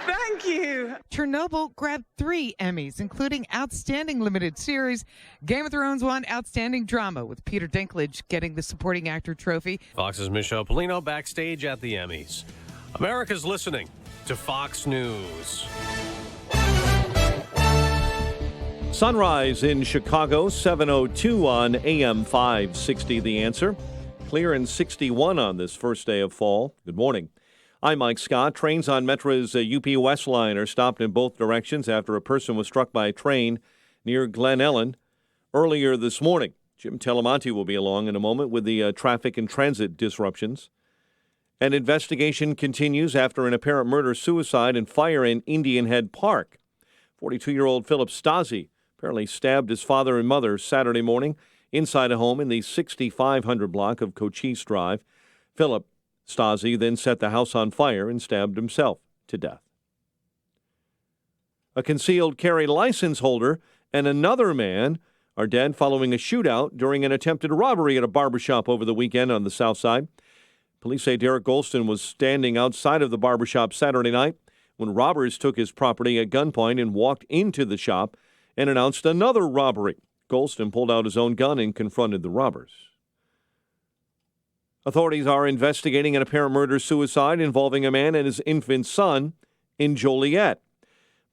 Thank you. Chernobyl grabbed 3 Emmys, including Outstanding Limited Series. Game of Thrones won Outstanding Drama, with Peter Dinklage getting the Supporting Actor trophy. Fox's Michelle Polino backstage at the Emmys. America's listening to Fox News. Sunrise in Chicago, 7:02 on AM 560, The Answer. Clear and 61 on this first day of fall. Good morning. I'm Mike Scott. Trains on Metra's UP West line are stopped in both directions after a person was struck by a train near Glen Ellen earlier this morning. Jim Telemonte will be along in a moment with the traffic and transit disruptions. An investigation continues after an apparent murder-suicide and fire in Indian Head Park. 42-year-old Philip Stasi apparently stabbed his father and mother Saturday morning inside a home in the 6500 block of Cochise Drive. Philip Stasi then set the house on fire and stabbed himself to death. A concealed carry license holder and another man are dead following a shootout during an attempted robbery at a barbershop over the weekend on the south side. Police say Derek Golston was standing outside of the barbershop Saturday night when robbers took his property at gunpoint and walked into the shop and announced another robbery. Golston pulled out his own gun and confronted the robbers. Authorities are investigating an apparent murder-suicide involving a man and his infant son in Joliet.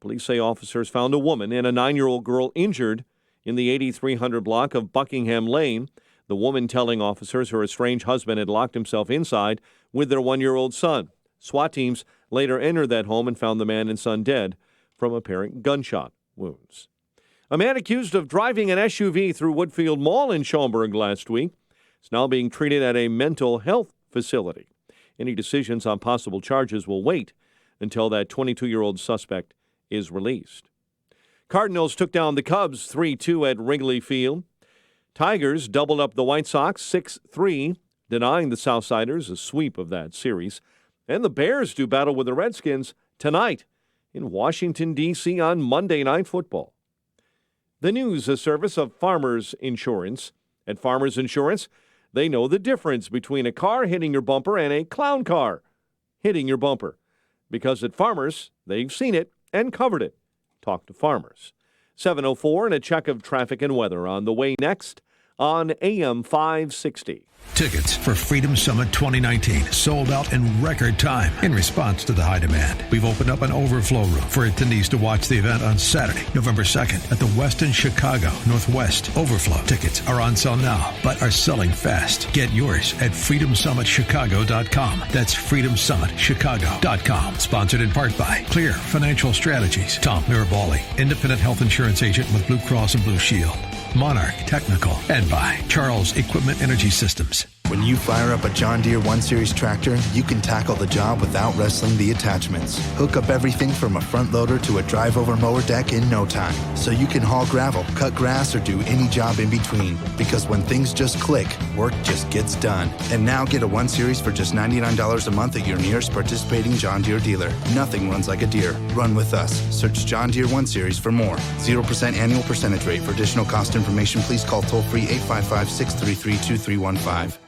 Police say officers found a woman and a 9-year-old girl injured in the 8300 block of Buckingham Lane. The woman telling officers her estranged husband had locked himself inside with their 1-year-old son. SWAT teams later entered that home and found the man and son dead from apparent gunshot wounds. A man accused of driving an SUV through Woodfield Mall in Schaumburg last week is now being treated at a mental health facility. Any decisions on possible charges will wait until that 22-year-old suspect is released. Cardinals took down the Cubs 3-2 at Wrigley Field. Tigers doubled up the White Sox 6-3, denying the Southsiders a sweep of that series. And the Bears do battle with the Redskins tonight in Washington, D.C. on Monday Night Football. The news, a service of Farmers Insurance. At Farmers Insurance, they know the difference between a car hitting your bumper and a clown car hitting your bumper. Because at Farmers, they've seen it and covered it. Talk to Farmers. 7:04 and a check of traffic and weather on the way next. on AM 560. Tickets for Freedom Summit 2019 sold out in record time in response to the high demand. We've opened up an overflow room for attendees to watch the event on Saturday, November 2nd at the Westin Chicago Northwest. Overflow tickets are on sale now, but are selling fast. Get yours at freedomsummitchicago.com. That's freedomsummitchicago.com. Sponsored in part by Clear Financial Strategies, Tom Mirabali, independent health insurance agent with Blue Cross and Blue Shield, Monarch Technical, and by Charles Equipment Energy Systems. When you fire up a John Deere 1 Series tractor, you can tackle the job without wrestling the attachments. Hook up everything from a front loader to a drive-over mower deck in no time, so you can haul gravel, cut grass, or do any job in between. Because when things just click, work just gets done. And now get a 1 Series for just $99 a month at your nearest participating John Deere dealer. Nothing runs like a Deere. Run with us. Search John Deere 1 Series for more. 0% annual percentage rate. For additional cost information, please call toll-free 855-633-2315.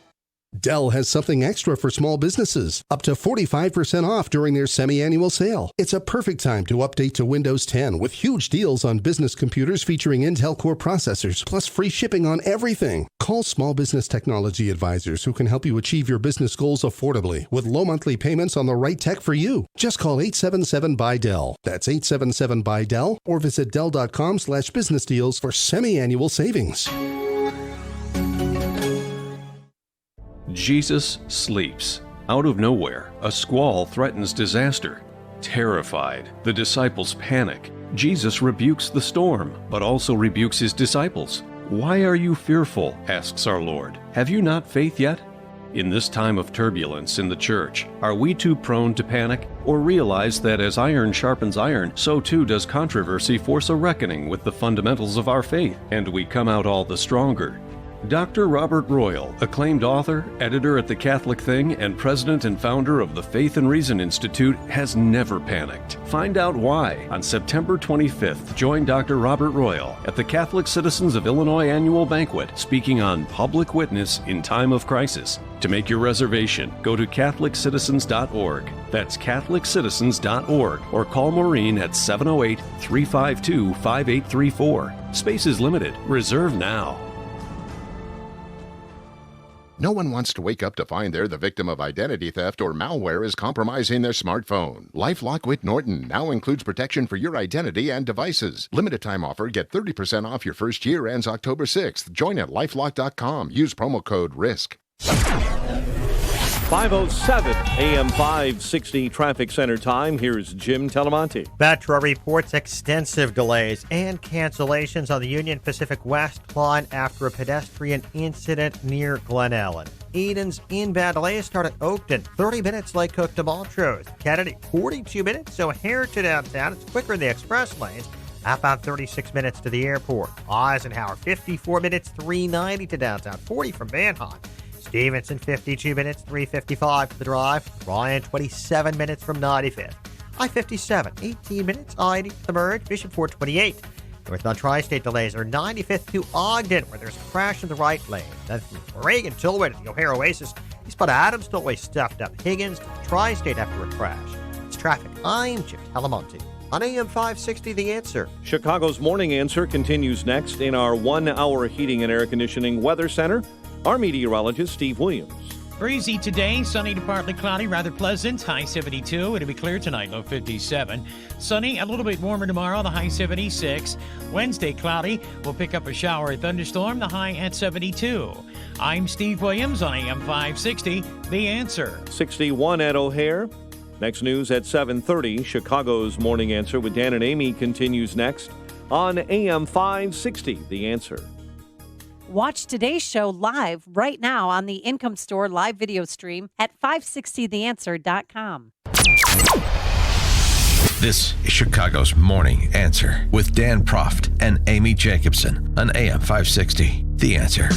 Dell has something extra for small businesses, up to 45% off during their semi-annual sale. It's a perfect time to update to Windows 10 with huge deals on business computers featuring Intel Core processors, plus free shipping on everything. Call Small Business Technology Advisors who can help you achieve your business goals affordably with low monthly payments on the right tech for you. Just call 877-BUY-DELL. That's 877-BUY-DELL, or visit Dell.com/business deals for semi-annual savings. Jesus sleeps. Out of nowhere, a squall threatens disaster. Terrified, the disciples panic. Jesus rebukes the storm, but also rebukes his disciples. "Why are you fearful?" asks our Lord. "Have you not faith yet?" In this time of turbulence in the church, are we too prone to panic, or realize that as iron sharpens iron, so too does controversy force a reckoning with the fundamentals of our faith, and we come out all the stronger? Dr. Robert Royal, acclaimed author, editor at The Catholic Thing, and president and founder of the Faith and Reason Institute, has never panicked. Find out why on September 25th. Join Dr. Robert Royal at the Catholic Citizens of Illinois Annual Banquet, speaking on public witness in time of crisis. To make your reservation, go to CatholicCitizens.org. That's CatholicCitizens.org, or call Maureen at 708-352-5834. Space is limited. Reserve now. No one wants to wake up to find they're the victim of identity theft or malware is compromising their smartphone. LifeLock with Norton now includes protection for your identity and devices. Limited time offer. Get 30% off your first year. Ends October 6th. Join at LifeLock.com. Use promo code RISK. 5:07 AM 560 traffic center time. Here's Jim Telemonte. Metro reports extensive delays and cancellations on the Union Pacific West line after a pedestrian incident near Glen Ellen. Eden's inbound delays start at Oakton, 30 minutes Lake Cook to Montrose. Kennedy, 42 minutes, so O'Hare to downtown. It's quicker in the express lanes. Outbound 36 minutes to the airport. Eisenhower, 54 minutes, 390 to downtown, 40 from Manheim. Stevenson, 52 minutes, 355 to the drive. Ryan, 27 minutes from 95th. I-57, 18 minutes, I-80 to the merge. Bishop, 428. Northbound Tri-State delays are 95th to Ogden, where there's a crash in the right lane. Then from Reagan Tillway to the O'Hare Oasis, East Bud Adams Tollway stuffed up. Higgins to Tri-State after a crash. It's traffic. I'm Jim Telemonte. On AM 560, The Answer. Chicago's Morning Answer continues next in our 1-hour heating and air conditioning weather center. Our meteorologist, Steve Williams. Breezy today, sunny to partly cloudy, rather pleasant, high 72. It'll be clear tonight, low 57. Sunny, a little bit warmer tomorrow, the high 76. Wednesday, cloudy. We'll pick up a shower or thunderstorm, the high at 72. I'm Steve Williams on AM 560, The Answer. 61 at O'Hare. Next news at 7:30. Chicago's Morning Answer with Dan and Amy continues next on AM 560, The Answer. Watch today's show live right now on the Income Store live video stream at 560theanswer.com. This is Chicago's Morning Answer with Dan Proft and Amy Jacobson on AM 560, The Answer.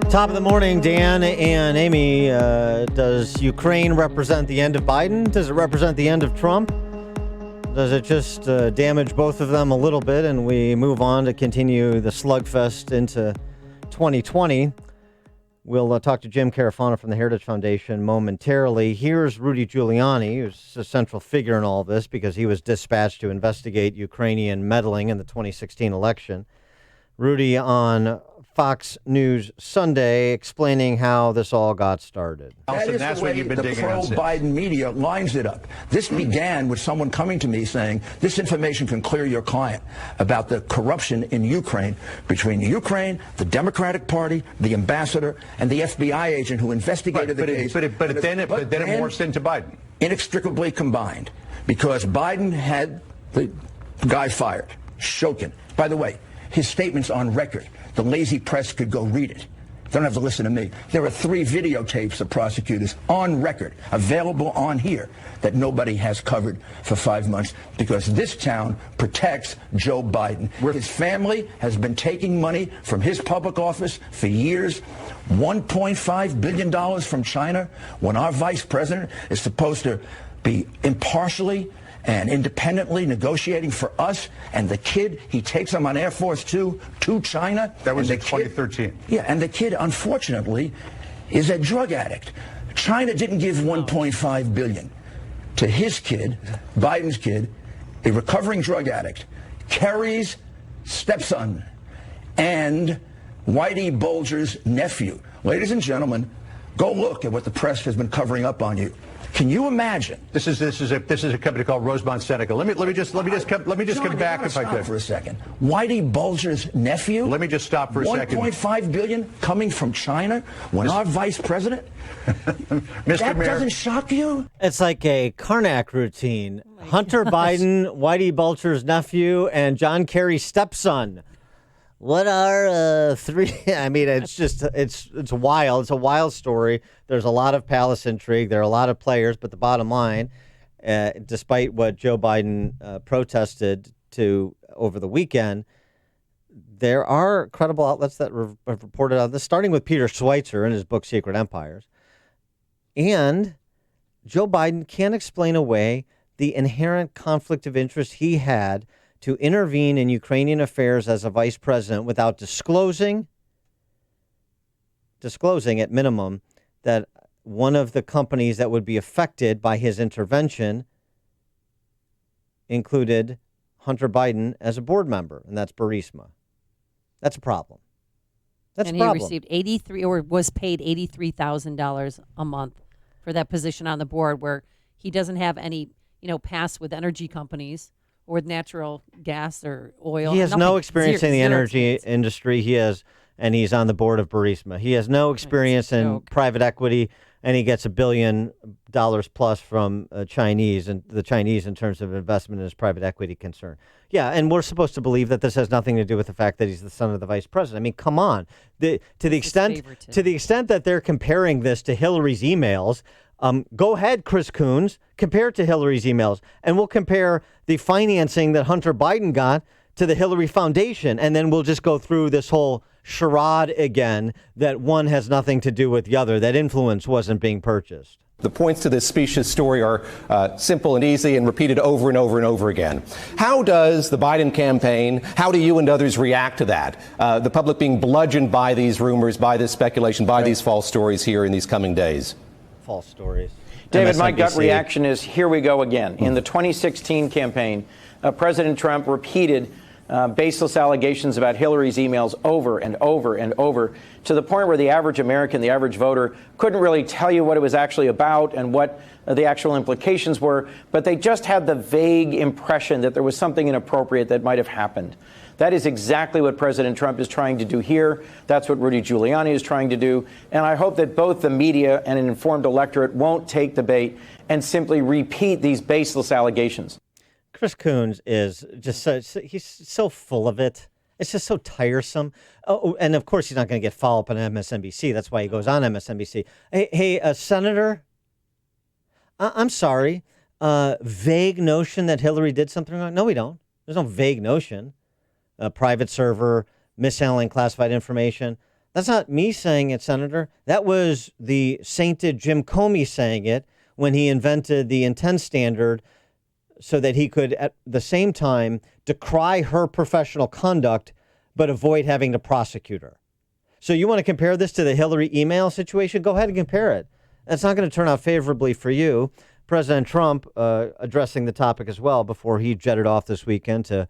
Top of the morning, Dan and Amy. Does Ukraine represent the end of Biden? Does it represent the end of Trump? Does it just damage both of them a little bit and we move on to continue the slugfest into 2020? We'll talk to Jim Carafano from the Heritage Foundation momentarily. Here's Rudy Giuliani, who's a central figure in all this because he was dispatched to investigate Ukrainian meddling in the 2016 election. Rudy on Fox News Sunday explaining how this all got started. That's what you've been digging on since. The pro-Biden media lines it up. This began with someone coming to me saying, this information can clear your client about the corruption in Ukraine between Ukraine, the Democratic Party, the ambassador, and the FBI agent who investigated the case. But then it morphed into Biden. Inextricably combined, because Biden had the guy fired, Shokin. By the way, his statement's on record. The lazy press could go read it. Don't have to listen to me. There are 3 videotapes of prosecutors on record, available on here, that nobody has covered for 5 months because this town protects Joe Biden. His family has been taking money from his public office for years. $1.5 billion from China when our vice president is supposed to be impartially and independently negotiating for us, and the kid, he takes him on Air Force Two to China. That was in 2013. Yeah, and the kid, unfortunately, is a drug addict. China didn't give $1.5 billion to his kid, Biden's kid, a recovering drug addict, Kerry's stepson, and Whitey Bulger's nephew. Ladies and gentlemen, go look at what the press has been covering up on you. Can you imagine? This is a company called Rosemont Seneca. Let me just come back if I could for a second. Whitey Bulger's nephew. Let me just stop for a second. $1.5 billion coming from China when our vice president. That Mayor. Doesn't shock you? It's like a Karnak routine. Hunter Biden, Whitey Bulger's nephew, and John Kerry's stepson. What are 3? I mean, it's just, it's wild. It's a wild story. There's a lot of palace intrigue. There are a lot of players, but the bottom line, despite what Joe Biden protested to over the weekend, there are credible outlets that have reported on this, starting with Peter Schweitzer in his book, Secret Empires. And Joe Biden can't explain away the inherent conflict of interest he had to intervene in Ukrainian affairs as a vice president without disclosing at minimum that one of the companies that would be affected by his intervention included Hunter Biden as a board member, and that's Burisma. That's a problem. That's a problem. And he received was paid $83,000 a month for that position on the board, where he doesn't have any, past with energy companies or with natural gas or oil. He has no experience in the energy industry. He's on the board of Burisma. He has no experience in private equity, and he gets $1 billion plus from Chinese in terms of investment in his private equity concern. Yeah, and we're supposed to believe that this has nothing to do with the fact that he's the son of the vice president. I mean, come on. To the extent that they're comparing this to Hillary's emails, go ahead, Chris Coons, compare it to Hillary's emails, and we'll compare the financing that Hunter Biden got to the Hillary Foundation, and then we'll just go through this whole charade again that one has nothing to do with the other, that influence wasn't being purchased. The points to this specious story are simple and easy and repeated over and over and over again. How does the Biden campaign, how do you and others react to that? The public being bludgeoned by these rumors, by this speculation, by these false stories here in these coming days? False stories. David, my gut reaction is here we go again. In the 2016 campaign, President Trump repeated baseless allegations about Hillary's emails over and over and over, to the point where the average American, the average voter, couldn't really tell you what it was actually about and what the actual implications were, but they just had the vague impression that there was something inappropriate that might have happened. That is exactly what President Trump is trying to do here. That's what Rudy Giuliani is trying to do. And I hope that both the media and an informed electorate won't take the bait and simply repeat these baseless allegations. Chris Coons is just he's so full of it. It's just so tiresome. Oh, and of course he's not going to get followed up on MSNBC. That's why he goes on MSNBC. Hey, Senator, I'm sorry. Vague notion that Hillary did something wrong? No, we don't. There's no vague notion. Private server, mishandling classified information. That's not me saying it, Senator. That was the sainted Jim Comey saying it when he invented the intent standard so that he could, at the same time, decry her professional conduct, but avoid having to prosecute her. So you want to compare this to the Hillary email situation? Go ahead and compare it. It's not going to turn out favorably for you. President Trump addressing the topic as well before he jetted off this weekend to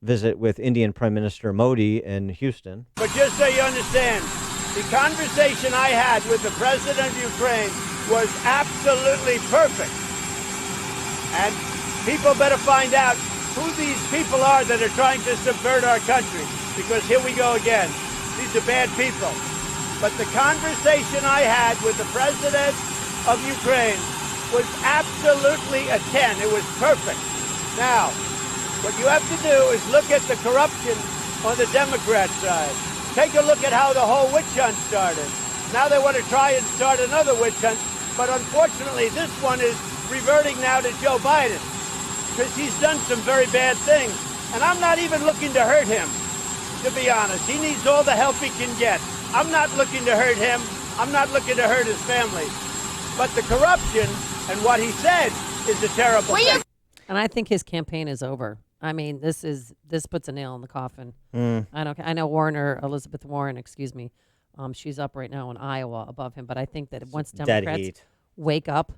visit with Indian Prime Minister Modi in Houston. But just so you understand, the conversation I had with the president of Ukraine was absolutely perfect. And people better find out who these people are that are trying to subvert our country, because here we go again. These are bad people. But the conversation I had with the president of Ukraine was absolutely a 10. It was perfect. Now, what you have to do is look at the corruption on the Democrat side. Take a look at how the whole witch hunt started. Now they want to try and start another witch hunt, but unfortunately this one is reverting now to Joe Biden because he's done some very bad things. And I'm not even looking to hurt him, to be honest. He needs all the help he can get. I'm not looking to hurt him. I'm not looking to hurt his family. But the corruption and what he said is a terrible thing. And I think his campaign is over. I mean, this puts a nail in the coffin. I know Elizabeth Warren, excuse me. She's up right now in Iowa above him. But I think that once Democrats wake up,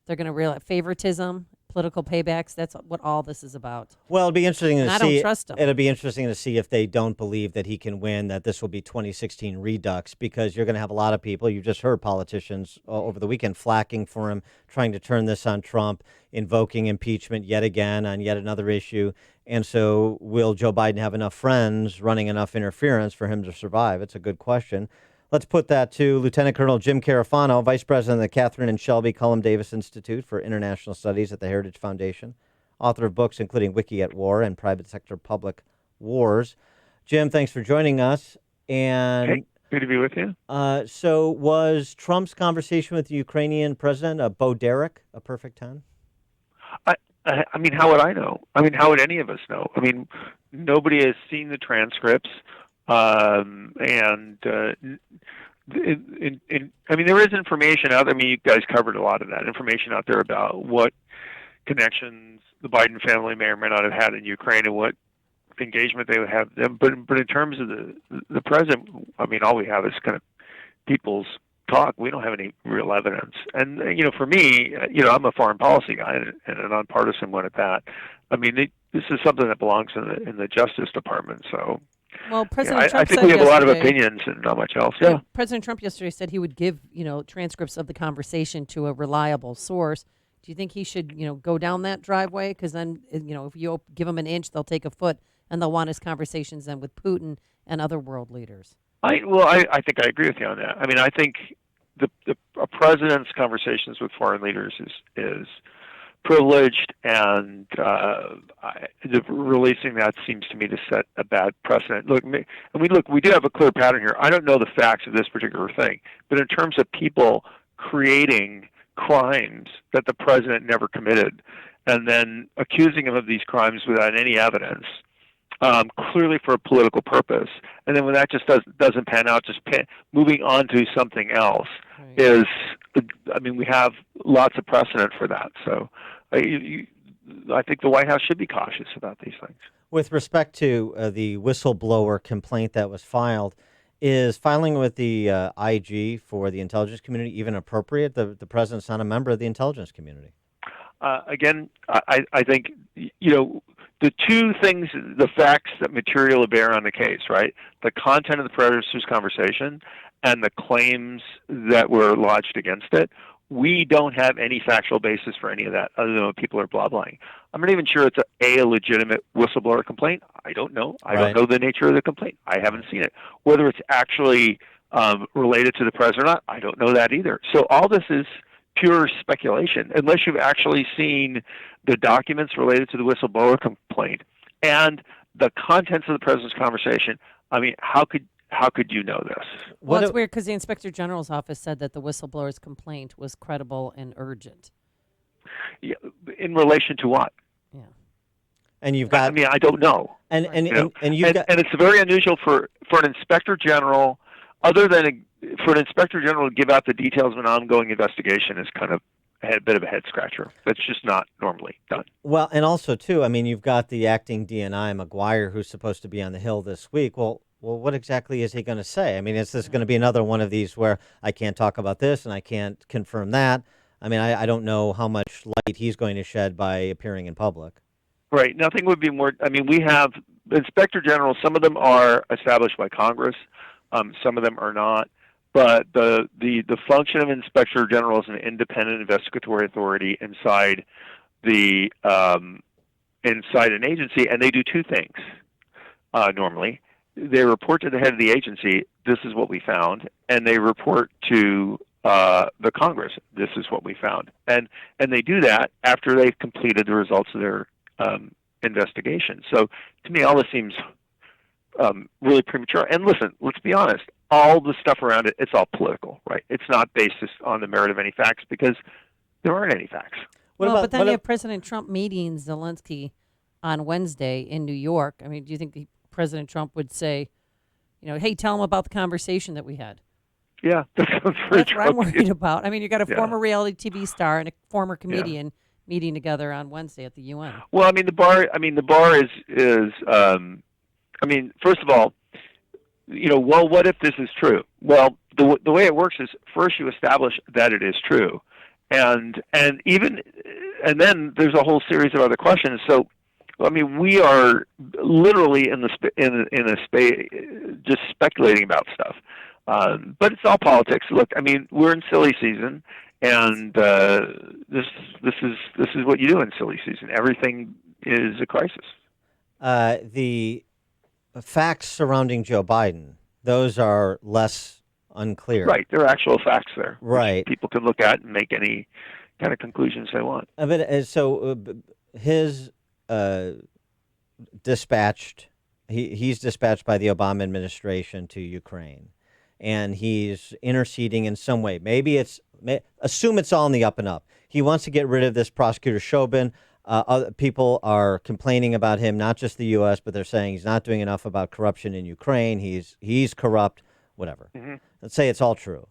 they're going to realize favoritism, political paybacks. That's what all this is about. Well, it'll be interesting to see. I don't trust him. It'll be interesting to see if they don't believe that he can win, that this will be 2016 redux, because you're going to have a lot of people. You just heard politicians over the weekend flacking for him, trying to turn this on Trump, invoking impeachment yet again on yet another issue. And so will Joe Biden have enough friends running enough interference for him to survive? It's a good question. Let's put that to Lieutenant Colonel Jim Carafano, Vice President of the Catherine and Shelby Cullum Davis Institute for International Studies at the Heritage Foundation, author of books including Wiki at War and Private Sector Public Wars. Jim, thanks for joining us. And hey, good to be with you. So was Trump's conversation with the Ukrainian president, Bo Derek, a perfect 10? I mean, how would I know? I mean, how would any of us know? I mean, nobody has seen the transcripts. I mean, there is information out there. I mean, you guys covered a lot of that information out there about what connections the Biden family may or may not have had in Ukraine and what engagement they would have. But in terms of the president, I mean, all we have is kind of people's talk. We don't have any real evidence. And, for me, I'm a foreign policy guy and a nonpartisan one at that. I mean, this is something that belongs in the Justice Department. So, well, President Trump I think we have a lot of opinions and not much else. Yeah. President Trump yesterday said he would give, transcripts of the conversation to a reliable source. Do you think he should, go down that driveway? Because then, if you give him an inch, they'll take a foot, and they'll want his conversations then with Putin and other world leaders. I think I agree with you on that. I mean, I think a president's conversations with foreign leaders is privileged, and releasing that seems to me to set a bad precedent. We do have a clear pattern here. I don't know the facts of this particular thing, but in terms of people creating crimes that the president never committed and then accusing him of these crimes without any evidence, clearly for a political purpose, and then when that just doesn't pan out, moving on to something else is, I mean, we have lots of precedent for that. So I think the White House should be cautious about these things. With respect to the whistleblower complaint that was filed, is filing with the IG for the intelligence community even appropriate? The president's not a member of the intelligence community. Again, I think, the two things, the facts that materially bear on the case, right? The content of the president's conversation and the claims that were lodged against it. We don't have any factual basis for any of that other than what people are blah-blahing. I'm not even sure it's a legitimate whistleblower complaint. I don't know. I don't know the nature of the complaint. I haven't seen it. Whether it's actually related to the president or not, I don't know that either. So all this is pure speculation, unless you've actually seen the documents related to the whistleblower complaint and the contents of the president's conversation. I mean, how could you know this? Well, it's weird because the Inspector General's office said that the whistleblower's complaint was credible and urgent. Yeah, in relation to what? Yeah. And you've got. I mean, I don't know. And it's very unusual for an Inspector General, other than for an Inspector General to give out the details of an ongoing investigation is kind of a bit of a head scratcher. That's just not normally done. Well, and also too, I mean, you've got the acting DNI McGuire, who's supposed to be on the Hill this week. Well, Well, what exactly is he going to say? I mean, is this going to be another one of these where I can't talk about this and I can't confirm that? I mean, I don't know how much light he's going to shed by appearing in public. Right. Nothing would be more. I mean, we have inspector generals. Some of them are established by Congress. Some of them are not. But the function of inspector general is an independent investigatory authority inside the inside an agency, and they do two things. Normally, they report to the head of the agency. This is what we found, and they report to the Congress. This is what we found, and they do that after they've completed the results of their investigation. So to me, all this seems really premature. And listen, let's be honest, all the stuff around it, it's all political, right? It's not based on the merit of any facts because there aren't any facts. But then you have President Trump meeting Zelensky on Wednesday in New York. I mean, do you think President Trump would say, hey, tell him about the conversation that we had? Yeah, that sounds very That's what I'm worried about. I mean, you got a former reality TV star and a former comedian meeting together on Wednesday at the UN. Well, I mean, the bar is. I mean, first of all, well, what if this is true? Well, the way it works is first you establish that it is true, and then there's a whole series of other questions. So, I mean, we are literally in a space just speculating about stuff, but it's all politics. Look, I mean, we're in silly season, and this is what you do in silly season. Everything is a crisis. The facts surrounding Joe Biden, those are less unclear. Right, there are actual facts there. Right. People can look at and make any kind of conclusions they want. His dispatched, he's dispatched by the Obama administration to Ukraine, and he's interceding in some way. Assume it's all in the up and up. He wants to get rid of this prosecutor Chauvin. Other people are complaining about him, not just the U.S., but they're saying he's not doing enough about corruption in Ukraine. He's corrupt, whatever. Mm-hmm. Let's say it's all true.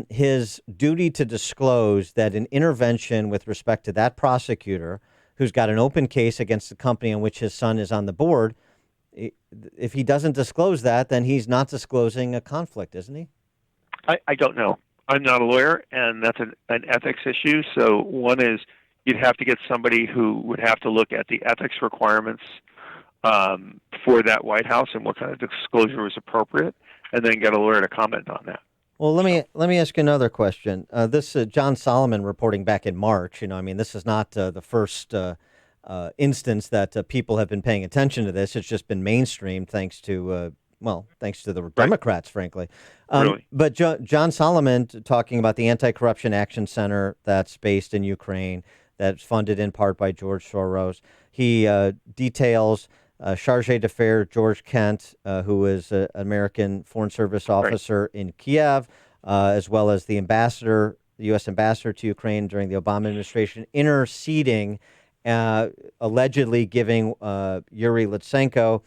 His duty to disclose that an intervention with respect to that prosecutor who's got an open case against the company in which his son is on the board, if he doesn't disclose that, then he's not disclosing a conflict, isn't he? I don't know. I'm not a lawyer, and that's an ethics issue. So one is you'd have to get somebody who would have to look at the ethics requirements for that White House and what kind of disclosure was appropriate, and then get a lawyer to comment on that. Well, let me ask you another question. This John Solomon reporting back in March. This is not the first instance that people have been paying attention to this. It's just been mainstreamed thanks to the Democrats, frankly. Really? But John Solomon talking about the Anti-Corruption Action Center that's based in Ukraine, that's funded in part by George Soros. He details Charge d'Affaires George Kent, who is an American Foreign Service officer in Kiev, as well as the U.S. ambassador to Ukraine during the Obama administration, interceding, allegedly giving Yuri Lutsenko,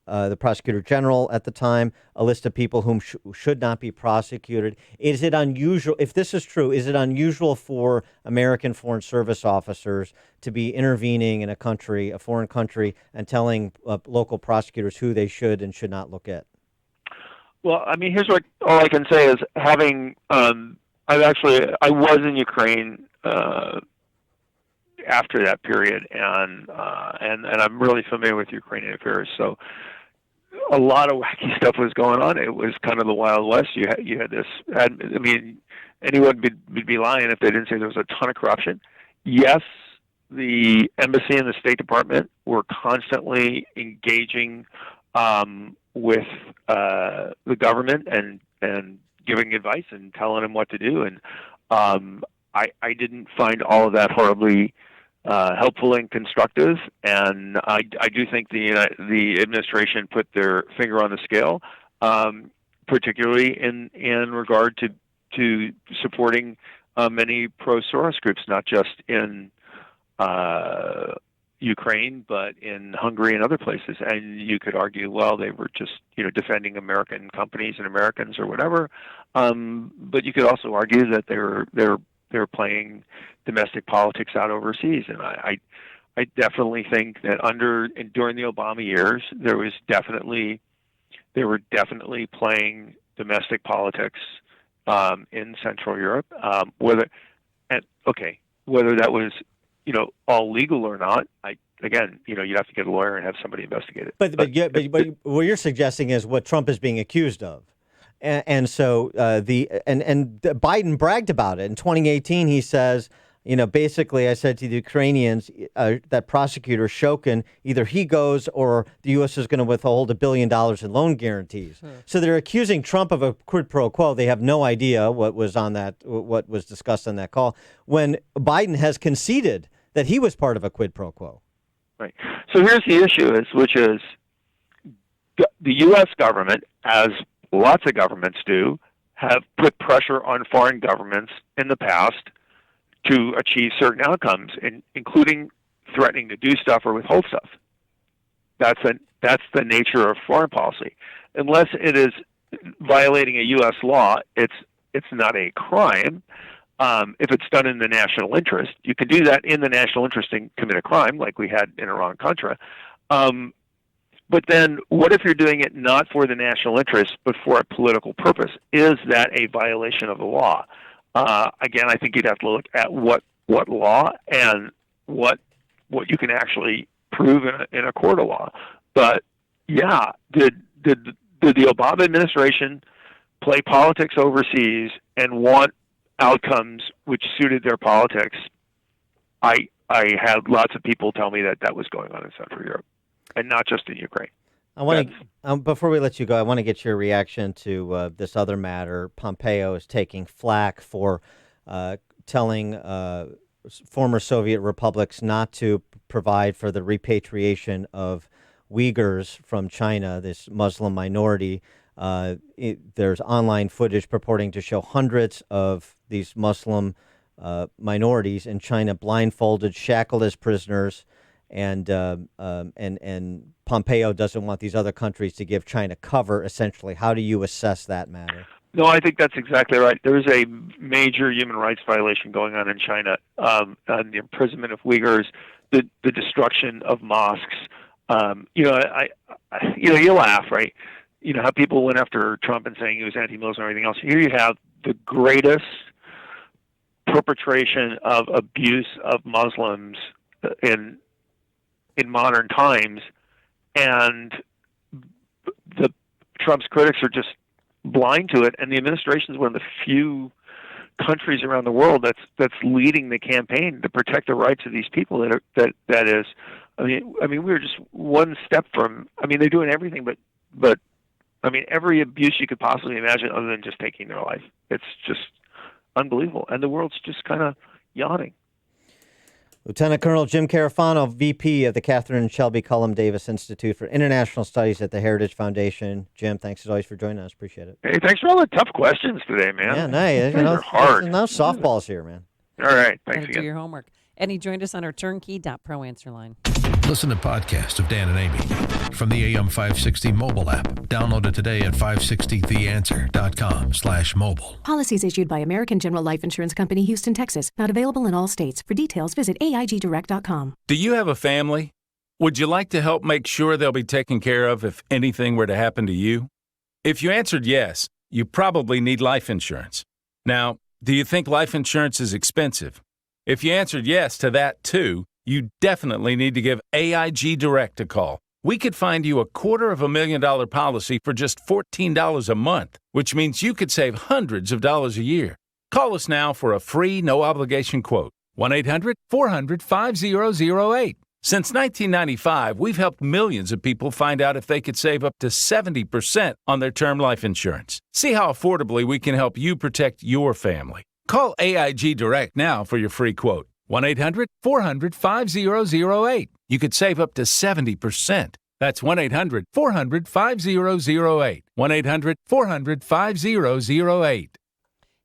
the prosecutor general at the time, a list of people whom should not be prosecuted. Is it unusual, if this is true, is it unusual for American Foreign Service officers to be intervening in a foreign country, and telling local prosecutors who they should and should not look at? Well, I mean, here's all I can say is having, I was in Ukraine after that period, and I'm really familiar with Ukrainian affairs. So a lot of wacky stuff was going on. It was kind of the Wild West. You had this. I mean, anyone would be lying if they didn't say there was a ton of corruption. Yes, the embassy and the State Department were constantly engaging with the government and giving advice and telling them what to do. And I didn't find all of that horribly helpful and constructive, and I do think the administration put their finger on the scale, particularly in regard to supporting many pro-Soros groups, not just in Ukraine, but in Hungary and other places. And you could argue, well, they were just defending American companies and Americans or whatever, but you could also argue that they're playing domestic politics out overseas. And I definitely think that during the Obama years, there was definitely They were definitely playing domestic politics in Central Europe. Whether that was, all legal or not, you'd have to get a lawyer and have somebody investigate it. But what you're suggesting is what Trump is being accused of. So Biden bragged about it. In 2018, he says, basically, I said to the Ukrainians, that prosecutor Shokin, either he goes or the U.S. is going to withhold $1 billion in loan guarantees. So they're accusing Trump of a quid pro quo. They have no idea what was discussed on that call, when Biden has conceded that he was part of a quid pro quo. Right. So here's the issue, which is the U.S. government, as lots of governments do, have put pressure on foreign governments in the past to achieve certain outcomes, including threatening to do stuff or withhold stuff. That's the nature of foreign policy. Unless it is violating a U.S. law, it's not a crime. If it's done in the national interest, you can do that in the national interest and commit a crime, like we had in Iran-Contra. But then, what if you're doing it not for the national interest, but for a political purpose? Is that a violation of the law? Again, I think you'd have to look at what law and what you can actually prove in a court of law. But yeah, did the Obama administration play politics overseas and want outcomes which suited their politics? I had lots of people tell me that was going on in Central Europe, and not just in Ukraine. I want to, before we let you go, I want to get your reaction to this other matter. Pompeo is taking flack for telling former Soviet republics not to provide for the repatriation of Uyghurs from China, this Muslim minority. There's online footage purporting to show hundreds of these Muslim minorities in China blindfolded, shackled as prisoners. And Pompeo doesn't want these other countries to give China cover, essentially. How do you assess that matter? No, I think that's exactly right. There is a major human rights violation going on in China, and the imprisonment of Uyghurs, the destruction of mosques. You laugh, right? You know how people went after Trump and saying he was anti-Muslim and everything else. Here you have the greatest perpetration of abuse of Muslims in modern times, and the Trump's critics are just blind to it. And the administration is one of the few countries around the world that's leading the campaign to protect the rights of these people. That is, I mean, we're just one step from. I mean, they're doing everything, but I mean, every abuse you could possibly imagine, other than just taking their life. It's just unbelievable, and the world's just kind of yawning. Lieutenant Colonel Jim Carafano, VP of the Catherine and Shelby Cullum Davis Institute for International Studies at the Heritage Foundation. Jim, thanks as always for joining us. Appreciate it. Hey, thanks for all the tough questions today, man. Yeah, nice. They're hard. No softballs here, man. All right, thanks Gotta again. do your homework. And he joined us on our turnkey.pro answer line. Listen to podcasts of Dan and Amy from the AM 560 mobile app. Download it today at 560theanswer.com/mobile. Policies issued by American General Life Insurance Company, Houston, Texas. Not available in all states. For details, visit AIGdirect.com. Do you have a family? Would you like to help make sure they'll be taken care of if anything were to happen to you? If you answered yes, you probably need life insurance. Now, do you think life insurance is expensive? If you answered yes to that too, you definitely need to give AIG Direct a call. We could find you a $250,000 policy for just $14 a month, which means you could save hundreds of dollars a year. Call us now for a free, no-obligation quote. 1-800-400-5008. Since 1995, we've helped millions of people find out if they could save up to 70% on their term life insurance. See how affordably we can help you protect your family. Call AIG Direct now for your free quote. 1-800-400-5008. You could save up to 70%. That's 1-800-400-5008. 1-800-400-5008.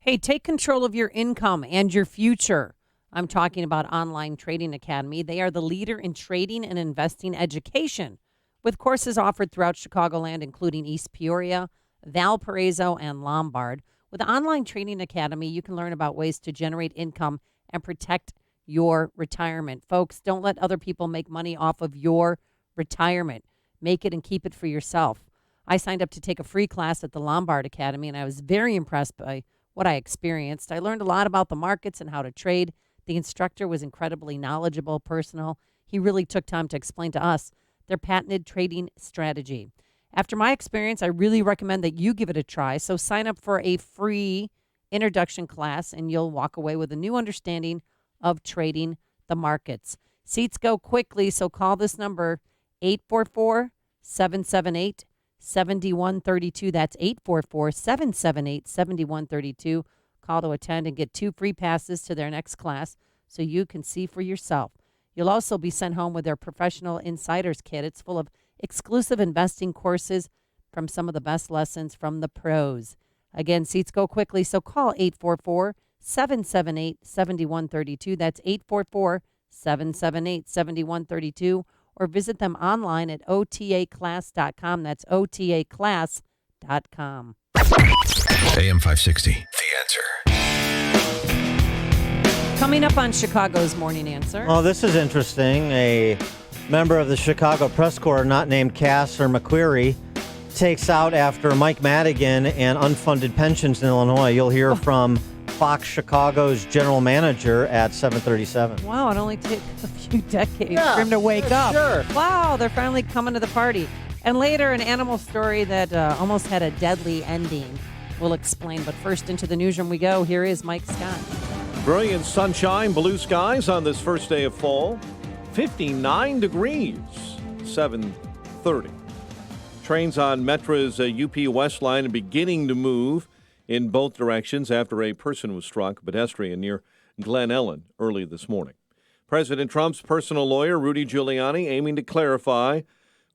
Hey, take control of your income and your future. I'm talking about Online Trading Academy. They are the leader in trading and investing education, with courses offered throughout Chicagoland, including East Peoria, Valparaiso, and Lombard. With Online Trading Academy, you can learn about ways to generate income and protect your retirement. Folks, don't let other people make money off of your retirement. Make it and keep it for yourself. I signed up to take a free class at the Lombard Academy, and I was very impressed by what I experienced. I learned a lot about the markets and how to trade. The instructor was incredibly knowledgeable, personal. He really took time to explain to us their patented trading strategy. After my experience, I really recommend that you give it a try. So sign up for a free introduction class, and you'll walk away with a new understanding of trading the markets. Seats go quickly, so call this number, 844-778-7132. That's 844-778-7132. Call to attend and get 2 free passes to their next class so you can see for yourself. You'll also be sent home with their Professional Insiders Kit. It's full of exclusive investing courses from some of the best lessons from the pros. Again, seats go quickly, so call 844-778-7132. That's 844-778-7132. Or visit them online at otaclass.com. That's otaclass.com. AM 560, The Answer. Coming up on Chicago's Morning Answer. Well, this is interesting. A member of the Chicago Press Corps, not named Cass or McQuarrie, takes out after Mike Madigan and unfunded pensions in Illinois. You'll hear from Fox Chicago's general manager at 7:37. Wow, it only took a few decades for him to wake up. Sure. Wow, they're finally coming to the party. And later, an animal story that almost had a deadly ending. We'll explain. But first, into the newsroom we go. Here is Mike Scott. Brilliant sunshine, blue skies on this first day of fall. 59 degrees, 7:30. Trains on Metra's UP West Line are beginning to move in both directions after a person was struck, a pedestrian, near Glen Ellen early this morning. President Trump's personal lawyer, Rudy Giuliani, aiming to clarify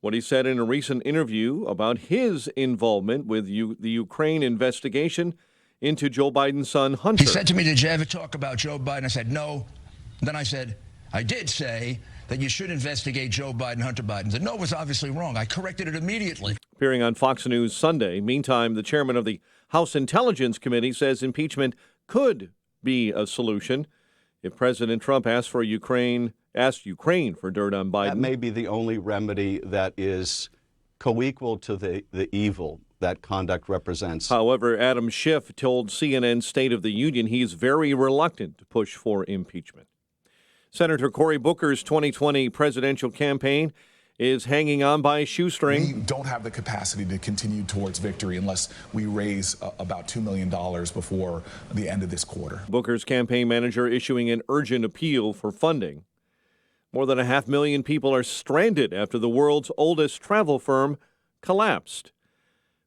what he said in a recent interview about his involvement with the Ukraine investigation into Joe Biden's son, Hunter. He said to me, did you ever talk about Joe Biden? I said, no. Then I said, I did say that you should investigate Joe Biden, Hunter Biden. The no was obviously wrong. I corrected it immediately. Appearing on Fox News Sunday. Meantime, the chairman of the House Intelligence Committee says impeachment could be a solution if President Trump asked Ukraine for dirt on Biden. That may be the only remedy that is co-equal to the evil that conduct represents. However, Adam Schiff told CNN State of the Union he is very reluctant to push for impeachment. Senator Cory Booker's 2020 presidential campaign is hanging on by a shoestring. We don't have the capacity to continue towards victory unless we raise about $2 million before the end of this quarter. Booker's campaign manager issuing an urgent appeal for funding. More than 500,000 people are stranded after the world's oldest travel firm collapsed.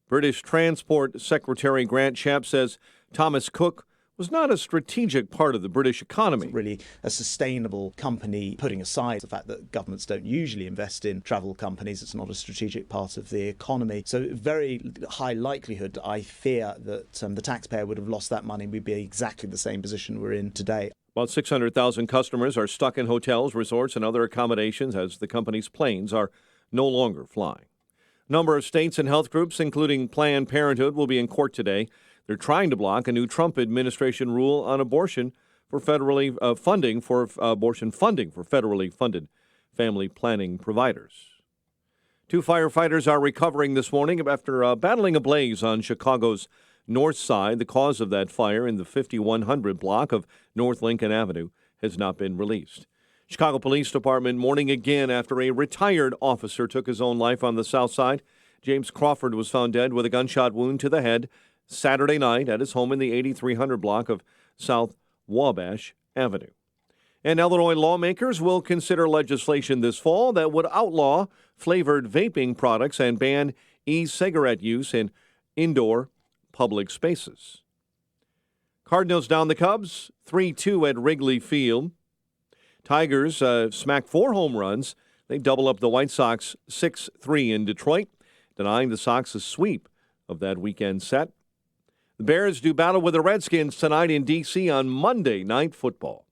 British Transport Secretary Grant Shapps says Thomas Cook was not a strategic part of the British economy. It's really a sustainable company, putting aside the fact that governments don't usually invest in travel companies. It's not a strategic part of the economy. So very high likelihood, I fear, that the taxpayer would have lost that money. We'd be exactly the same position we're in today. About 600,000 customers are stuck in hotels, resorts, and other accommodations as the company's planes are no longer flying. A number of states and health groups, including Planned Parenthood, will be in court today. They're trying to block a new Trump administration rule on abortion for federally funding for abortion funding for federally funded family planning providers. 2 firefighters are recovering this morning after battling a blaze on Chicago's north side. The cause of that fire in the 5100 block of North Lincoln Avenue has not been released. Chicago Police Department mourning again after a retired officer took his own life on the south side. James Crawford was found dead with a gunshot wound to the head Saturday night at his home in the 8300 block of South Wabash Avenue. And Illinois lawmakers will consider legislation this fall that would outlaw flavored vaping products and ban e-cigarette use in indoor public spaces. Cardinals down the Cubs, 3-2 at Wrigley Field. Tigers smack 4 home runs. They double up the White Sox 6-3 in Detroit, denying the Sox a sweep of that weekend set. The Bears do battle with the Redskins tonight in D.C. on Monday Night Football.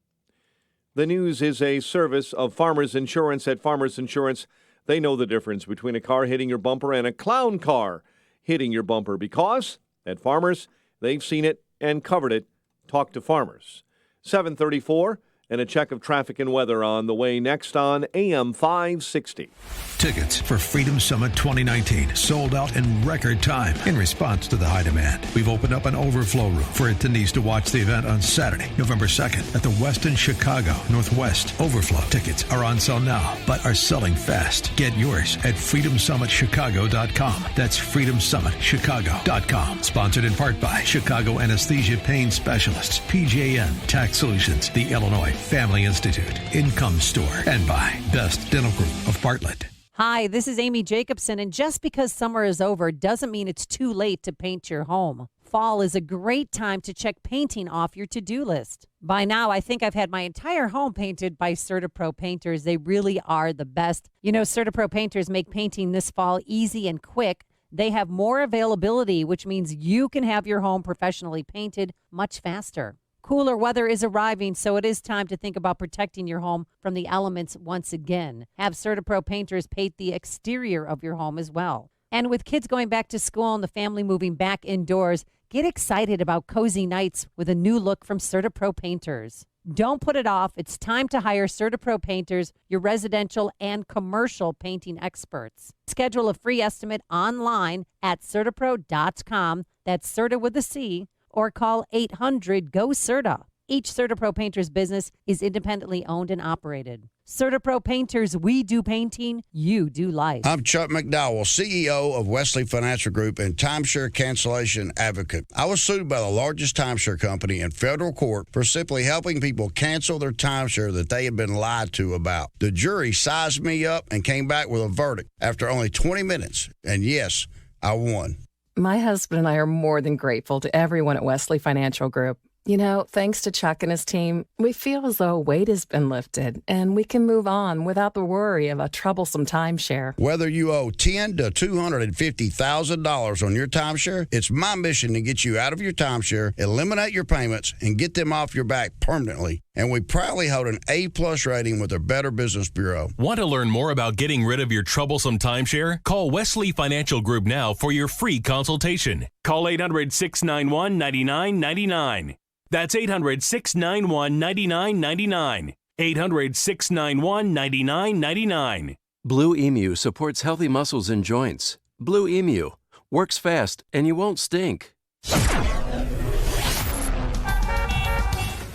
The news is a service of Farmers Insurance. At Farmers Insurance, they know the difference between a car hitting your bumper and a clown car hitting your bumper because at Farmers, they've seen it and covered it. Talk to Farmers. 7:34 And a check of traffic and weather on the way next on AM 560. Tickets for Freedom Summit 2019 sold out in record time in response to the high demand. We've opened up an overflow room for attendees to watch the event on Saturday, November 2nd at the Westin Chicago Northwest. Overflow tickets are on sale now, but are selling fast. Get yours at freedomsummitchicago.com. That's freedomsummitchicago.com. Sponsored in part by Chicago Anesthesia Pain Specialists, PJN Tax Solutions, the Illinois Family Institute, Income Store, and by Best Dental Group of Bartlett. Hi, this is Amy Jacobson, and just because summer is over doesn't mean it's too late to paint your home. Fall is a great time to check painting off your to-do list. By now, I think I've had my entire home painted by CertaPro painters. They really are the best. You know, CertaPro painters make painting this fall easy and quick. They have more availability, which means you can have your home professionally painted much faster. Cooler weather is arriving, so it is time to think about protecting your home from the elements once again. Have CertaPro painters paint the exterior of your home as well. And with kids going back to school and the family moving back indoors, get excited about cozy nights with a new look from CertaPro painters. Don't put it off. It's time to hire CertaPro painters, your residential and commercial painting experts. Schedule a free estimate online at CertaPro.com. That's Certa with a C. Or call 800-GO-CERTA. Each CertaPro painter's business is independently owned and operated. CertaPro painters, we do painting, you do life. I'm Chuck McDowell, CEO of Wesley Financial Group and timeshare cancellation advocate. I was sued by the largest timeshare company in federal court for simply helping people cancel their timeshare that they had been lied to about. The jury sized me up and came back with a verdict after only 20 minutes. And yes, I won. My husband and I are more than grateful to everyone at Wesley Financial Group. You know, thanks to Chuck and his team, we feel as though a weight has been lifted and we can move on without the worry of a troublesome timeshare. Whether you owe $10,000 to $250,000 on your timeshare, it's my mission to get you out of your timeshare, eliminate your payments, and get them off your back permanently. And we proudly hold an A+ rating with the Better Business Bureau. Want to learn more about getting rid of your troublesome timeshare? Call Wesley Financial Group now for your free consultation. Call 800-691-9999. That's 800-691-9999. 800-691-9999. Blue Emu supports healthy muscles and joints. Blue Emu works fast and you won't stink.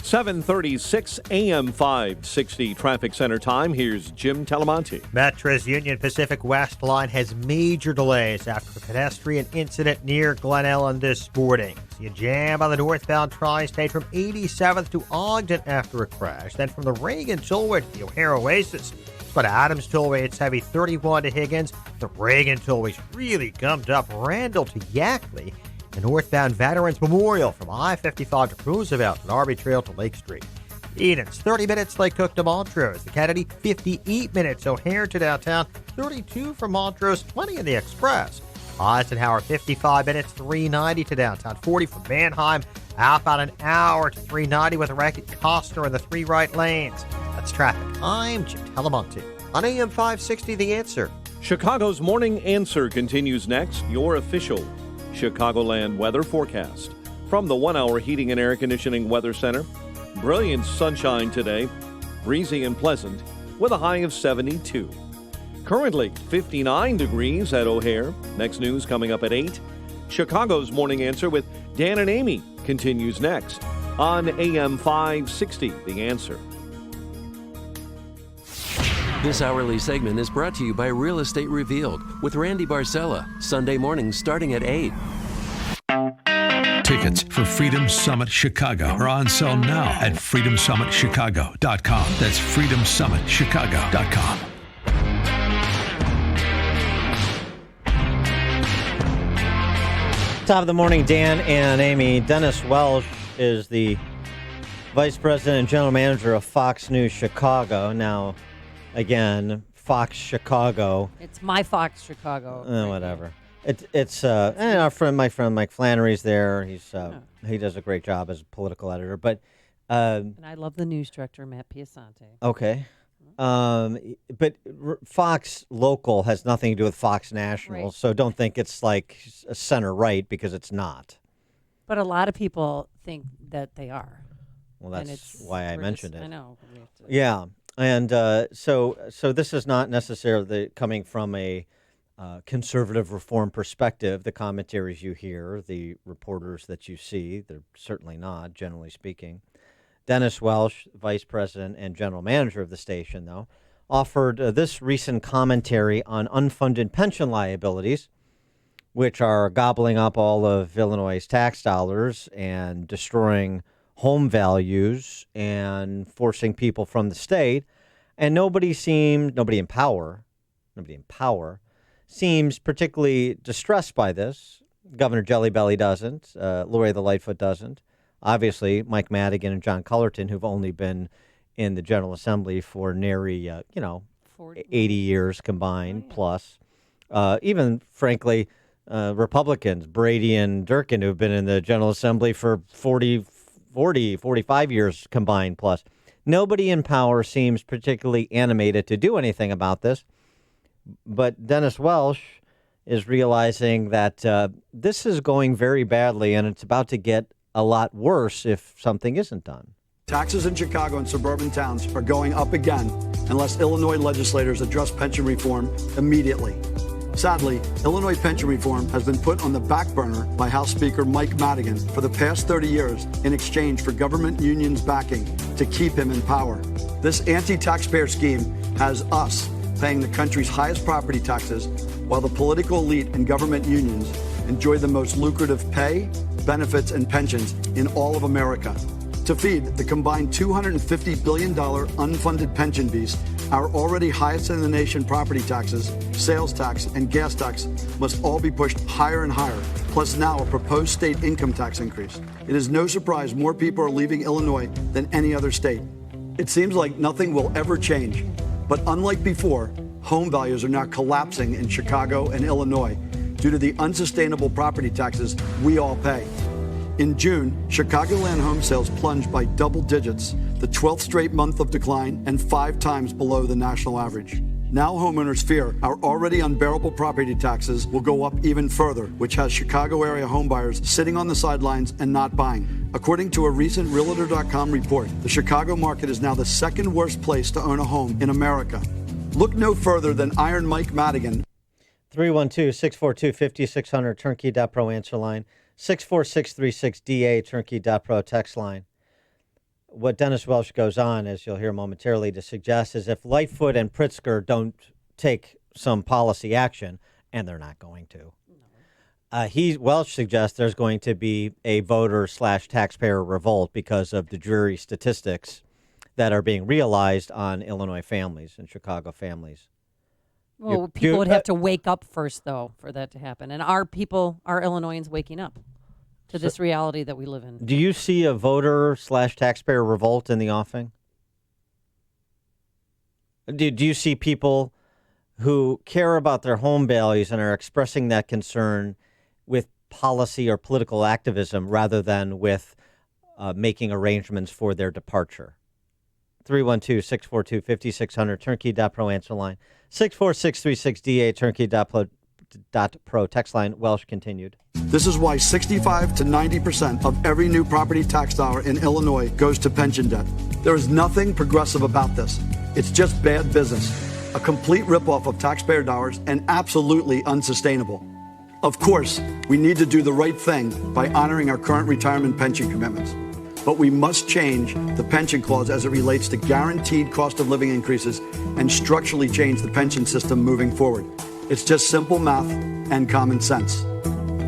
7:36 AM 560 traffic center time. Here's Jim Talamonte. Metra's Union Pacific West line has major delays after a pedestrian incident near Glen Ellen this morning. See a jam on the northbound tri-state from 87th to Ogden after a crash. Then from the Reagan Tollway to the O'Hare Oasis. But Adams Tollway, it's heavy 31 to Higgins. The Reagan Tollway's really gummed up Randall to Yackley. The northbound Veterans Memorial from I-55 to Roosevelt and Arby Trail to Lake Street. Edens, 30 minutes Lake Cook to Montrose. The Kennedy, 58 minutes O'Hare to downtown. 32 from Montrose, 20 in the Express. Eisenhower, 55 minutes, 390 to downtown. 40 from Mannheim. Outbound an hour to 390 with a wreck at Costner in the 3 right lanes. That's traffic. I'm Jim Talamonte on AM 560 The Answer. Chicago's Morning Answer continues next. Your official Chicagoland weather forecast. From the 1-hour heating and air conditioning weather center, brilliant sunshine today, breezy and pleasant, with a high of 72. Currently 59 degrees at O'Hare. Next news coming up at 8. Chicago's Morning Answer with Dan and Amy continues next on AM 560, The Answer. This hourly segment is brought to you by Real Estate Revealed with Randy Barcella, Sunday mornings starting at 8. Tickets for Freedom Summit Chicago are on sale now at freedomsummitchicago.com. That's freedomsummitchicago.com. Top of the morning, Dan and Amy. Dennis Welsh is the Vice President and General Manager of Fox News Chicago. Now, again, Fox Chicago. It's my Fox Chicago. Whatever. It's my friend Mike Flannery's there. He does a great job as a political editor. But and I love the news director, Matt Piasante. Okay. But Fox Local has nothing to do with Fox National, right. So don't think it's like center right because it's not. But a lot of people think that they are. Well, that's why I mentioned it. I know. Yeah, and so this is not necessarily coming from a conservative reform perspective. The commentaries you hear, the reporters that you see, they're certainly not, generally speaking. Dennis Welsh, vice president and general manager of the station, though, offered this recent commentary on unfunded pension liabilities, which are gobbling up all of Illinois' tax dollars and destroying home values and forcing people from the state. And nobody in power seems particularly distressed by this. Governor Jellybelly doesn't. Lori the Lightfoot doesn't. Obviously, Mike Madigan and John Cullerton, who've only been in the General Assembly for nary, 80 years combined plus. Even, frankly, Republicans, Brady and Durkin, who've been in the General Assembly for 45 years combined plus. Nobody in power seems particularly animated to do anything about this. But Dennis Welsh is realizing that this is going very badly, and it's about to get a lot worse if something isn't done. Taxes in Chicago and suburban towns are going up again unless Illinois legislators address pension reform immediately. Sadly, Illinois pension reform has been put on the back burner by House Speaker Mike Madigan for the past 30 years in exchange for government unions backing to keep him in power. This anti-taxpayer scheme has us paying the country's highest property taxes while the political elite and government unions enjoy the most lucrative pay, benefits, and pensions in all of America. To feed the combined $250 billion unfunded pension beast, our already highest in the nation property taxes, sales tax, and gas tax must all be pushed higher and higher, plus now a proposed state income tax increase. It is no surprise more people are leaving Illinois than any other state. It seems like nothing will ever change, but unlike before, home values are now collapsing in Chicago and Illinois due to the unsustainable property taxes we all pay. In June, Chicagoland home sales plunged by double digits, the 12th straight month of decline and 5 times below the national average. Now homeowners fear our already unbearable property taxes will go up even further, which has Chicago area homebuyers sitting on the sidelines and not buying. According to a recent Realtor.com report, the Chicago market is now the second worst place to own a home in America. Look no further than Iron Mike Madigan. 312-642-5600, turnkey.pro answer line. 64636DA, turnkey.pro text line. What Dennis Welsh goes on, as you'll hear momentarily, to suggest is if Lightfoot and Pritzker don't take some policy action, and they're not going to, Welsh suggests there's going to be a voter/taxpayer revolt because of the dreary statistics that are being realized on Illinois families and Chicago families. Well, people would have to wake up first, though, for that to happen. And are Illinoisans waking up to this reality that we live in? Do you see a voter/taxpayer revolt in the offing? Do you see people who care about their home values and are expressing that concern with policy or political activism rather than with making arrangements for their departure? 312-642-5600, turnkey.pro answer line. 64636DA, turnkey.pro text line. Welsh continued. This is why 65 to 90% of every new property tax dollar in Illinois goes to pension debt. There is nothing progressive about this. It's just bad business, a complete ripoff of taxpayer dollars, and absolutely unsustainable. Of course, we need to do the right thing by honoring our current retirement pension commitments. But we must change the pension clause as it relates to guaranteed cost of living increases and structurally change the pension system moving forward. It's just simple math and common sense.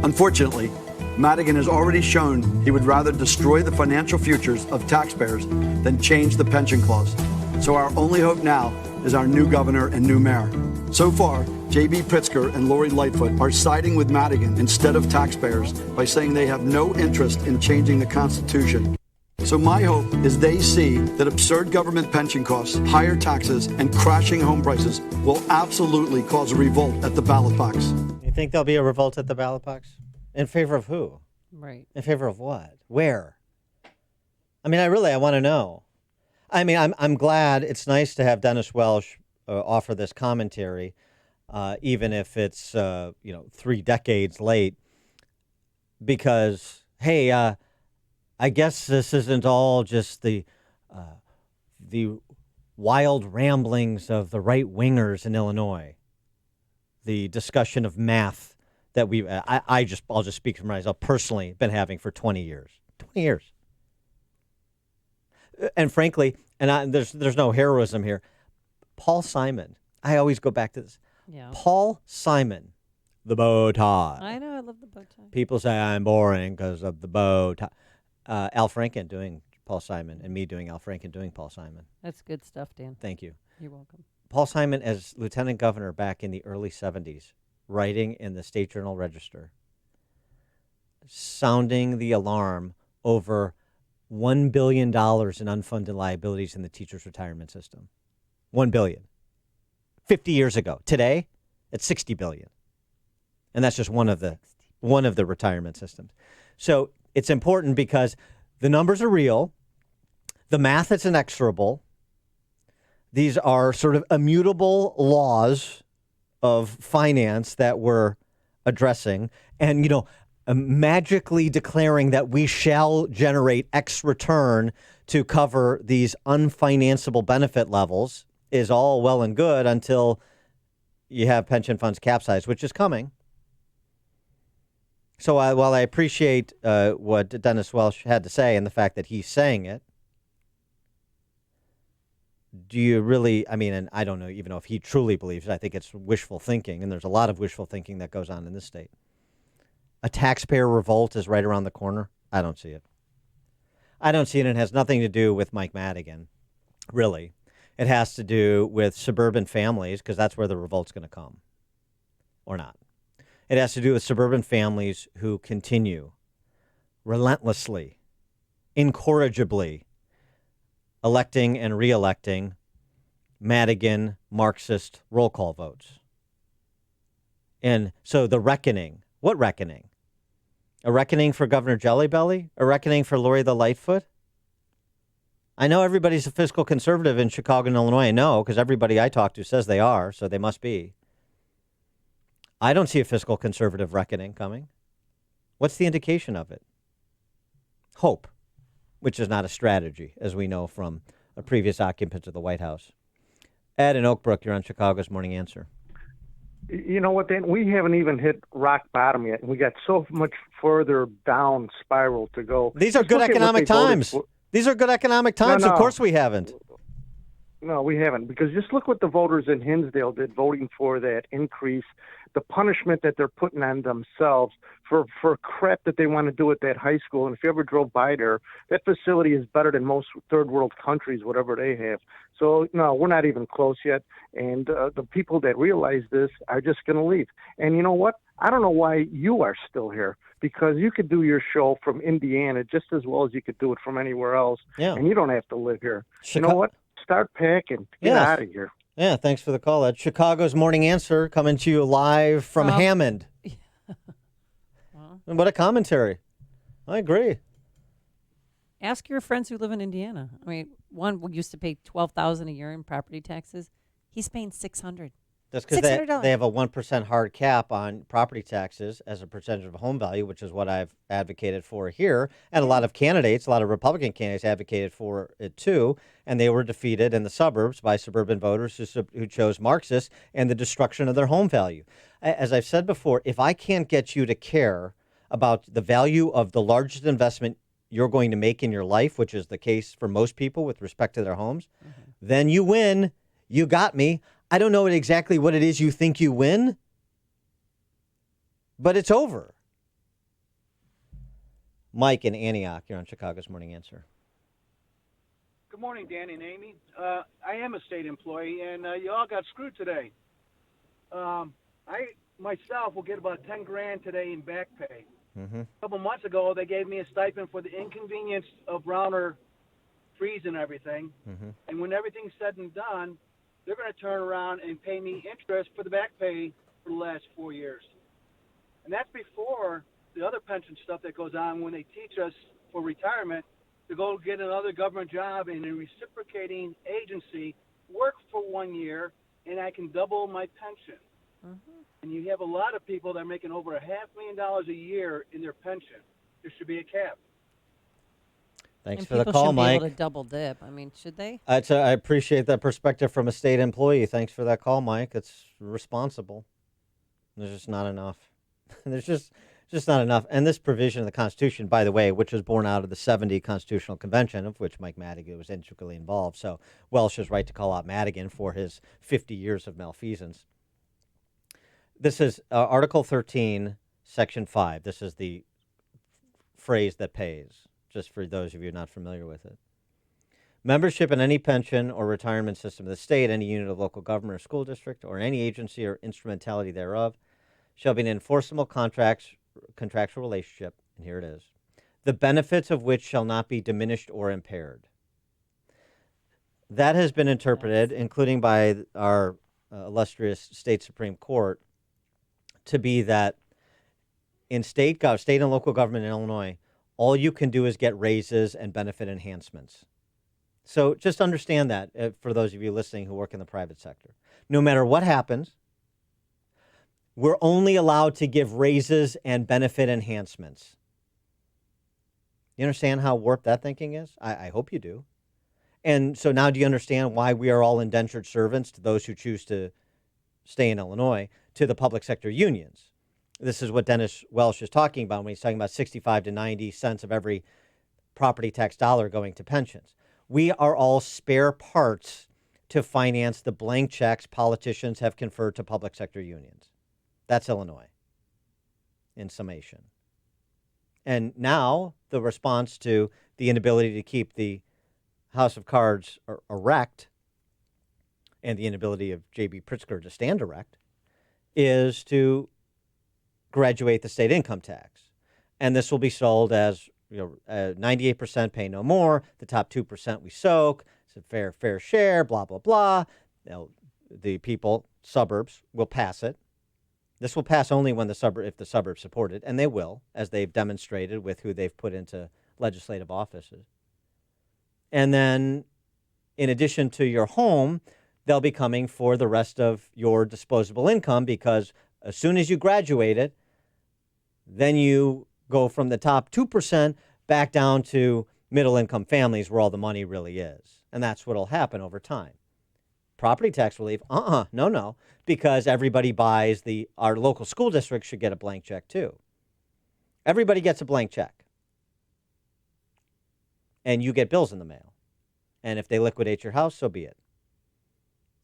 Unfortunately, Madigan has already shown he would rather destroy the financial futures of taxpayers than change the pension clause. So our only hope now is our new governor and new mayor. So far, J.B. Pritzker and Lori Lightfoot are siding with Madigan instead of taxpayers by saying they have no interest in changing the Constitution. So my hope is they see that absurd government pension costs, higher taxes, and crashing home prices will absolutely cause a revolt at the ballot box. You think there'll be a revolt at the ballot box? In favor of who? Right. In favor of what? Where? I mean, I want to know. I mean, I'm glad. It's nice to have Dennis Welsh offer this commentary, even if it's 3 decades late, because, hey, I guess this isn't all just the wild ramblings of the right wingers in Illinois. The discussion of math that I'll just speak for myself personally, been having for 20 years. 20 years. And frankly, there's no heroism here. Paul Simon, I always go back to this. Yeah. Paul Simon, the bow tie. I know, I love the bow tie. People say I'm boring because of the bow tie. Al Franken doing Paul Simon and me doing Al Franken doing Paul Simon. That's good stuff, Dan. Thank you. You're welcome. Paul Simon as lieutenant governor back in the early 70s, writing in the State Journal Register, sounding the alarm over $1 billion in unfunded liabilities in the teachers' retirement system. $1 billion. 50 years ago. Today, it's $60 billion. And that's just one of the retirement systems. So it's important because the numbers are real. The math is inexorable. These are sort of immutable laws of finance that we're addressing. And, magically declaring that we shall generate X return to cover these unfinanceable benefit levels is all well and good until you have pension funds capsize, which is coming. So while I appreciate what Dennis Welsh had to say and the fact that he's saying it, do you really, and I don't know even know if he truly believes it. I think it's wishful thinking, and there's a lot of wishful thinking that goes on in this state. A taxpayer revolt is right around the corner. I don't see it. I don't see it, and it has nothing to do with Mike Madigan, really. It has to do with suburban families, because that's where the revolt's going to come, or not. It has to do with suburban families who continue relentlessly, incorrigibly, electing and re-electing Madigan Marxist roll call votes. And so the reckoning, what reckoning? A reckoning for Governor Jellybelly? A reckoning for Lori the Lightfoot? I know everybody's a fiscal conservative in Chicago and Illinois. I know, because everybody I talk to says they are, so they must be. I don't see a fiscal conservative reckoning coming. What's the indication of it? Hope, which is not a strategy, as we know from a previous occupant of the White House. Ed in Oak Brook, you're on Chicago's Morning Answer. You know what, Dan? We haven't even hit rock bottom yet, and we got so much further down spiral to go. These are good economic times. These are good economic times. No. Of course we haven't. No, we haven't, because just look what the voters in Hinsdale did voting for that increase, the punishment that they're putting on themselves for crap that they want to do at that high school. And if you ever drove by there, that facility is better than most third world countries, whatever they have. So, no, we're not even close yet. And the people that realize this are just going to leave. And you know what? I don't know why you are still here, because you could do your show from Indiana just as well as you could do it from anywhere else. Yeah. And you don't have to live here. You know what? Start packing. Get out of here. Yeah, thanks for the call, Ed. Chicago's Morning Answer coming to you live from Hammond. What a commentary. I agree. Ask your friends who live in Indiana. I mean, one used to pay $12,000 a year in property taxes. He's paying $600. That's because they have a 1% hard cap on property taxes as a percentage of home value, which is what I've advocated for here. And a lot of candidates, a lot of Republican candidates advocated for it too. And they were defeated in the suburbs by suburban voters who chose Marxists and the destruction of their home value. As I've said before, if I can't get you to care about the value of the largest investment you're going to make in your life, which is the case for most people with respect to their homes, then you win. You got me. I don't know exactly what it is you think you win, but it's over. Mike in Antioch, you're on Chicago's Morning Answer. Good morning, Dan and Amy. I am a state employee, and you all got screwed today. I myself will get about $10,000 today in back pay. A couple months ago, they gave me a stipend for the inconvenience of Browner freeze and everything. And when everything's said and done, they're going to turn around and pay me interest for the back pay for the last 4 years. And that's before the other pension stuff that goes on when they teach us for retirement to go get another government job in a reciprocating agency, work for 1 year, and I can double my pension. And you have a lot of people that are making over $500,000 a year in their pension. There should be a cap. Thanks And for the people call, shouldn't Mike. be able to double dip. I mean, should they? I appreciate that perspective from a state employee. Thanks for that call, Mike. It's responsible. There's just not enough. There's just not enough. And this provision of the Constitution, by the way, which was born out of the 70 Constitutional Convention, of which Mike Madigan was intricately involved. So Welsh is right to call out Madigan for his 50 years of malfeasance. This is Article 13, Section 5. This is the phrase that pays, just for those of you not familiar with it. Membership in any pension or retirement system of the state, any unit of local government or school district, or any agency or instrumentality thereof, shall be an enforceable contractual relationship, and here it is, the benefits of which shall not be diminished or impaired. That has been interpreted, including by our illustrious state Supreme Court, to be that in state and local government in Illinois, all you can do is get raises and benefit enhancements. So just understand that for those of you listening who work in the private sector. No matter what happens, we're only allowed to give raises and benefit enhancements. You understand how warped that thinking is? I hope you do. And so now do you understand why we are all indentured servants to those who choose to stay in Illinois, to the public sector unions? This is what Dennis Welsh is talking about when he's talking about 65 to 90 cents of every property tax dollar going to pensions. We are all spare parts to finance the blank checks politicians have conferred to public sector unions. That's Illinois, in summation. And now the response to the inability to keep the House of Cards erect and the inability of J.B. Pritzker to stand erect is to graduate the state income tax. And this will be sold as 98% pay no more, the top 2% we soak, it's a fair share, blah, blah, blah. Now, the people, suburbs, will pass it. This will pass only when if the suburbs support it, and they will, as they've demonstrated with who they've put into legislative offices. And then, in addition to your home, they'll be coming for the rest of your disposable income, because as soon as you graduate it, then you go from the top 2% back down to middle-income families where all the money really is. And that's what will happen over time. Property tax relief, no, because everybody buys our local school district should get a blank check too. Everybody gets a blank check. And you get bills in the mail. And if they liquidate your house, so be it.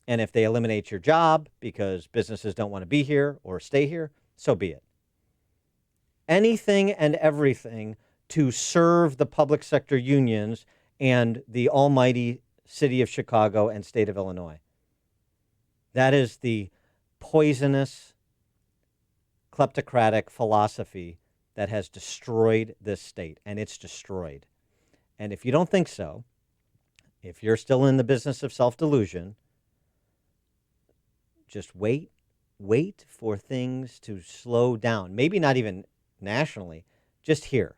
And if they eliminate your job because businesses don't want to be here or stay here, so be it. Anything and everything to serve the public sector unions and the almighty city of Chicago and state of Illinois. That is the poisonous, kleptocratic philosophy that has destroyed this state, and it's destroyed. And if you don't think so, if you're still in the business of self-delusion, just wait for things to slow down. Maybe not even nationally, just here.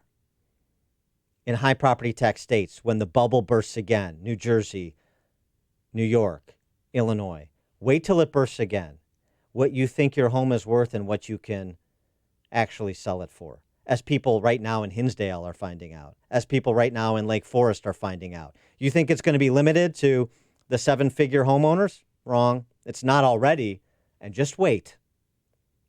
In high property tax states, when the bubble bursts again, New Jersey, New York, Illinois, wait till it bursts again. What you think your home is worth and what you can actually sell it for. As people right now in Hinsdale are finding out. As people right now in Lake Forest are finding out. You think it's going to be limited to the 7-figure homeowners? Wrong. It's not already. And just wait.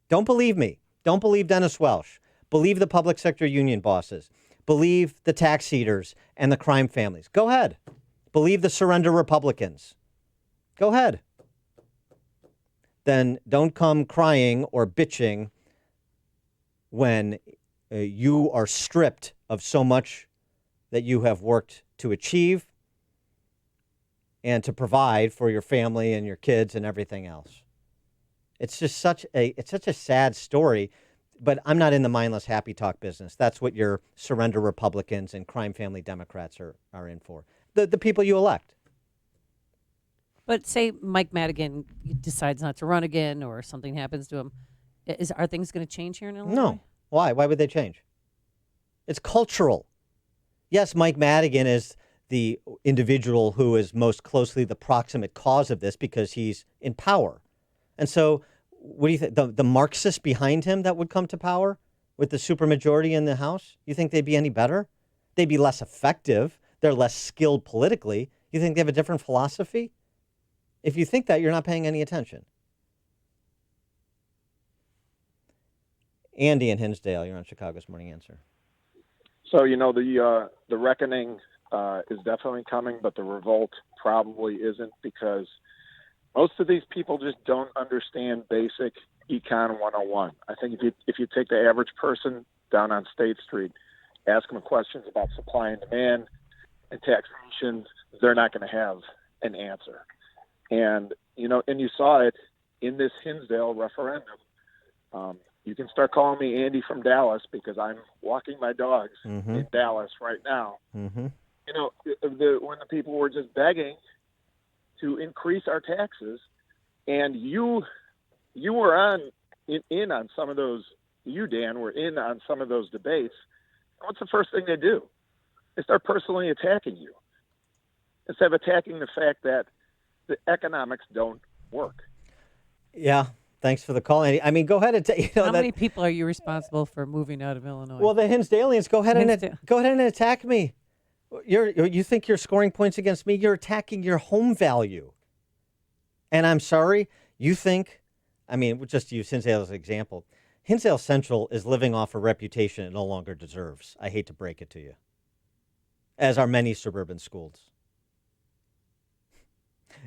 Don't believe me. Don't believe Dennis Welsh. Believe the public sector union bosses. Believe the tax eaters and the crime families. Go ahead. Believe the surrender Republicans. Go ahead. Then don't come crying or bitching when you are stripped of so much that you have worked to achieve and to provide for your family and your kids and everything else. It's just such a sad story. But I'm not in the mindless happy talk business. That's what your surrender Republicans and crime family Democrats are in for. The people you elect. But say Mike Madigan decides not to run again or something happens to him. Are things going to change here in Illinois? No. Why? Why would they change? It's cultural. Yes, Mike Madigan is the individual who is most closely the proximate cause of this because he's in power. And so what do you think? The Marxists behind him that would come to power with the supermajority in the House? You think they'd be any better? They'd be less effective they're less skilled politically. You think they have a different philosophy? If you think that, you're not paying any attention. Andy in Hinsdale, you're on Chicago's Morning Answer. So, the reckoning is definitely coming, but the revolt probably isn't, because most of these people just don't understand basic Econ 101. I think if you take the average person down on State Street, ask them questions about supply and demand and taxation, they're not going to have an answer. And you saw it in this Hinsdale referendum. You can start calling me Andy from Dallas because I'm walking my dogs in Dallas right now. Mm-hmm. When the people were just begging to increase our taxes, and you were in on some of those. You, Dan, were in on some of those debates. What's the first thing they do? They start personally attacking you instead of attacking the fact that the economics don't work. Yeah. Thanks for the call, Andy. I mean, go ahead and how many people are you responsible for moving out of Illinois? Well, the Hinsdalians, go ahead and attack me. You think you're scoring points against me? You're attacking your home value. And I'm sorry, you think, just to use Hinsdale as an example, Hinsdale Central is living off a reputation it no longer deserves. I hate to break it to you. As are many suburban schools.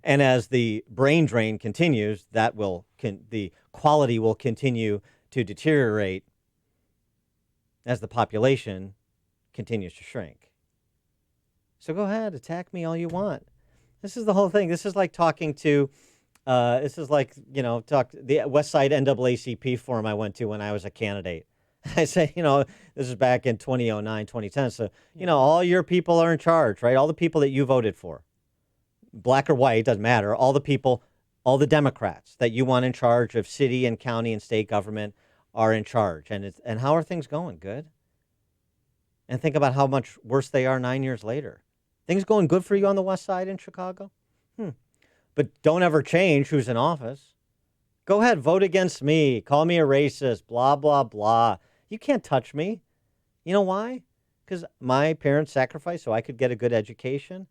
And as the brain drain continues, the quality will continue to deteriorate as the population continues to shrink. So go ahead, attack me all you want. This is the whole thing. This is like talking to, the West Side NAACP forum I went to when I was a candidate. I say, this is back in 2009, 2010. So, all your people are in charge, right? All the people that you voted for. Black or white, doesn't matter. All the people, all the Democrats that you want in charge of city and county and state government are in charge. And how are things going? Good. And think about how much worse they are 9 years later. Things going good for you on the West Side in Chicago? But don't ever change who's in office. Go ahead, vote against me. Call me a racist, blah, blah, blah. You can't touch me. You know why? Because my parents sacrificed so I could get a good education.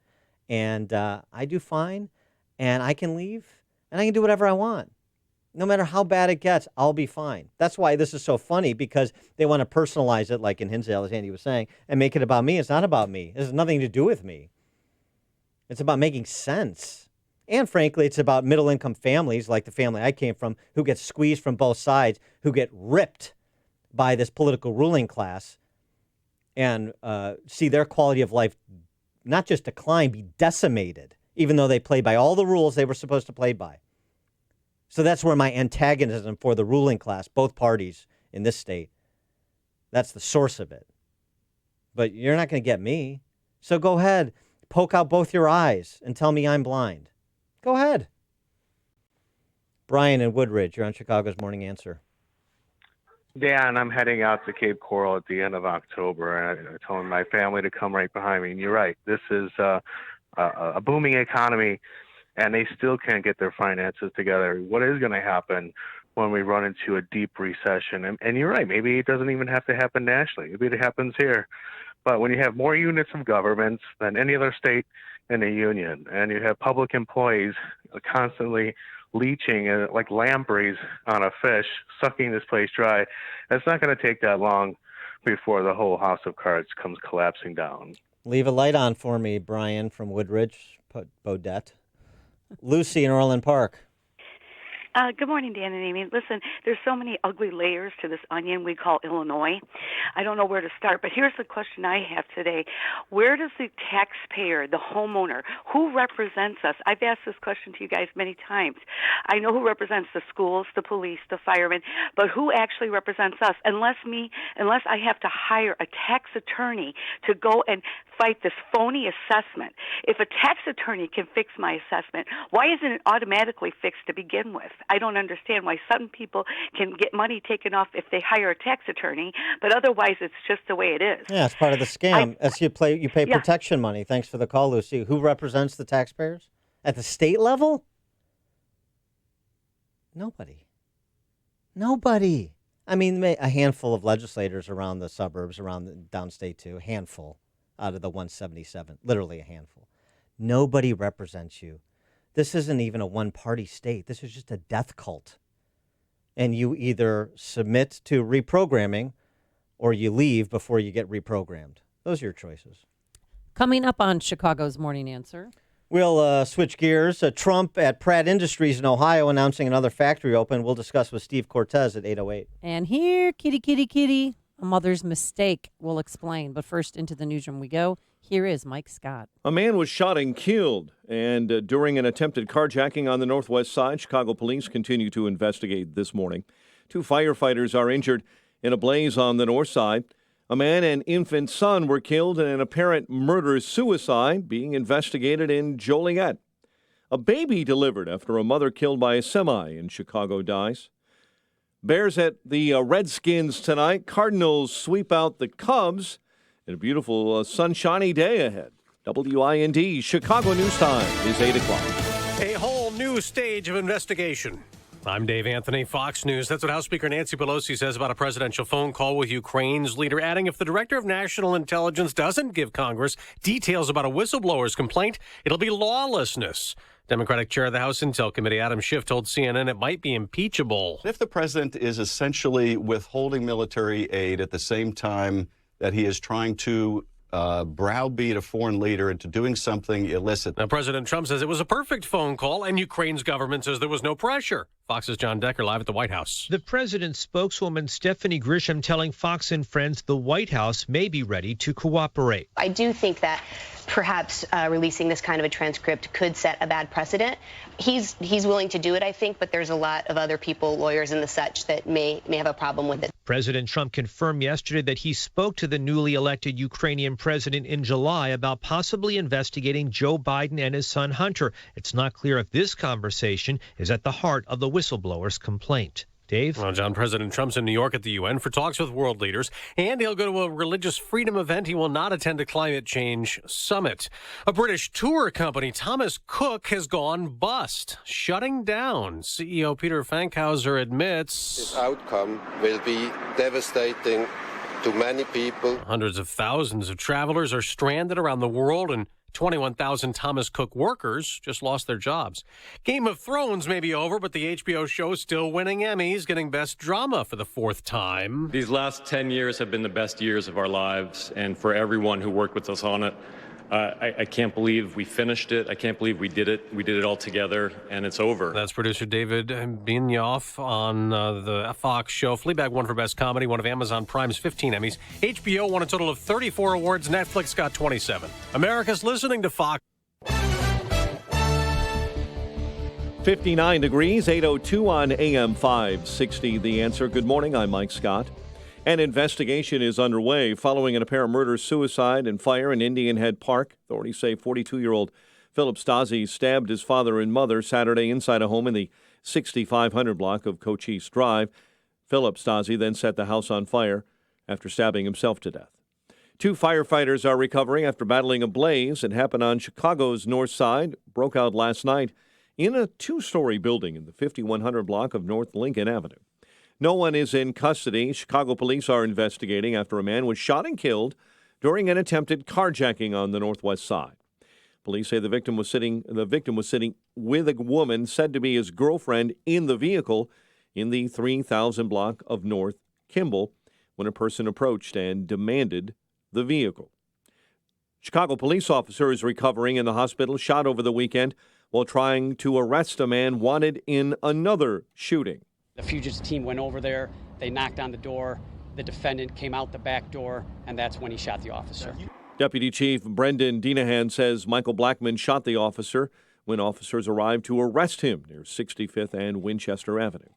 And I do fine, and I can leave, and I can do whatever I want. No matter how bad it gets, I'll be fine. That's why this is so funny, because they want to personalize it, like in Hinsdale, as Andy was saying, and make it about me. It's not about me. It has nothing to do with me. It's about making sense. And frankly, it's about middle-income families, like the family I came from, who get squeezed from both sides, who get ripped by this political ruling class, and see their quality of life not just decline, be decimated, even though they play by all the rules they were supposed to play by. So that's where my antagonism for the ruling class, both parties in this state, that's the source of it. But you're not going to get me. So go ahead, poke out both your eyes and tell me I'm blind. Go ahead. Brian in Woodridge, you're on Chicago's Morning Answer. Dan, I'm heading out to Cape Coral at the end of October, and I told my family to come right behind me. And you're right, this is a booming economy, and they still can't get their finances together. What is going to happen when we run into a deep recession? And you're right, maybe it doesn't even have to happen nationally. Maybe it happens here. But when you have more units of government than any other state in the union, and you have public employees constantly leeching like lampreys on a fish, sucking this place dry, it's not going to take that long before the whole house of cards comes collapsing down. Leave a light on for me, Brian from Woodridge, Bodette. Lucy in Orland Park. Good morning, Dan and Amy. Listen, there's so many ugly layers to this onion we call Illinois. I don't know where to start, but here's the question I have today. Where does the taxpayer, the homeowner, who represents us? I've asked this question to you guys many times. I know who represents the schools, the police, the firemen, but who actually represents us? Unless I have to hire a tax attorney to go and fight this phony assessment. If a tax attorney can fix my assessment, why isn't it automatically fixed to begin with? I don't understand why some people can get money taken off if they hire a tax attorney, but otherwise it's just the way it is. Yeah, it's part of the scam. You pay protection money. Thanks for the call, Lucy. Who represents the taxpayers? At the state level? Nobody. I mean, a handful of legislators around the suburbs, around the downstate too, a handful. out of the 177, literally a handful. Nobody represents you. This isn't even a one-party state. This is just a death cult. And you either submit to reprogramming or you leave before you get reprogrammed. Those are your choices. Coming up on Chicago's Morning Answer. We'll switch gears. Trump at Pratt Industries in Ohio announcing another factory open. We'll discuss with Steve Cortez at 8:08. And here, kitty, kitty, kitty, a mother's mistake. We'll explain. But first, into the newsroom we go. Here is Mike Scott. A man was shot and killed, and during an attempted carjacking on the northwest side, Chicago police continue to investigate this morning. 2 firefighters are injured in a blaze on the north side. A man and infant son were killed in an apparent murder-suicide being investigated in Joliet. A baby delivered after a mother killed by a semi in Chicago dies. Bears at the Redskins tonight. Cardinals sweep out the Cubs. And a beautiful sunshiny day ahead. WIND Chicago News Time is 8 o'clock. A whole new stage of investigation. I'm Dave Anthony, Fox News. That's what House Speaker Nancy Pelosi says about a presidential phone call with Ukraine's leader, adding if the director of national intelligence doesn't give Congress details about a whistleblower's complaint, it'll be lawlessness. Democratic chair of the House Intel Committee, Adam Schiff, told CNN it might be impeachable. If the president is essentially withholding military aid at the same time that he is trying to browbeat a foreign leader into doing something illicit. Now, President Trump says it was a perfect phone call, and Ukraine's government says there was no pressure. Fox's John Decker live at the White House. The president's spokeswoman, Stephanie Grisham, telling Fox and Friends the White House may be ready to cooperate. I do think that perhaps releasing this kind of a transcript could set a bad precedent. He's willing to do it, I think, but there's a lot of other people, lawyers and the such, that may have a problem with it. President Trump confirmed yesterday that he spoke to the newly elected Ukrainian president in July about possibly investigating Joe Biden and his son Hunter. It's not clear if this conversation is at the heart of the whistleblower's complaint. Dave? Well, John, President Trump's in New York at the UN for talks with world leaders, and he'll go to a religious freedom event. He will not attend a climate change summit. A British tour company, Thomas Cook, has gone bust, shutting down. CEO Peter Fankhauser admits this outcome will be devastating to many people. Hundreds of thousands of travelers are stranded around the world, and 21,000 Thomas Cook workers just lost their jobs. Game of Thrones may be over, but the HBO show is still winning Emmys, getting Best Drama for the 4th time. These last 10 years have been the best years of our lives, and for everyone who worked with us on it, I can't believe we finished it. I can't believe we did it. We did it all together, and it's over. That's producer David Benioff on the Fox show. Fleabag won for Best Comedy, one of Amazon Prime's 15 Emmys. HBO won a total of 34 awards. Netflix got 27. America's listening to Fox. 59 degrees, 8:02 on AM 560. The Answer. Good morning. I'm Mike Scott. An investigation is underway following an apparent murder-suicide and fire in Indian Head Park. Authorities say 42-year-old Philip Stasi stabbed his father and mother Saturday inside a home in the 6500 block of Cochise Drive. Philip Stasi then set the house on fire after stabbing himself to death. 2 firefighters are recovering after battling a blaze. It happened on Chicago's north side, broke out last night in a 2-story building in the 5100 block of North Lincoln Avenue. No one is in custody. Chicago police are investigating after a man was shot and killed during an attempted carjacking on the northwest side. Police say the victim was sitting with a woman said to be his girlfriend in the vehicle in the 3000 block of North Kimball when a person approached and demanded the vehicle. Chicago police officer is recovering in the hospital, shot over the weekend while trying to arrest a man wanted in another shooting. The fugitive team went over there, they knocked on the door, the defendant came out the back door, and that's when he shot the officer. Deputy Chief Brendan Dinahan says Michael Blackman shot the officer when officers arrived to arrest him near 65th and Winchester Avenue.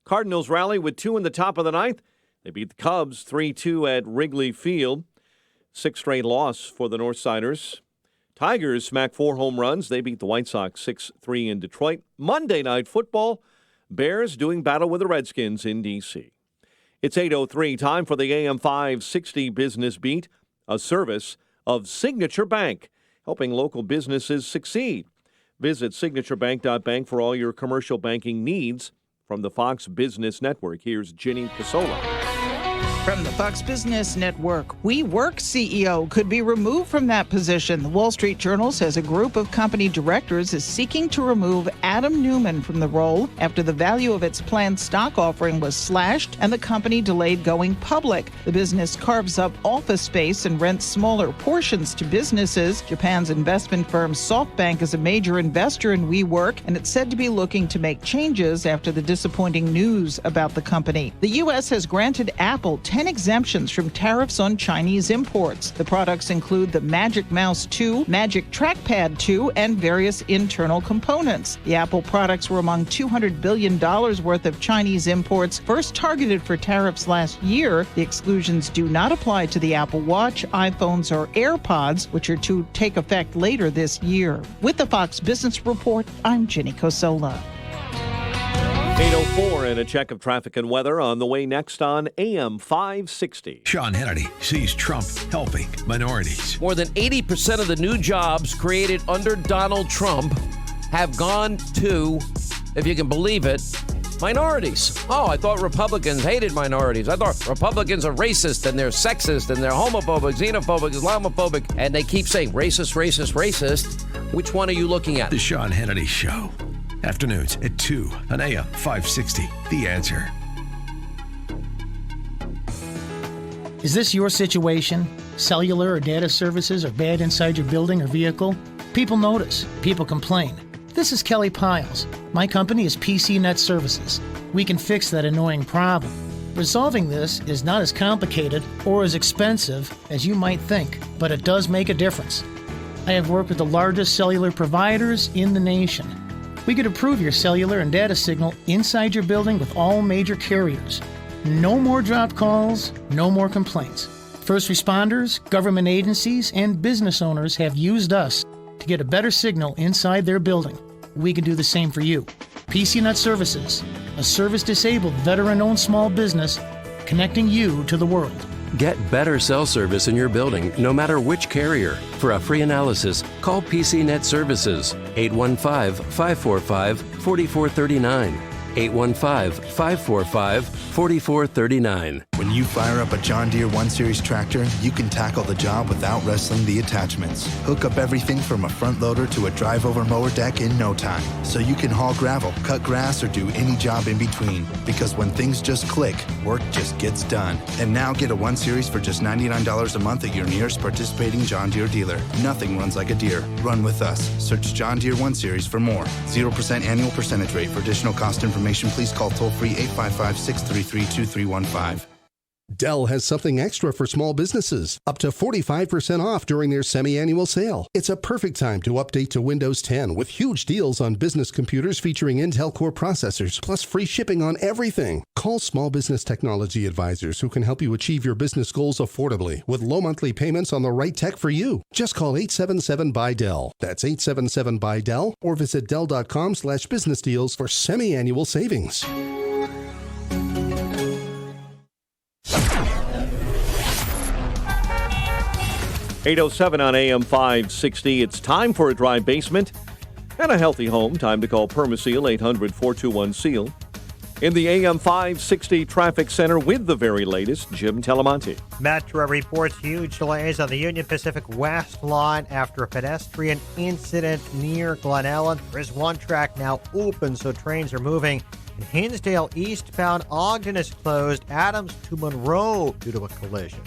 Cardinals rally with 2 in the top of the 9th. They beat the Cubs 3-2 at Wrigley Field. 6th straight loss for the Northsiders. Tigers smack 4 home runs. They beat the White Sox 6-3 in Detroit. Monday Night Football. Bears doing battle with the Redskins in D.C. It's 8:03, time for the AM 560 Business Beat, a service of Signature Bank, helping local businesses succeed. Visit signaturebank.bank for all your commercial banking needs from the Fox Business Network. Here's Ginny Pisola. From the Fox Business Network, WeWork CEO could be removed from that position. The Wall Street Journal says a group of company directors is seeking to remove Adam Newman from the role after the value of its planned stock offering was slashed and the company delayed going public. The business carves up office space and rents smaller portions to businesses. Japan's investment firm SoftBank is a major investor in WeWork, and it's said to be looking to make changes after the disappointing news about the company. The U.S. has granted Apple 10 exemptions from tariffs on Chinese imports. The products include the Magic Mouse 2, Magic Trackpad 2, and various internal components. The Apple products were among $200 billion worth of Chinese imports first targeted for tariffs last year. The exclusions do not apply to the Apple Watch, iPhones, or AirPods, which are to take effect later this year. With the Fox Business Report, I'm Jenny Cosola. 8:04 and a check of traffic and weather on the way next on AM 560. Sean Hannity sees Trump helping minorities. More than 80% of the new jobs created under Donald Trump have gone to, if you can believe it, minorities. Oh, I thought Republicans hated minorities. I thought Republicans are racist and they're sexist and they're homophobic, xenophobic, Islamophobic, and they keep saying racist, racist, racist. Which one are you looking at? The Sean Hannity Show. Afternoons at 2 on AM 560. The Answer. Is this your situation? Cellular or data services are bad inside your building or vehicle? People notice. People complain. This is Kelly Piles. My company is PC Net Services. We can fix that annoying problem. Resolving this is not as complicated or as expensive as you might think, but it does make a difference. I have worked with the largest cellular providers in the nation. We could improve your cellular and data signal inside your building with all major carriers. No more dropped calls, no more complaints. First responders, government agencies, and business owners have used us to get a better signal inside their building. We can do the same for you. PC Net Services, a service-disabled, veteran-owned small business connecting you to the world. Get better cell service in your building, no matter which carrier. For a free analysis, call PC Net Services, 815-545-4439. 815-545-4439. When you fire up a John Deere 1 Series tractor, you can tackle the job without wrestling the attachments. Hook up everything from a front loader to a drive-over mower deck in no time. So you can haul gravel, cut grass, or do any job in between. Because when things just click, work just gets done. And now get a 1 Series for just $99 a month at your nearest participating John Deere dealer. Nothing runs like a Deere. Run with us. Search John Deere 1 Series for more. 0% annual percentage rate. For additional cost information, please call toll-free 855-633-2315. Dell has something extra for small businesses, up to 45% off during their semi-annual sale. It's a perfect time to update to Windows 10 with huge deals on business computers featuring Intel Core processors, plus free shipping on everything. Call Small Business Technology Advisors who can help you achieve your business goals affordably with low monthly payments on the right tech for you. Just call 877-BUY-DELL. That's 877-BUY-DELL or visit Dell.com/business deals for semi-annual savings. 8:07 on AM 560. It's time for a dry basement and a healthy home. Time to call Permaseal, 800-421-SEAL. In the AM 560 Traffic Center with the very latest, Jim Telemonte. Metro reports huge delays on the Union Pacific West line after a pedestrian incident near Glen Ellen. There is one track now open, so trains are moving. In Hinsdale, eastbound Ogden is closed. Adams to Monroe due to a collision.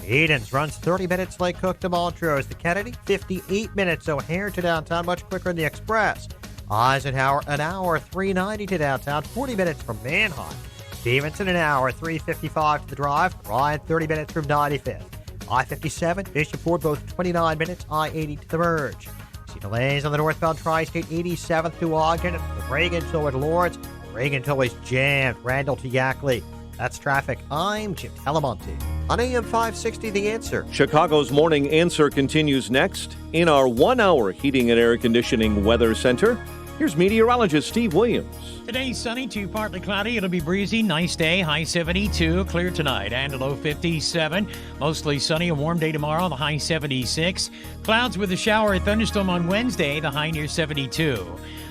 Edens runs 30 minutes Lake Cook to Montrose. The Kennedy, 58 minutes. O'Hare to downtown, much quicker in the Express. Eisenhower, an hour, 390 to downtown, 40 minutes from Manheim. Stevenson, an hour, 355 to the Drive. Ryan, 30 minutes from 95th. I-57, Bishop Ford, both 29 minutes. I-80 to the Merge. See delays on the northbound Tri-State, 87th to Ogden. From Reagan to Lawrence. Reagan to always jammed. Randall to Yackley. That's traffic. I'm Jim Telemonte. On AM 560, The Answer. Chicago's Morning Answer continues next in our 1-hour heating and air conditioning weather center. Here's meteorologist Steve Williams. Today, sunny to partly cloudy. It'll be breezy. Nice day. High 72. Clear tonight and a low 57. Mostly sunny. A warm day tomorrow. The high 76. Clouds with a shower or thunderstorm on Wednesday. The high near 72.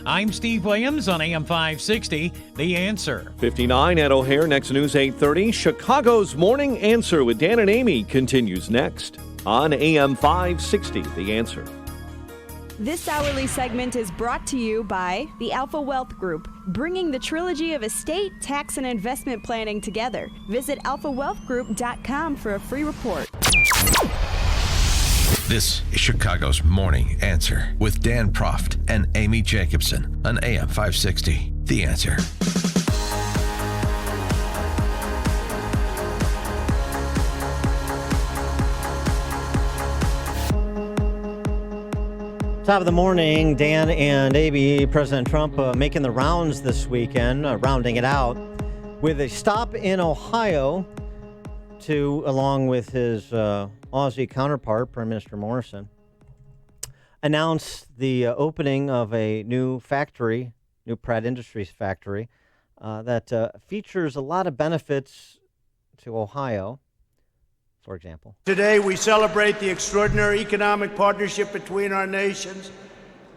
I'm Steve Williams on AM 560. The Answer. 59 at O'Hare. Next news 8:30. Chicago's Morning Answer with Dan and Amy continues next on AM 560. The Answer. This hourly segment is brought to you by the Alpha Wealth Group, bringing the trilogy of estate, tax, and investment planning together. Visit alphawealthgroup.com for a free report. This is Chicago's Morning Answer with Dan Proft and Amy Jacobson on AM 560. The Answer. Top of the morning, Dan and Amy. President Trump making the rounds this weekend, rounding it out with a stop in Ohio along with his Aussie counterpart, Prime Minister Morrison, announced the opening of a new factory, new Pratt Industries factory, that features a lot of benefits to Ohio. For example, today we celebrate the extraordinary economic partnership between our nations,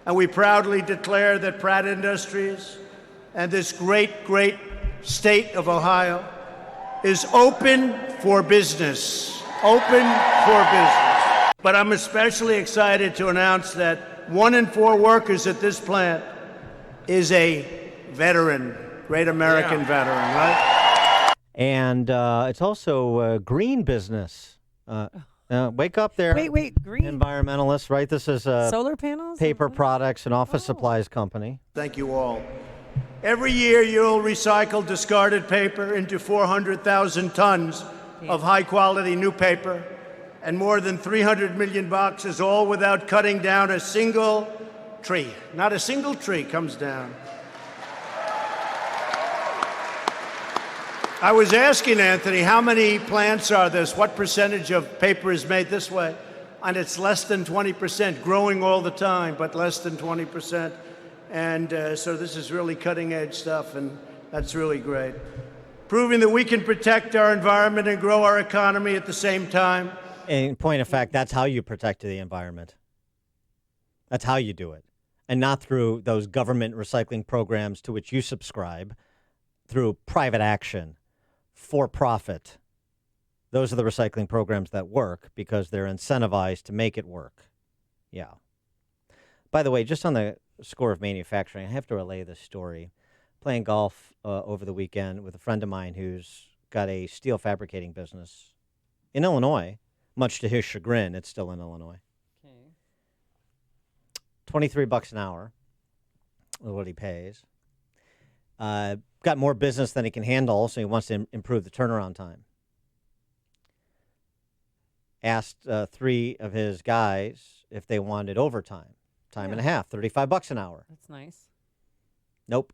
and we proudly declare that Pratt Industries and this great state of Ohio is open for business. Open for business. But I'm especially excited to announce that 1 in 4 workers at this plant is a veteran, great American veteran, right? And it's also green business. Wake up there. Wait, green? Environmentalists, right? This is solar panels? Paper products and office supplies company. Thank you all. Every year you'll recycle discarded paper into 400,000 tons of high-quality new paper and more than 300 million boxes, all without cutting down a single tree. Not a single tree comes down. I was asking Anthony, how many plants are this? What percentage of paper is made this way? And it's less than 20%, growing all the time, but less than 20%. And so this is really cutting edge stuff, and that's really great. Proving that we can protect our environment and grow our economy at the same time. In point of fact, that's how you protect the environment. That's how you do it. And not through those government recycling programs to which you subscribe, through private action. For profit. Those are the recycling programs that work because they're incentivized to make it work. Yeah. By the way, just on the score of manufacturing, I have to relay this story. Playing golf over the weekend with a friend of mine who's got a steel fabricating business in Illinois. Much to his chagrin, it's still in Illinois. Okay. $23 an hour is what he pays. Got more business than he can handle, so he wants to improve the turnaround time. Asked 3 of his guys if they wanted overtime. Time and a half, $35 an hour. That's nice. Nope.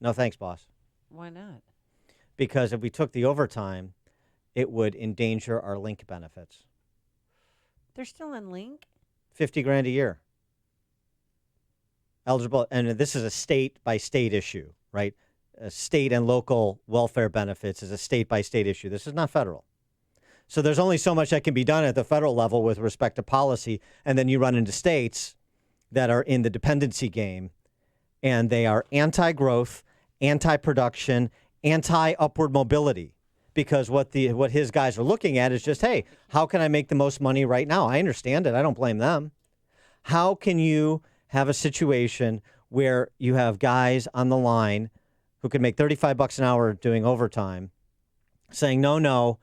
No thanks, boss. Why not? Because if we took the overtime, it would endanger our Link benefits. They're still in Link? $50,000 a year. Eligible, and this is a state-by-state issue, right? State and local welfare benefits is a state-by-state issue. This is not federal. So there's only so much that can be done at the federal level with respect to policy, and then you run into states that are in the dependency game, and they are anti-growth, anti-production, anti-upward mobility, because what his guys are looking at is just, hey, how can I make the most money right now? I understand it. I don't blame them. How can you have a situation where you have guys on the line who can make $35 an hour doing overtime saying, no,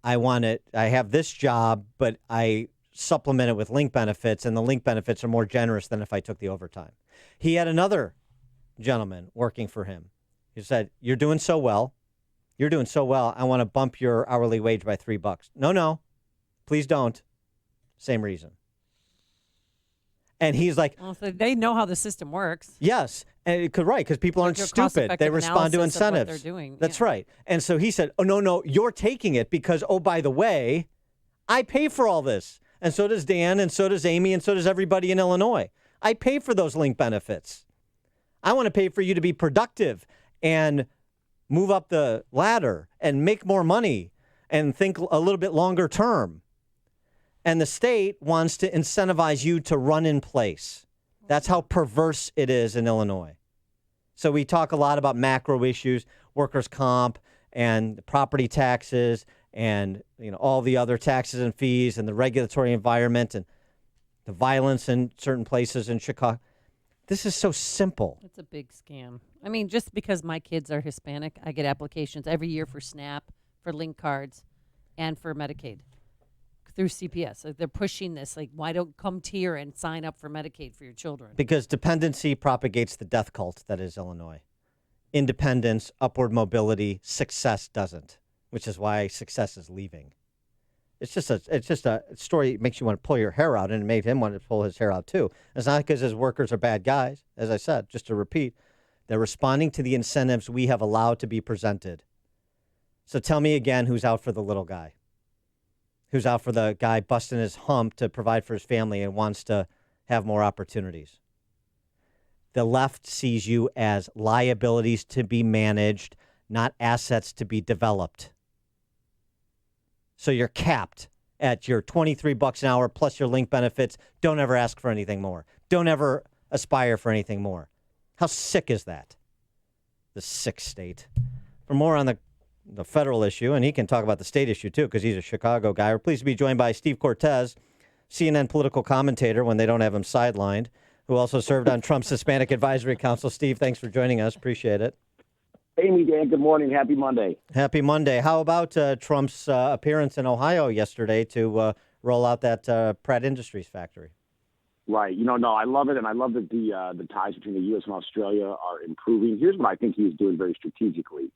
I want it. I have this job, but I supplement it with Link benefits, and the Link benefits are more generous than if I took the overtime. He had another gentleman working for him. He said, you're doing so well. I want to bump your hourly wage by $3. No, please don't. Same reason. And he's like, well, so they know how the system works. Yes, and because people aren't stupid. They respond to incentives. They're doing. That's right. And so he said, oh, no, you're taking it because, oh, by the way, I pay for all this. And so does Dan, and so does Amy, and so does everybody in Illinois. I pay for those link benefits. I want to pay for you to be productive and move up the ladder and make more money and think a little bit longer term. And the state wants to incentivize you to run in place. That's how perverse it is in Illinois. So we talk a lot about macro issues, workers' comp and property taxes and all the other taxes and fees and the regulatory environment and the violence in certain places in Chicago. This is so simple. It's a big scam. I mean, just because my kids are Hispanic, I get applications every year for SNAP, for link cards, and for Medicaid through CPS. Like, they're pushing this. Like, why don't come here and sign up for Medicaid for your children? Because dependency propagates the death cult that is Illinois. Independence, upward mobility, success doesn't, which is why success is leaving. It's just a story that makes you want to pull your hair out, and it made him want to pull his hair out too. It's not because his workers are bad guys. As I said, just to repeat, they're responding to the incentives we have allowed to be presented. So tell me again, who's out for the little guy? Who's out for the guy busting his hump to provide for his family and wants to have more opportunities? The left sees you as liabilities to be managed, not assets to be developed. So you're capped at your $23 an hour plus your link benefits. Don't ever ask for anything more. Don't ever aspire for anything more. How sick is that? The sick state. For more on the federal issue, and he can talk about the state issue too because he's a Chicago guy, we're pleased to be joined by Steve Cortez, CNN political commentator when they don't have him sidelined, who also served on Trump's Hispanic Advisory Council. Steve, thanks for joining us. Appreciate it. Amy, Dan, good morning. Happy Monday. Happy Monday. How about Trump's appearance in Ohio yesterday to roll out that Pratt Industries factory? Right. No, I love it, and I love that the ties between the U.S. and Australia are improving. Here's what I think he's doing very strategically,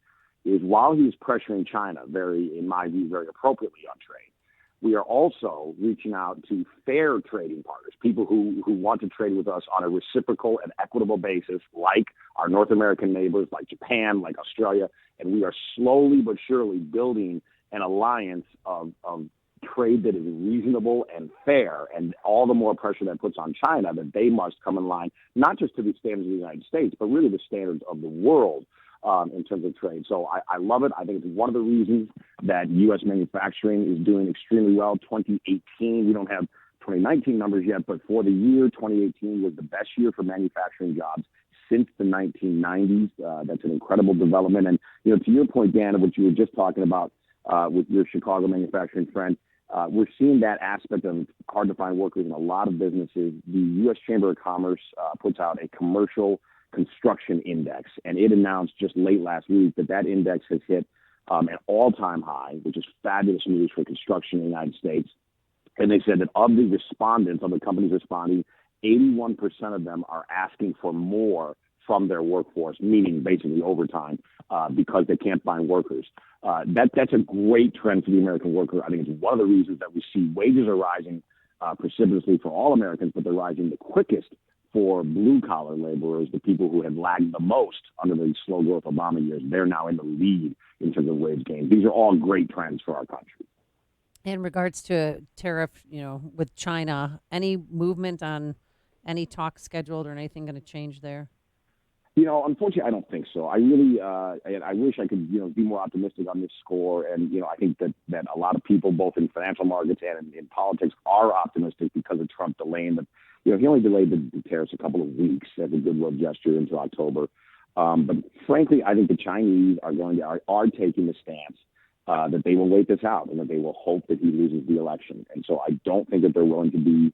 is while he's pressuring China, in my view, very appropriately on trade, we are also reaching out to fair trading partners, people who want to trade with us on a reciprocal and equitable basis, like our North American neighbors, like Japan, like Australia. And we are slowly but surely building an alliance of trade that is reasonable and fair, and all the more pressure that puts on China that they must come in line, not just to the standards of the United States, but really the standards of the world. In terms of trade. So I love it. I think it's one of the reasons that U.S. manufacturing is doing extremely well. 2018, we don't have 2019 numbers yet, but for the year, 2018 was the best year for manufacturing jobs since the 1990s. That's an incredible development. And, to your point, Dan, of what you were just talking about with your Chicago manufacturing friend, we're seeing that aspect of hard to find workers in a lot of businesses. The U.S. Chamber of Commerce puts out a commercial construction index, and it announced just late last week that index has hit an all-time high, which is fabulous news for construction in the United States. And they said that of the respondents, of the companies responding, 81% of them are asking for more from their workforce, meaning basically overtime, because they can't find workers. That's a great trend for the American worker. I think it's one of the reasons that we see wages are rising precipitously for all Americans, but they're rising the quickest for blue-collar laborers, the people who had lagged the most under the slow-growth Obama years. They're now in the lead in terms of wage gains. These are all great trends for our country. In regards to a tariff, with China, any movement on any talks scheduled or anything going to change there? Unfortunately, I don't think so. I really, I wish I could, be more optimistic on this score. And, I think that a lot of people, both in financial markets and in politics, are optimistic because of Trump delaying the. He only delayed the tariffs a couple of weeks as a goodwill gesture until October. But frankly, I think the Chinese are taking the stance that they will wait this out and that they will hope that he loses the election. And so I don't think that they're willing to be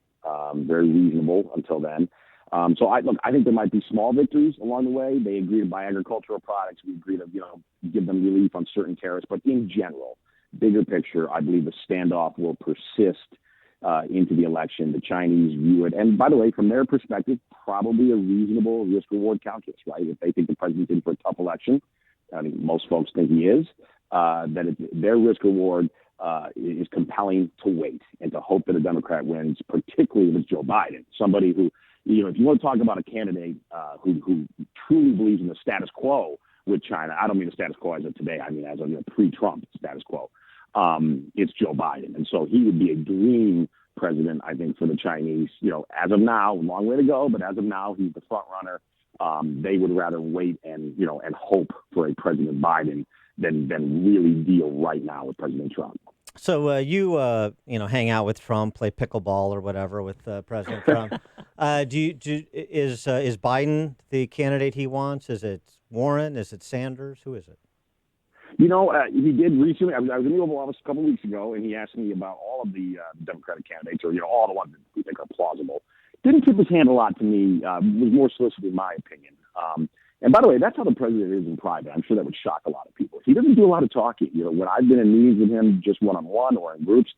very reasonable until then. So I think there might be small victories along the way. They agree to buy agricultural products. We agree to give them relief on certain tariffs. But in general, bigger picture, I believe the standoff will persist into the election. The Chinese view it, and by the way, from their perspective, probably a reasonable risk-reward calculus, right? If they think the president's in for a tough election, I mean, most folks think he is, then their risk-reward is compelling to wait and to hope that a Democrat wins, particularly if it's Joe Biden, somebody who, if you want to talk about a candidate who truly believes in the status quo with China, I don't mean the status quo as of today, I mean as of pre-Trump status quo. It's Joe Biden. And so he would be a dream president, I think, for the Chinese. As of now, long way to go, but as of now, he's the front runner. They would rather wait and hope for a President Biden than really deal right now with President Trump. So you hang out with Trump, play pickleball or whatever with President Trump. Is Biden the candidate he wants? Is it Warren? Is it Sanders? Who is it? He did recently. I was in the Oval Office a couple of weeks ago, and he asked me about all of the Democratic candidates, or all the ones that we think are plausible. Didn't tip his hand a lot to me. Was more solicited, in my opinion. And by the way, that's how the president is in private. I'm sure that would shock a lot of people. He doesn't do a lot of talking. When I've been in meetings with him, just one-on-one or in groups,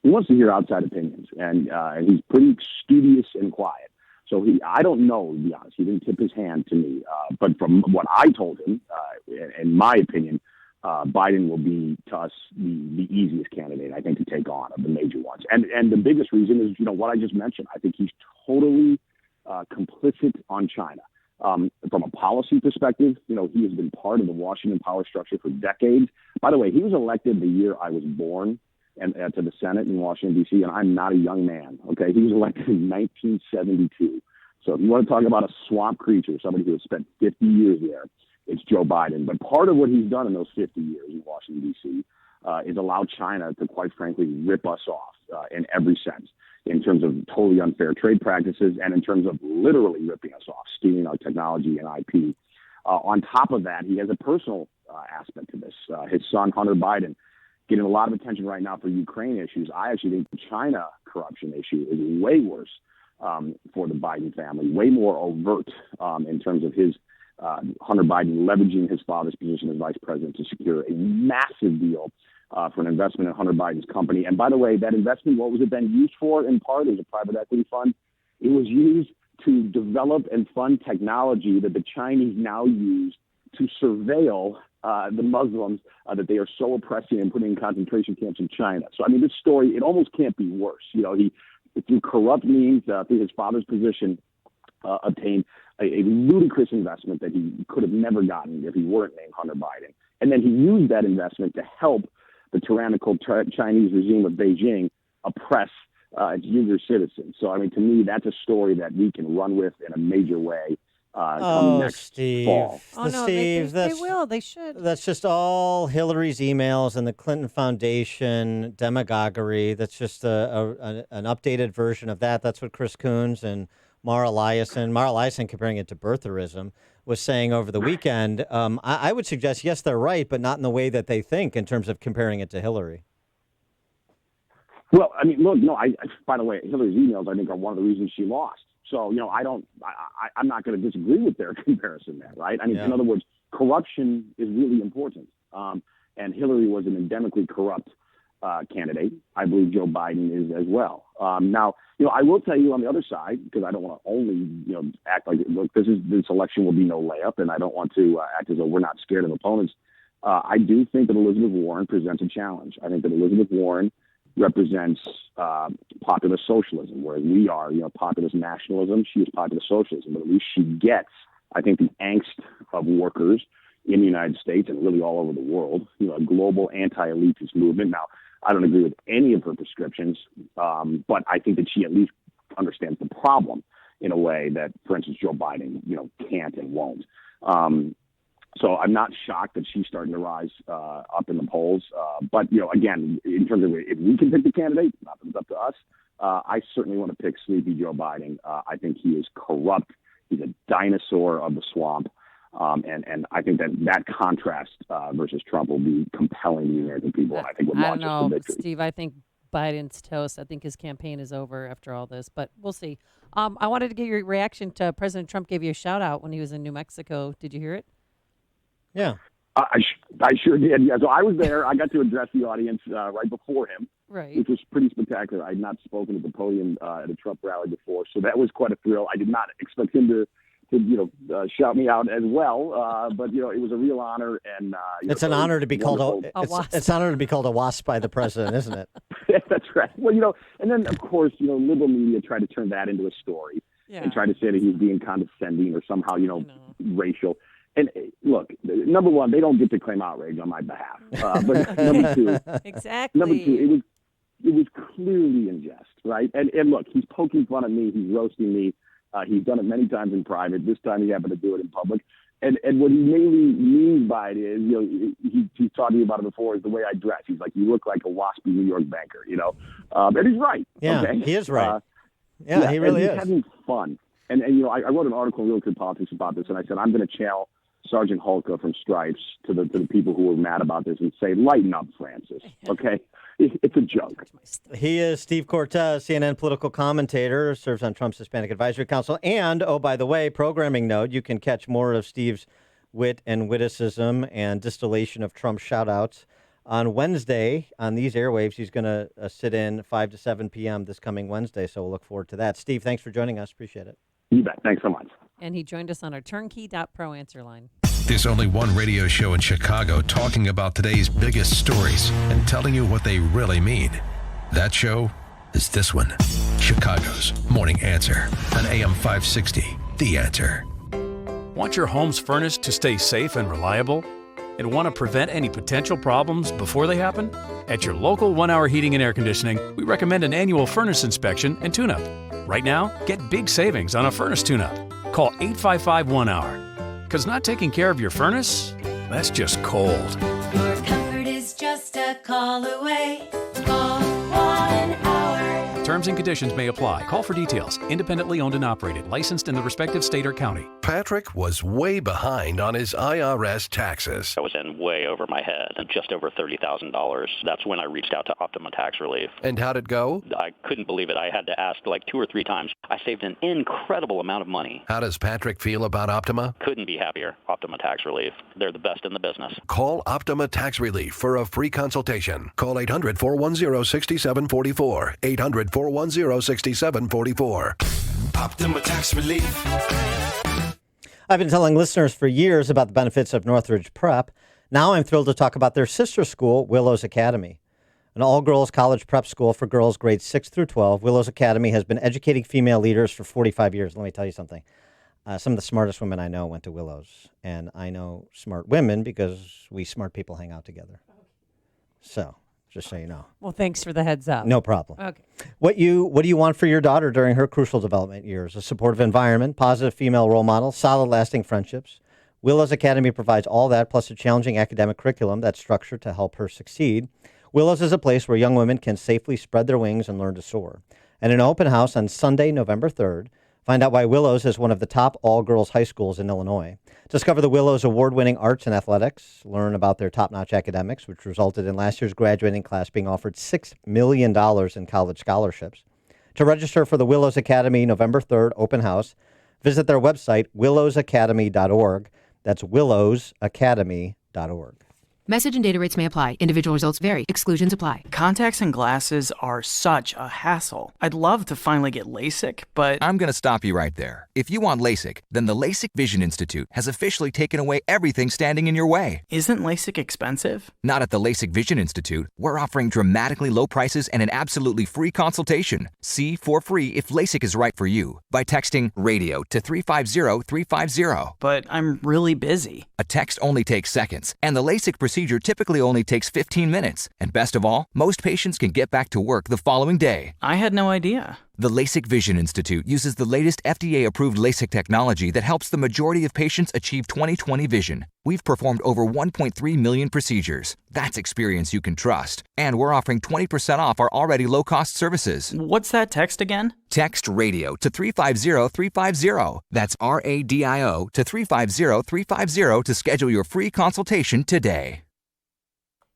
he wants to hear outside opinions, and he's pretty studious and quiet. So I don't know, to be honest. He didn't tip his hand to me. But from what I told him, in my opinion, Biden will be, to us, the easiest candidate, I think, to take on of the major ones. And the biggest reason is, what I just mentioned. I think he's totally complicit on China. From a policy perspective, he has been part of the Washington power structure for decades. By the way, he was elected the year I was born and to the Senate in Washington, D.C., and I'm not a young man, okay? He was elected in 1972. So if you want to talk about a swamp creature, somebody who has spent 50 years there, it's Joe Biden. But part of what he's done in those 50 years in Washington, D.C., is allow China to, quite frankly, rip us off in every sense, in terms of totally unfair trade practices and in terms of literally ripping us off, stealing our technology and IP. On top of that, he has a personal aspect to this. His son, Hunter Biden, getting a lot of attention right now for Ukraine issues. I actually think the China corruption issue is way worse for the Biden family, way more overt in terms of his Hunter Biden leveraging his father's position as vice president to secure a massive deal for an investment in Hunter Biden's company. And by the way, that investment, what was it then used for in part? It was a private equity fund. It was used to develop and fund technology that the Chinese now use to surveil the Muslims that they are so oppressing and putting in concentration camps in China. So, this story, it almost can't be worse. He, through corrupt means, through his father's position, obtained a ludicrous investment that he could have never gotten if he weren't named Hunter Biden. And then he used that investment to help the tyrannical Chinese regime of Beijing oppress its Uyghur citizens. So, to me, that's a story that we can run with in a major way come next fall. Oh, no, Steve, they will. They should. That's just all Hillary's emails and the Clinton Foundation demagoguery. That's just an updated version of that. That's what Chris Coons and Mara Eliason comparing it to birtherism, was saying over the weekend. I would suggest, yes, they're right, but not in the way that they think in terms of comparing it to Hillary. Well, look, no, by the way, Hillary's emails, I think, are one of the reasons she lost. So, I'm not going to disagree with their comparison there, right? In other words, corruption is really important. And Hillary was an endemically corrupt candidate. I believe Joe Biden is as well. Now, I will tell you on the other side, because I don't want to only, act like, look, this election will be no layup, and I don't want to act as though we're not scared of opponents. I do think that Elizabeth Warren presents a challenge. I think that Elizabeth Warren represents populist socialism, whereas we are, populist nationalism. She is populist socialism, but at least she gets, I think, the angst of workers in the United States and really all over the world, a global anti-elitist movement. Now, I don't agree with any of her prescriptions, but I think that she at least understands the problem in a way that, for instance, Joe Biden, can't and won't. So I'm not shocked that she's starting to rise up in the polls. But, again, in terms of if we can pick the candidate, not that it's up to us, I certainly want to pick sleepy Joe Biden. I think he is corrupt. He's a dinosaur of the swamp. And I think that contrast versus Trump will be compelling to the American people. And I think will launch us to victory. Steve, I think Biden's toast. I think his campaign is over after all this, but we'll see. I wanted to get your reaction to President Trump gave you a shout out when he was in New Mexico. Did you hear it? Yeah. I sure did. Yeah. So I was there. I got to address the audience right before him, right, which was pretty spectacular. I had not spoken at the podium at a Trump rally before, so that was quite a thrill. I did not expect him to shout me out as well, but it was a real honor, and it's an honor to be called it's an honor to be called a wasp by the president, isn't it? Yeah, that's right. Well, and then of course, liberal media tried to turn that into a story and try to say that he was being condescending or somehow, racial. And look, number one, they don't get to claim outrage on my behalf. But number two, exactly. Number two, was clearly in jest, right? And look, he's poking fun at me. He's roasting me. He's done it many times in private. This time he happened to do it in public. And what he mainly means by it is, he's talked to me about it before, is the way I dress. He's like, you look like a waspy New York banker, and he's right. Yeah, okay? he is right. He really he's is. having fun. And I wrote an article in Real Good Politics about this, and I said, I'm going to channel Sergeant Hulka from Stripes to the people who are mad about this and say, lighten up, Francis, okay? It's a joke. He is Steve Cortez, CNN political commentator, serves on Trump's Hispanic Advisory Council. And, oh, by the way, programming note, you can catch more of Steve's wit and witticism and distillation of Trump shout-outs on Wednesday on these airwaves. He's going to sit in 5 to 7 p.m. this coming Wednesday, so we'll look forward to that. Steve, thanks for joining us. Appreciate it. You bet. Thanks so much. And he joined us on our turnkey.pro answer line. There's only one radio show in Chicago talking about today's biggest stories and telling you what they really mean. That show is this one, Chicago's Morning Answer on AM 560, The Answer. Want your home's furnace to stay safe and reliable? And want to prevent any potential problems before they happen? At your local 1 Hour Heating and Air Conditioning, we recommend an annual furnace inspection and tune-up. Right now, get big savings on a furnace tune-up. Call 855-1-HOUR. Because not taking care of your furnace, that's just cold. Your comfort is just a call away. Call 1 Hour. Terms and conditions may apply. Call for details. Independently owned and operated. Licensed in the respective state or county. Patrick was way behind on his IRS taxes. I was in way over my head, just over $30,000. That's when I reached out to Optima Tax Relief. And how'd it go? I couldn't believe it. I had to ask like 2 or 3 times. I saved an incredible amount of money. How does Patrick feel about Optima? Couldn't be happier. Optima Tax Relief. They're the best in the business. Call Optima Tax Relief for a free consultation. Call 800-410-6744. 800-410-6744. Optima Tax Relief. I've been telling listeners for years about the benefits of Northridge Prep. Now I'm thrilled to talk about their sister school, Willows Academy. An all-girls college prep school for girls grades 6 through 12, Willows Academy has been educating female leaders for 45 years. Let me tell you something. Some of the smartest women I know went to Willows, and I know smart women because we smart people hang out together. So, just so you know. Well, thanks for the heads up. No problem. Okay. What do you want for your daughter during her crucial development years? A supportive environment, positive female role model, solid lasting friendships. Willows Academy provides all that, plus a challenging academic curriculum that's structured to help her succeed. Willows is a place where young women can safely spread their wings and learn to soar. And an open house on Sunday, November 3rd. Find out why Willows is one of the top all-girls high schools in Illinois. Discover the Willows award-winning arts and athletics. Learn about their top-notch academics, which resulted in last year's graduating class being offered $6 million in college scholarships. To register for the Willows Academy November 3rd open house, visit their website, willowsacademy.org. That's willowsacademy.org. Message and data rates may apply. Individual results vary. Exclusions apply. Contacts and glasses are such a hassle. I'd love to finally get LASIK, but I'm going to stop you right there. If you want LASIK, then the LASIK Vision Institute has officially taken away everything standing in your way. Isn't LASIK expensive? Not at the LASIK Vision Institute. We're offering dramatically low prices and an absolutely free consultation. See for free if LASIK is right for you by texting RADIO to 350-350. But I'm really busy. A text only takes seconds, and the LASIK procedure typically only takes 15 minutes. And best of all, most patients can get back to work the following day. I had no idea. The LASIK Vision Institute uses the latest FDA-approved LASIK technology that helps the majority of patients achieve 20/20 vision. We've performed over 1.3 million procedures. That's experience you can trust. And we're offering 20% off our already low-cost services. What's that text again? Text RADIO to 350-350. That's RADIO to 350-350 to schedule your free consultation today.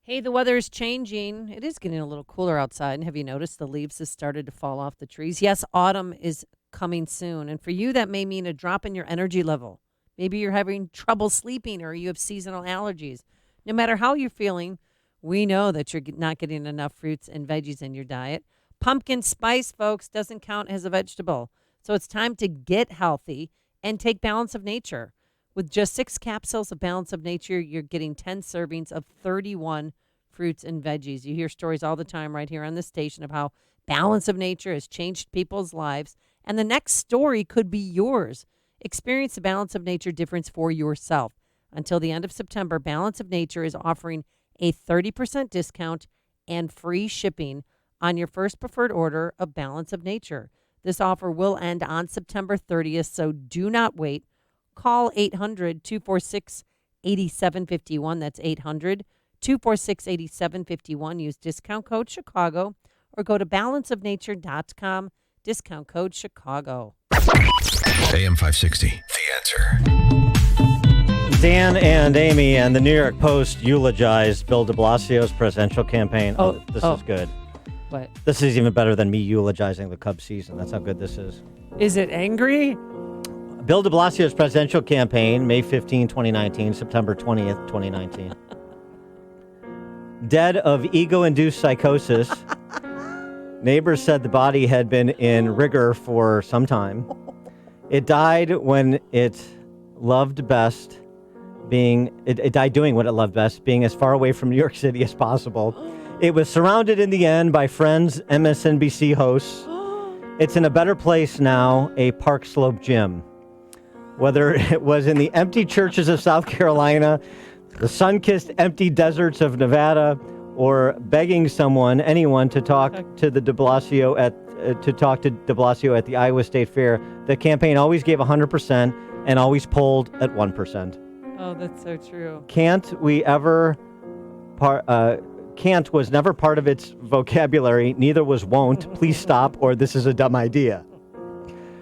Hey, the weather's changing. It is getting a little cooler outside. And have you noticed the leaves have started to fall off the trees? Yes, autumn is coming soon. And for you, that may mean a drop in your energy level. Maybe you're having trouble sleeping or you have seasonal allergies. No matter how you're feeling, we know that you're not getting enough fruits and veggies in your diet. Pumpkin spice, folks, doesn't count as a vegetable. So it's time to get healthy and take Balance of Nature. With just 6 capsules of Balance of Nature, you're getting 10 servings of 31 fruits and veggies. You hear stories all the time right here on this station of how Balance of Nature has changed people's lives. And the next story could be yours. Experience the Balance of Nature difference for yourself. Until the end of September, Balance of Nature is offering a 30% discount and free shipping on your first preferred order of Balance of Nature. This offer will end on September 30th, so do not wait. Call 800-246-8751. That's 800-246-8751. Use discount code Chicago or go to balanceofnature.com. Discount code Chicago. AM 560. The Answer. Dan and Amy and the New York Post eulogized Bill de Blasio's presidential campaign. This is good. What? This is even better than me eulogizing the Cubs season. That's how good this is. Is it angry? Bill de Blasio's presidential campaign, May 15, 2019, September 20th, 2019. Dead of ego-induced psychosis. Neighbors said the body had been in rigor for some time. It died when it loved best, it died doing what it loved best, being as far away from New York City as possible. It was surrounded in the end by friends, MSNBC hosts. It's in a better place now, a Park Slope gym. Whether it was in the empty churches of South Carolina, the sun-kissed empty deserts of Nevada, or begging anyone to talk to de Blasio at the Iowa State Fair, the campaign always gave 100% and always polled at 1%. Oh, that's so true. Can't was never part of its vocabulary. Neither was won't. Please stop, or this is a dumb idea.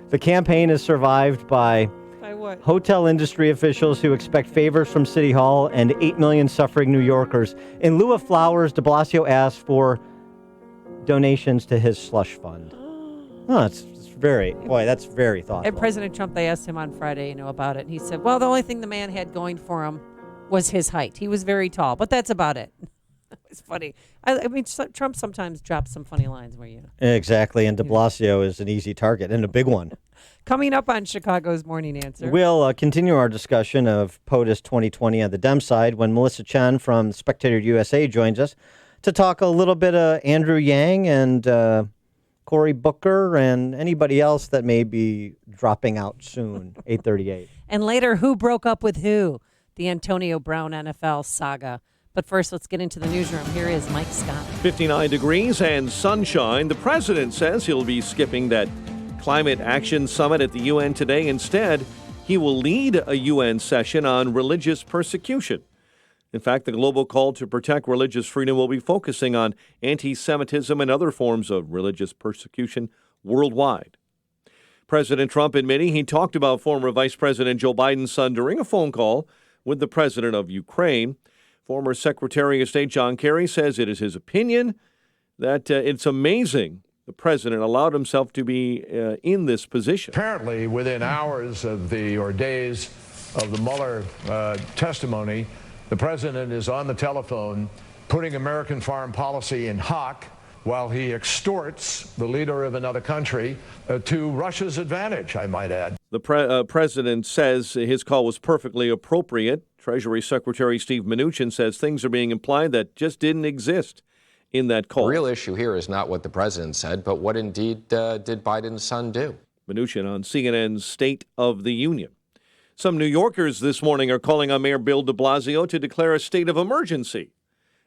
The campaign is survived by what? Hotel industry officials who expect favors from City Hall and 8 million suffering New Yorkers. In lieu of flowers, de Blasio asked for donations to his slush fund. That's very thoughtful. And President Trump, they asked him on Friday, about it. And he said, well, the only thing the man had going for him was his height. He was very tall, but that's about it. It's funny. I mean, Trump sometimes drops some funny lines where Exactly, and de Blasio is an easy target, and a big one. Coming up on Chicago's Morning Answer. We'll continue our discussion of POTUS 2020 on the Dem side when Melissa Chen from Spectator USA joins us to talk a little bit of Andrew Yang and Cory Booker and anybody else that may be dropping out soon, 8:38. And later, who broke up with who? The Antonio Brown NFL saga. But first, let's get into the newsroom. Here is Mike Scott. 59 degrees and sunshine. The president says he'll be skipping that climate action summit at the UN today. Instead, he will lead a UN session on religious persecution. In fact, the global call to protect religious freedom will be focusing on anti-Semitism and other forms of religious persecution worldwide. President Trump admitting he talked about former Vice President Joe Biden's son during a phone call with the president of Ukraine. Former Secretary of State John Kerry says it is his opinion that it's amazing the president allowed himself to be in this position. Apparently, within hours of days of the Mueller testimony, the president is on the telephone putting American foreign policy in hock while he extorts the leader of another country to Russia's advantage, I might add. The president says his call was perfectly appropriate. Treasury Secretary Steve Mnuchin says things are being implied that just didn't exist in that call. The real issue here is not what the president said, but what indeed did Biden's son do? Mnuchin on CNN's State of the Union. Some New Yorkers this morning are calling on Mayor Bill de Blasio to declare a state of emergency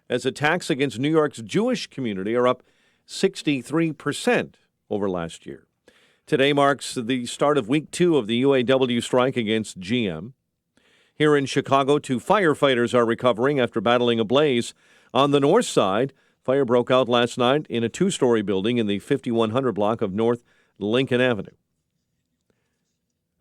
as attacks against New York's Jewish community are up 63% over last year. Today marks the start of week 2 of the UAW strike against GM. Here in Chicago, 2 firefighters are recovering after battling a blaze. On the north side, fire broke out last night in a 2-story building in the 5100 block of North Lincoln Avenue.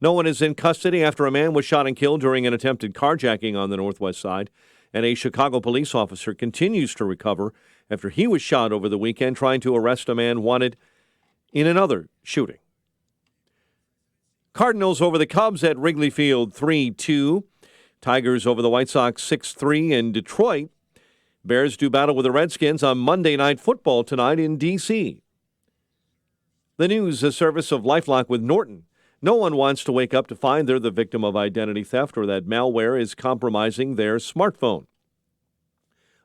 No one is in custody after a man was shot and killed during an attempted carjacking on the northwest side, and a Chicago police officer continues to recover after he was shot over the weekend trying to arrest a man wanted in another shooting. Cardinals over the Cubs at Wrigley Field 3-2. Tigers over the White Sox 6-3 in Detroit. Bears do battle with the Redskins on Monday Night Football tonight in D.C. The news service of LifeLock with Norton. No one wants to wake up to find they're the victim of identity theft or that malware is compromising their smartphone.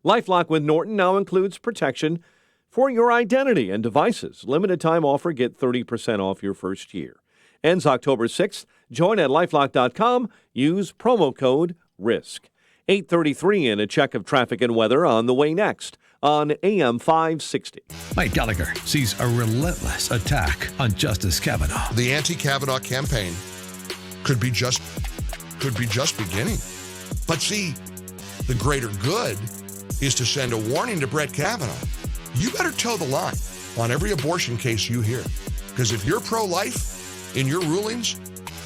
LifeLock with Norton now includes protection for your identity and devices. Limited time offer, get 30% off your first year. Ends October 6th. Join at LifeLock.com. Use promo code RISK. 8:33 and a check of traffic and weather on the way next on AM 560. Mike Gallagher sees a relentless attack on Justice Kavanaugh. The anti-Kavanaugh campaign could be just beginning. But see, the greater good is to send a warning to Brett Kavanaugh. You better toe the line on every abortion case you hear. Because if you're pro-life in your rulings,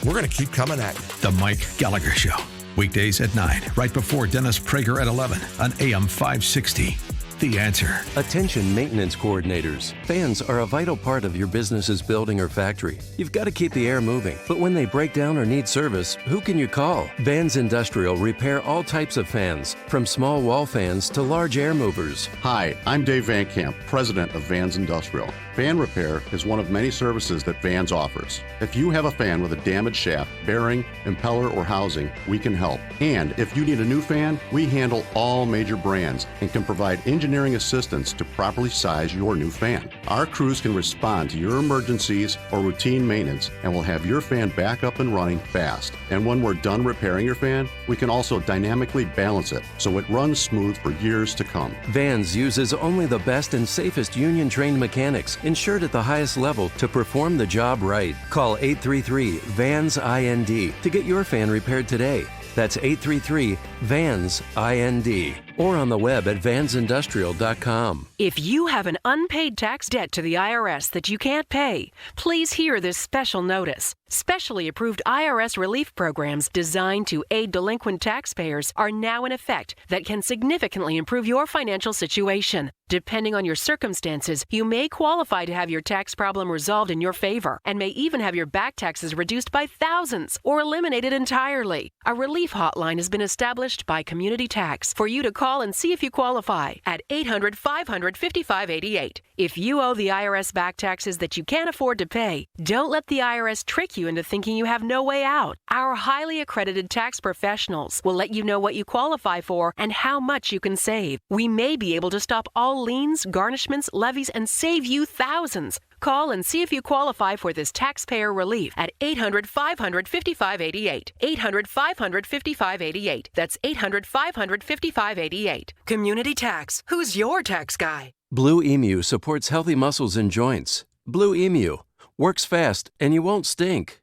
we're going to keep coming at you. The Mike Gallagher Show. Weekdays at 9, right before Dennis Prager at 11 on AM 560. The Answer. Attention maintenance coordinators. Fans are a vital part of your business's building or factory. You've got to keep the air moving. But when they break down or need service, who can you call? Vans Industrial repair all types of fans, from small wall fans to large air movers. Hi, I'm Dave Van Camp, president of Vans Industrial. Fan repair is one of many services that Vans offers. If you have a fan with a damaged shaft, bearing, impeller, or housing, we can help. And if you need a new fan, we handle all major brands and can provide engineering assistance to properly size your new fan. Our crews can respond to your emergencies or routine maintenance and will have your fan back up and running fast. And when we're done repairing your fan, we can also dynamically balance it so it runs smooth for years to come. Vans uses only the best and safest union-trained mechanics, insured at the highest level, to perform the job right. Call 833-VANS-IND to get your fan repaired today. That's 833-VANS-IND. Or on the web at vansindustrial.com. If you have an unpaid tax debt to the IRS that you can't pay, please hear this special notice. Specially approved IRS relief programs designed to aid delinquent taxpayers are now in effect that can significantly improve your financial situation. Depending on your circumstances, you may qualify to have your tax problem resolved in your favor and may even have your back taxes reduced by thousands or eliminated entirely. A relief hotline has been established by Community Tax for you to call and see if you qualify at 800-500-5588. If you owe the IRS back taxes that you can't afford to pay, don't let the IRS trick you into thinking you have no way out. Our highly accredited tax professionals will let you know what you qualify for and how much you can save. We may be able to stop all liens, garnishments, levies, and save you thousands. Call and see if you qualify for this taxpayer relief at 800-500-5588. 800-500-5588. That's 800-500-5588. Community Tax. Who's your tax guy? Blue Emu supports healthy muscles and joints. Blue Emu works fast and you won't stink.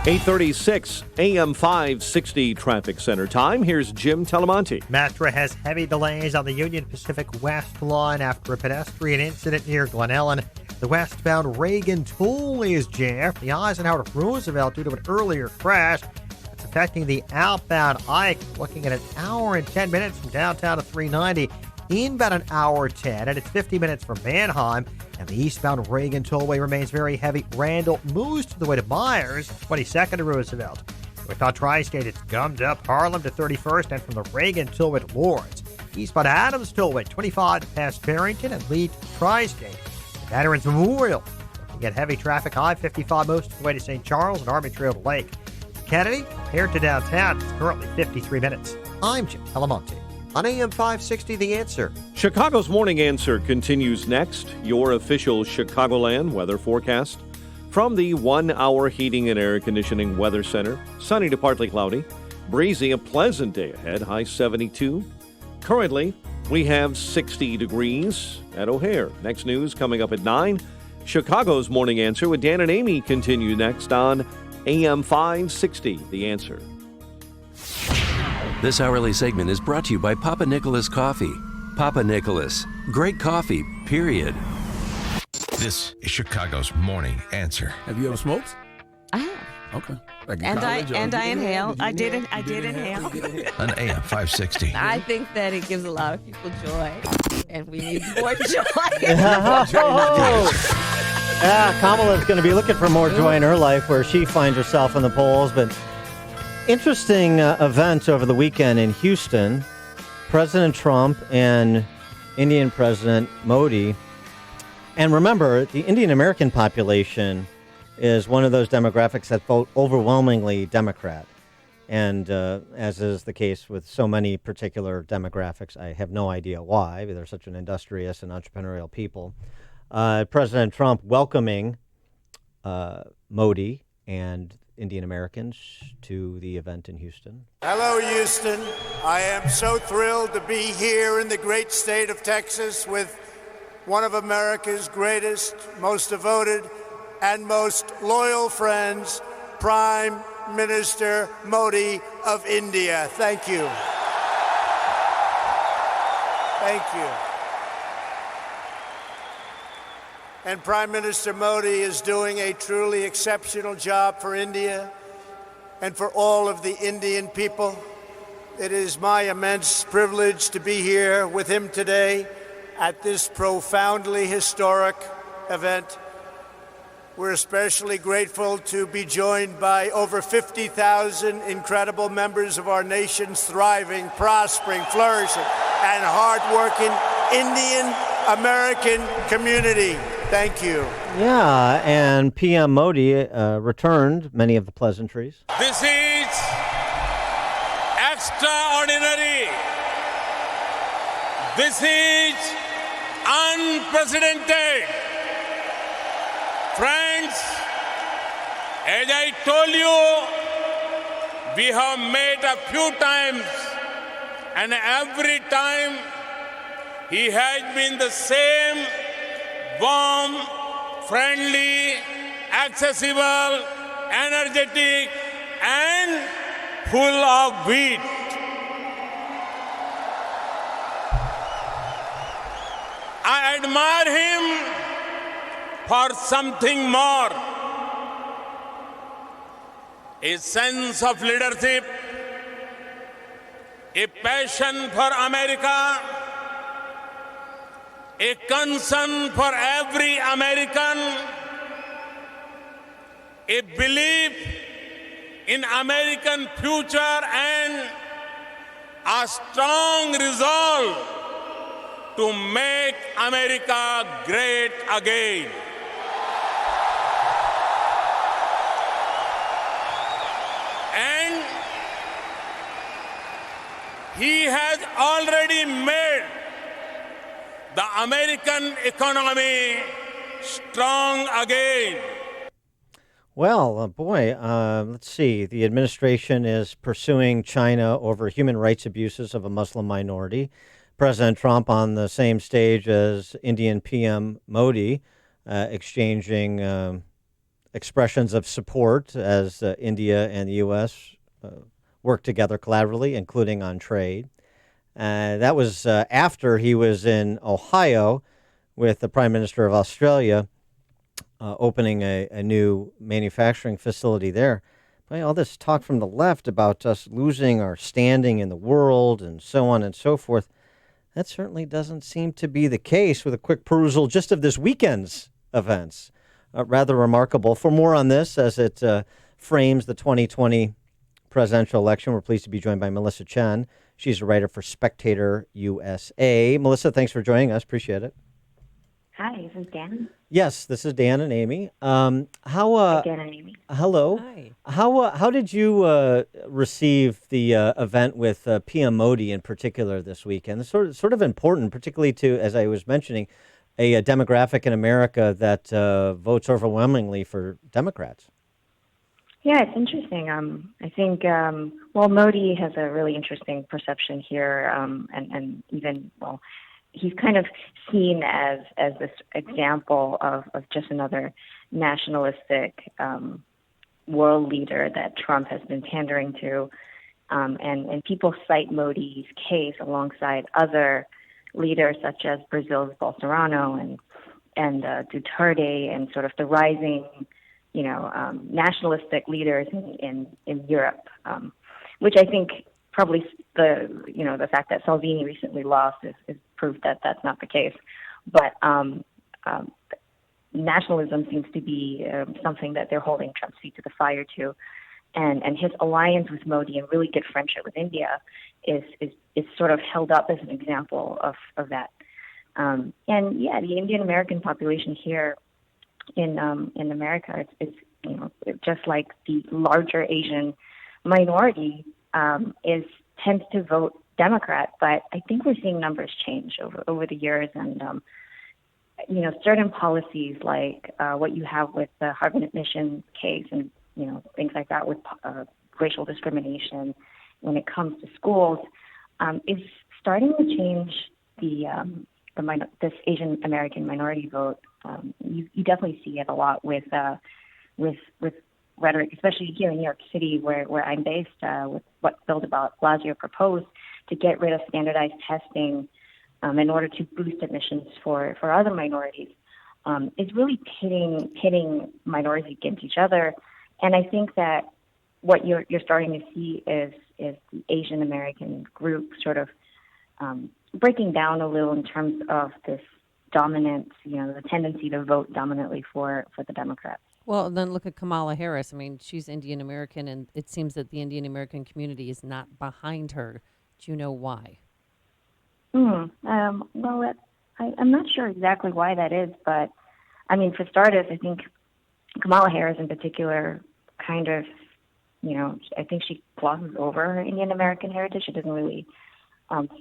8:36 AM 560 traffic center time. Here's Jim Telemonte. Metro has heavy delays on the Union Pacific West line after a pedestrian incident near Glen Ellen. The westbound Reagan Tollway is jammed from the Eisenhower to Roosevelt due to an earlier crash. It's affecting the outbound Ike. Looking at an hour and 10 minutes from downtown to 390. Inbound an hour 10, and it's 50 minutes from Manheim. And the eastbound Reagan Tollway remains very heavy. Randall moves to the way to Myers, 22nd to Roosevelt. Without Tri-State, it's gummed up Harlem to 31st, and from the Reagan Tollway to Lawrence. Eastbound Adams Tollway, 25 to past Barrington and lead to Tri-State. Veterans Memorial. You get heavy traffic, I-55 most of the way to St. Charles and Army Trail to Lake. Kennedy, compared to downtown, it's currently 53 minutes. I'm Jim Telemonte. On AM 560, The Answer. Chicago's Morning Answer continues next. Your official Chicagoland weather forecast from the 1 Hour Heating and Air Conditioning Weather Center. Sunny to partly cloudy. Breezy, a pleasant day ahead. High 72. Currently, we have 60 degrees at O'Hare. Next news coming up at 9. Chicago's Morning Answer with Dan and Amy continue next on AM 560, The Answer. This hourly segment is brought to you by Papa Nicholas Coffee. Papa Nicholas, great coffee, period. This is Chicago's Morning Answer. Have you ever smoked? I have. Okay. I inhale. I did inhale. On AM 560. I think that it gives a lot of people joy, and we need more joy. Kamala's going to be looking for more joy in her life where she finds herself in the polls, but interesting event over the weekend in Houston. President Trump and Indian President Modi. And remember, the Indian American population is one of those demographics that vote overwhelmingly Democrat. And as is the case with so many particular demographics, I have no idea why. They're such an industrious and entrepreneurial people. President Trump welcoming Modi and Indian Americans to the event in Houston. Hello, Houston. I am so thrilled to be here in the great state of Texas with one of America's greatest, most devoted, and most loyal friends, Prime Minister Modi of India. Thank you. Thank you. And Prime Minister Modi is doing a truly exceptional job for India and for all of the Indian people. It is my immense privilege to be here with him today at this profoundly historic event. We're especially grateful to be joined by over 50,000 incredible members of our nation's thriving, prospering, flourishing, and hardworking Indian American community. Thank you. Yeah, and PM Modi returned many of the pleasantries. This is extraordinary. This is unprecedented. Friends, as I told you, we have met a few times, and every time he has been the same warm, friendly, accessible, energetic, and full of wit. I admire him for something more. A sense of leadership, a passion for America, a concern for every American, a belief in American future, and a strong resolve to make America great again. And he has already made the American economy strong again. Well, boy, let's see. The administration is pursuing China over human rights abuses of a Muslim minority. President Trump on the same stage as Indian PM Modi, exchanging expressions of support as India and the U.S. Work together collaboratively, including on trade. That was after he was in Ohio with the Prime Minister of Australia, opening a new manufacturing facility there. Boy, all this talk from the left about us losing our standing in the world and so on and so forth, that certainly doesn't seem to be the case with a quick perusal just of this weekend's events. Rather remarkable. For more on this, as it frames the 2020 presidential election, we're pleased to be joined by Melissa Chen. She's a writer for Spectator USA. Melissa, thanks for joining us. Appreciate it. Hi, this is Dan. Yes, this is Dan and Amy. Hi, Dan and Amy. Hello. Hi. How did you receive the event with PM Modi in particular this weekend? It's sort of important, particularly to, as I was mentioning, a demographic in America that votes overwhelmingly for Democrats. Yeah, it's interesting. I think, Modi has a really interesting perception here, and even, he's kind of seen as this example of just another nationalistic world leader that Trump has been pandering to. And people cite Modi's case alongside other leaders such as Brazil's Bolsonaro and Duterte and sort of the rising, nationalistic leaders in Europe, which I think probably the fact that Salvini recently lost is proof that that's not the case. But nationalism seems to be something that they're holding Trump's feet to the fire to. And his alliance with Modi and really good friendship with India is sort of held up as an example of that. And yeah, the Indian American population here in America, it's just like the larger Asian minority, tends to vote Democrat. But I think we're seeing numbers change over the years, and certain policies like what you have with the Harvard admissions case and things like that with racial discrimination when it comes to schools, is starting to change this Asian American minority vote. You definitely see it a lot with rhetoric, especially here in New York City, where I'm based, with what Bill de Blasio proposed to get rid of standardized testing in order to boost admissions for other minorities. Is really pitting minorities against each other, and I think that what you're starting to see is the Asian American group sort of breaking down a little in terms of this dominant, the tendency to vote dominantly for the Democrats. Well, then look at Kamala Harris. I mean, she's Indian American, and it seems that the Indian American community is not behind her. Do you know why? Well, I'm not sure exactly why that is, but I mean, for starters, I think Kamala Harris in particular kind of, I think she glosses over her Indian American heritage. She doesn't really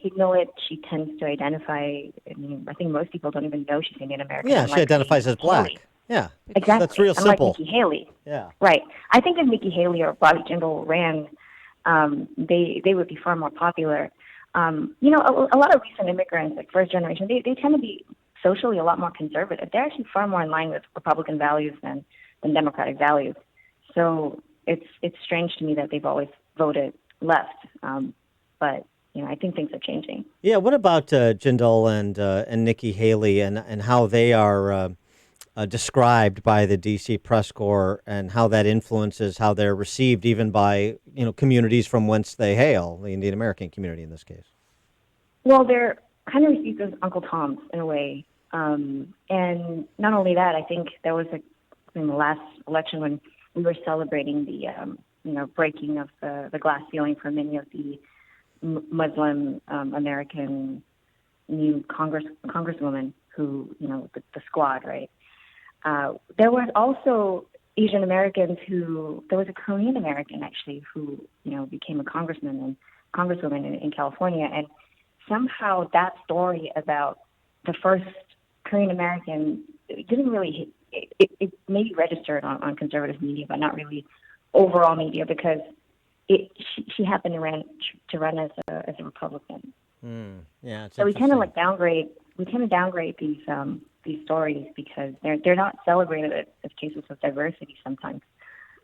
signal it. She tends to identify, I think most people don't even know she's Indian American. Yeah, she identifies as black. Haley. Yeah, exactly. That's real Unlike simple. Nikki Haley. Yeah. Right. I think if Nikki Haley or Bobby Jindal ran, they would be far more popular. A lot of recent immigrants, like first generation, they tend to be socially a lot more conservative. They're actually far more in line with Republican values than Democratic values. So it's strange to me that they've always voted left. But I think things are changing. Yeah. What about Jindal and Nikki Haley and how they are described by the D.C. press corps and how that influences how they're received even by communities from whence they hail, the Indian American community in this case? Well, they're kind of received as Uncle Toms in a way. And not only that, I think there was in the last election when we were celebrating the breaking of the glass ceiling for many of the Muslim American new congresswomen who, the squad, right? There were also Asian Americans there was a Korean American actually who, became a congresswoman in California. And somehow that story about the first Korean American didn't really it maybe registered on conservative media, but not really overall media because she happened to run as a Republican. Yeah. So we tend to downgrade these stories because they're not celebrated as cases of diversity sometimes.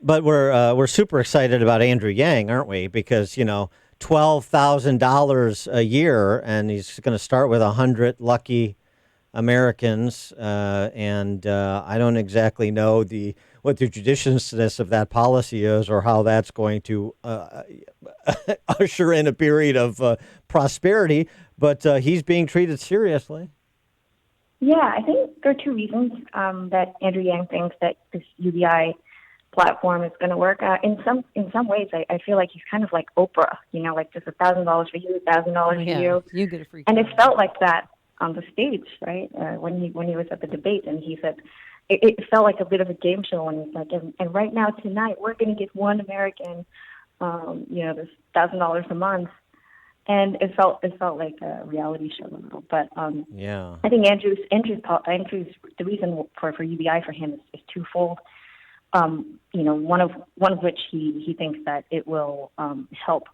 But we're super excited about Andrew Yang, aren't we? Because $12,000 a year, and he's going to start with 100 lucky Americans, and I don't exactly know what the judiciousness of that policy is or how that's going to usher in a period of prosperity. But he's being treated seriously. Yeah, I think there are two reasons that Andrew Yang thinks that this UBI platform is going to work. In some ways, I feel like he's kind of like Oprah, like just $1,000 for you, $1,000 for you. You get a free. And it felt like that on the stage, right? When he was at the debate, and he said it felt like a bit of a game show. When he's like, and right now tonight we're going to give one American, this $1,000 a month. And it felt like a reality show a little, but yeah. I think Andrew's the reason for UBI for him is twofold. One of which he thinks that it will help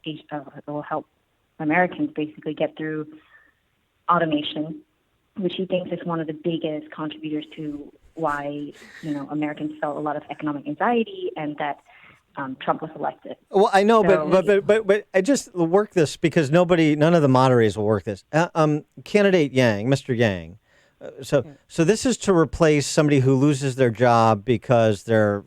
Americans basically get through automation, which he thinks is one of the biggest contributors to why Americans felt a lot of economic anxiety and that Trump was elected. Well, I know, but I just work this because none of the moderators will work this. Candidate Yang, Mr. Yang. So this is to replace somebody who loses their job because their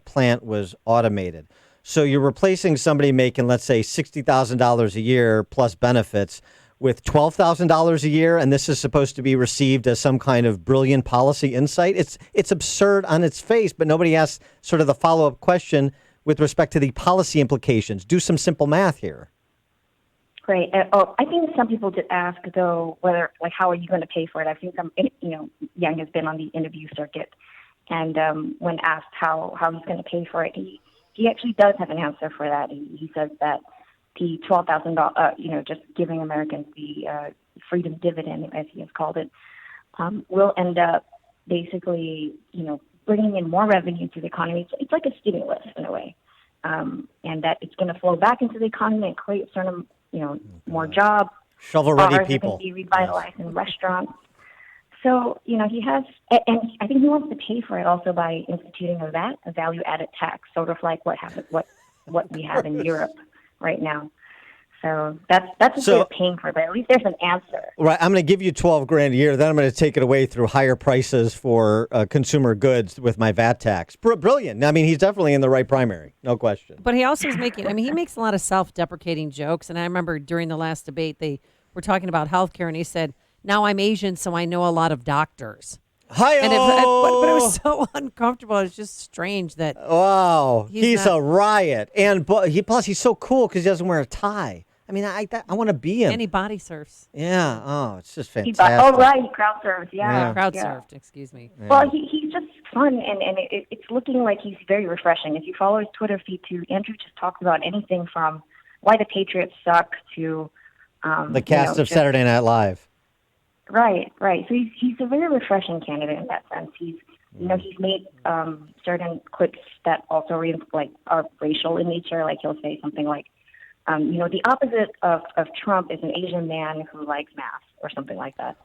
plant was automated. So you're replacing somebody making, let's say, $60,000 a year plus benefits with $12,000 a year, and this is supposed to be received as some kind of brilliant policy insight. It's absurd on its face, but nobody asks sort of the follow-up question with respect to the policy implications. Do some simple math here. Great. I think some people did ask, though, whether, how are you going to pay for it? I think Yang has been on the interview circuit, and when asked how he's going to pay for it, he actually does have an answer for that. He says that the $12,000, just giving Americans the freedom dividend, as he has called it, will end up basically, bringing in more revenue to the economy. It's like a stimulus in a way, and that it's going to flow back into the economy and create certain, more jobs. Shovel-ready Bars people. are going to be revitalized in restaurants. So, he has, and I think he wants to pay for it also by instituting a VAT, a value-added tax, sort of like what we have in Europe right now. So that's what they're paying for, but at least there's an answer. Right. I'm going to give you $12,000 a year. Then I'm going to take it away through higher prices for consumer goods with my VAT tax. Brilliant. I mean, he's definitely in the right primary. No question. But he also is he makes a lot of self-deprecating jokes. And I remember during the last debate, they were talking about healthcare, and he said, now I'm Asian, so I know a lot of doctors. Hi-oh! And but it was so uncomfortable. It's just strange that. Wow. He's a riot. And plus, he's so cool because he doesn't wear a tie. I mean, I want to be him. And he body surfs. Yeah. Oh, it's just fantastic. Right. He crowd surfs. Yeah. Crowd surfed. Excuse me. Yeah. Well, he's just fun, and it's looking like he's very refreshing. If you follow his Twitter feed, too, Andrew just talks about anything from why the Patriots suck to the cast of Saturday Night Live. Right. So he's a very refreshing candidate in that sense. He's made certain clips that also are racial in nature. Like he'll say something like, the opposite of Trump is an Asian man who likes math or something like that.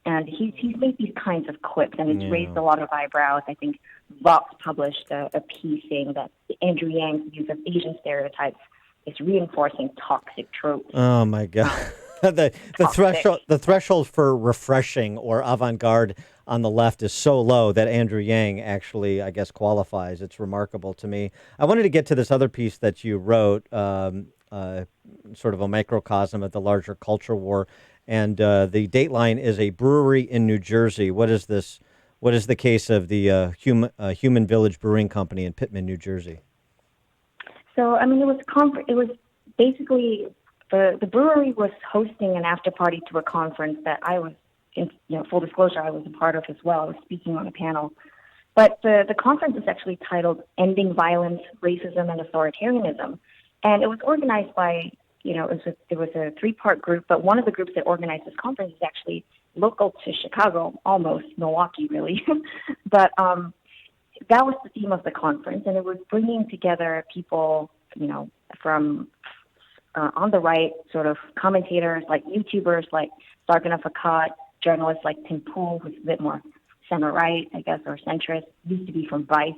And he's made these kinds of clips, and it's raised a lot of eyebrows. I think Vox published a piece saying that Andrew Yang's use of Asian stereotypes is reinforcing toxic tropes. Oh my God. The threshold for refreshing or avant-garde on the left is so low that Andrew Yang actually, I guess, qualifies. It's remarkable to me. I wanted to get to this other piece that you wrote, sort of a microcosm of the larger culture war. And the dateline is a brewery in New Jersey. What is this? What is the case of the Human Village Brewing Company in Pittman, New Jersey? So, it was basically the brewery was hosting an after party to a conference that I was, full disclosure, I was a part of as well. I was speaking on a panel. But the conference is actually titled Ending Violence, Racism, and Authoritarianism. And it was organized by, it was a three-part group, but one of the groups that organized this conference is actually local to Chicago, almost Milwaukee, really. But that was the theme of the conference, and it was bringing together people, from on the right, sort of commentators like YouTubers like Sargon Fakat, journalists like Tim Pool, who's a bit more center-right, I guess, or centrist, used to be from Vice.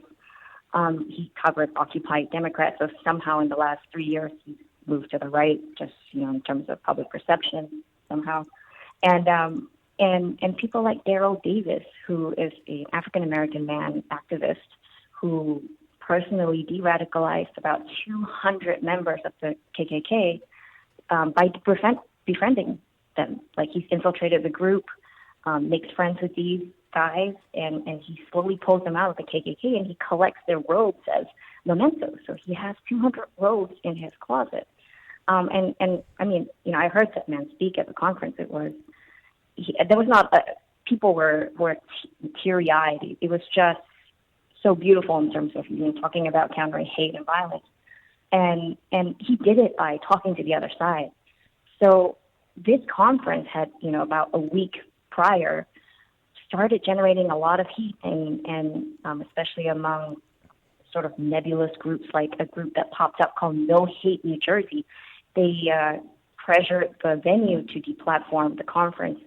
He covered Occupy Democrats, so somehow in the last 3 years he's moved to the right, just in terms of public perception somehow, and people like Daryl Davis, who is an African American man activist who personally de-radicalized about 200 members of the KKK by befriending them. Like he's infiltrated the group, makes friends with these guys, and he slowly pulls them out of the KKK, and he collects their robes as mementos. So he has 200 robes in his closet. I heard that man speak at the conference. People were teary-eyed. It was just so beautiful in terms of talking about countering hate and violence. And he did it by talking to the other side. So this conference had, about a week prior, started generating a lot of heat, and especially among sort of nebulous groups, like a group that popped up called No Hate New Jersey. They pressured the venue to deplatform the conference,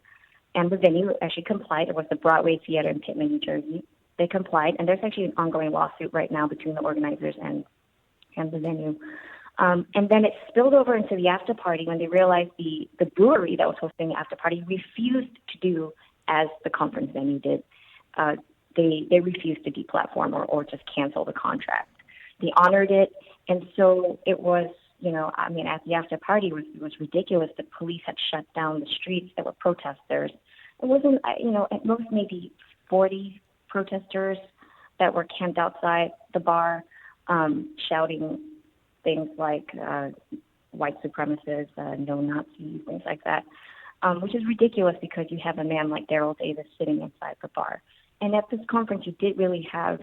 and the venue actually complied. It was the Broadway Theater in Pittman, New Jersey. They complied, and there's actually an ongoing lawsuit right now between the organizers and the venue. And then it spilled over into the after party when they realized the brewery that was hosting the after party refused to do as the conference venue did. They refused to deplatform or just cancel the contract. They honored it, and so it was, at the after party, it was ridiculous. The police had shut down the streets. There were protesters. It wasn't, at most maybe 40 protesters that were camped outside the bar, shouting things like white supremacists, no Nazis, things like that, which is ridiculous because you have a man like Daryl Davis sitting inside the bar. And at this conference, you did really have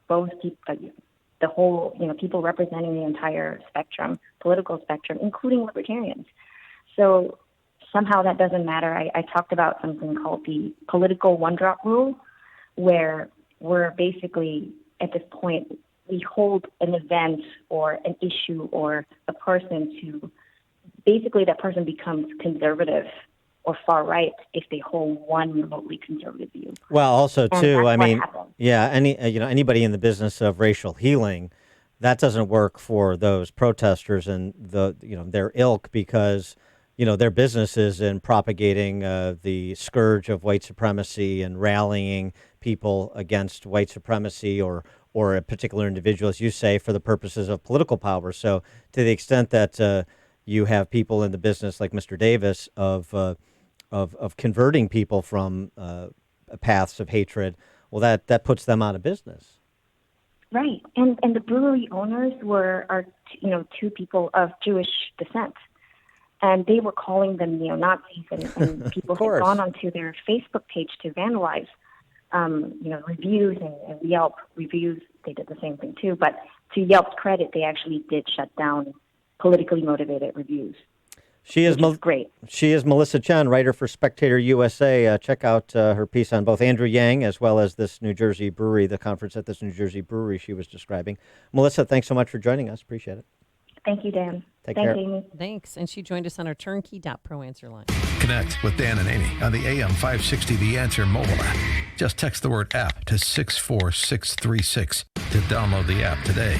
both the whole, people representing the entire spectrum, political spectrum, including libertarians. So somehow that doesn't matter. I talked about something called the political one-drop rule, where we're basically, at this point, we hold an event or an issue or a person to, basically that person becomes conservative or far right if they hold one remotely conservative view. Well, also And too, that's I what mean, happened. yeah, anybody in the business of racial healing, that doesn't work for those protesters and their ilk, because their business is in propagating the scourge of white supremacy and rallying people against white supremacy or a particular individual, as you say, for the purposes of political power. So to the extent that you have people in the business like Mr. Davis of converting people from paths of hatred, well, that puts them out of business. Right, and the brewery owners are two people of Jewish descent, and they were calling them neo-Nazis, and people had gone onto their Facebook page to vandalize, reviews and Yelp reviews. They did the same thing too, but to Yelp's credit, they actually did shut down politically motivated reviews. She is great. She is Melissa Chen, writer for Spectator USA. Check out her piece on both Andrew Yang as well as this New Jersey brewery, the conference at this New Jersey brewery she was describing. Melissa, thanks so much for joining us. Appreciate it. Thank you, Dan. Take care. Thanks, Amy. Thanks. And she joined us on our turnkey.pro answer line. Connect with Dan and Amy on the AM 560 The Answer mobile app. Just text the word app to 64636 to download the app today.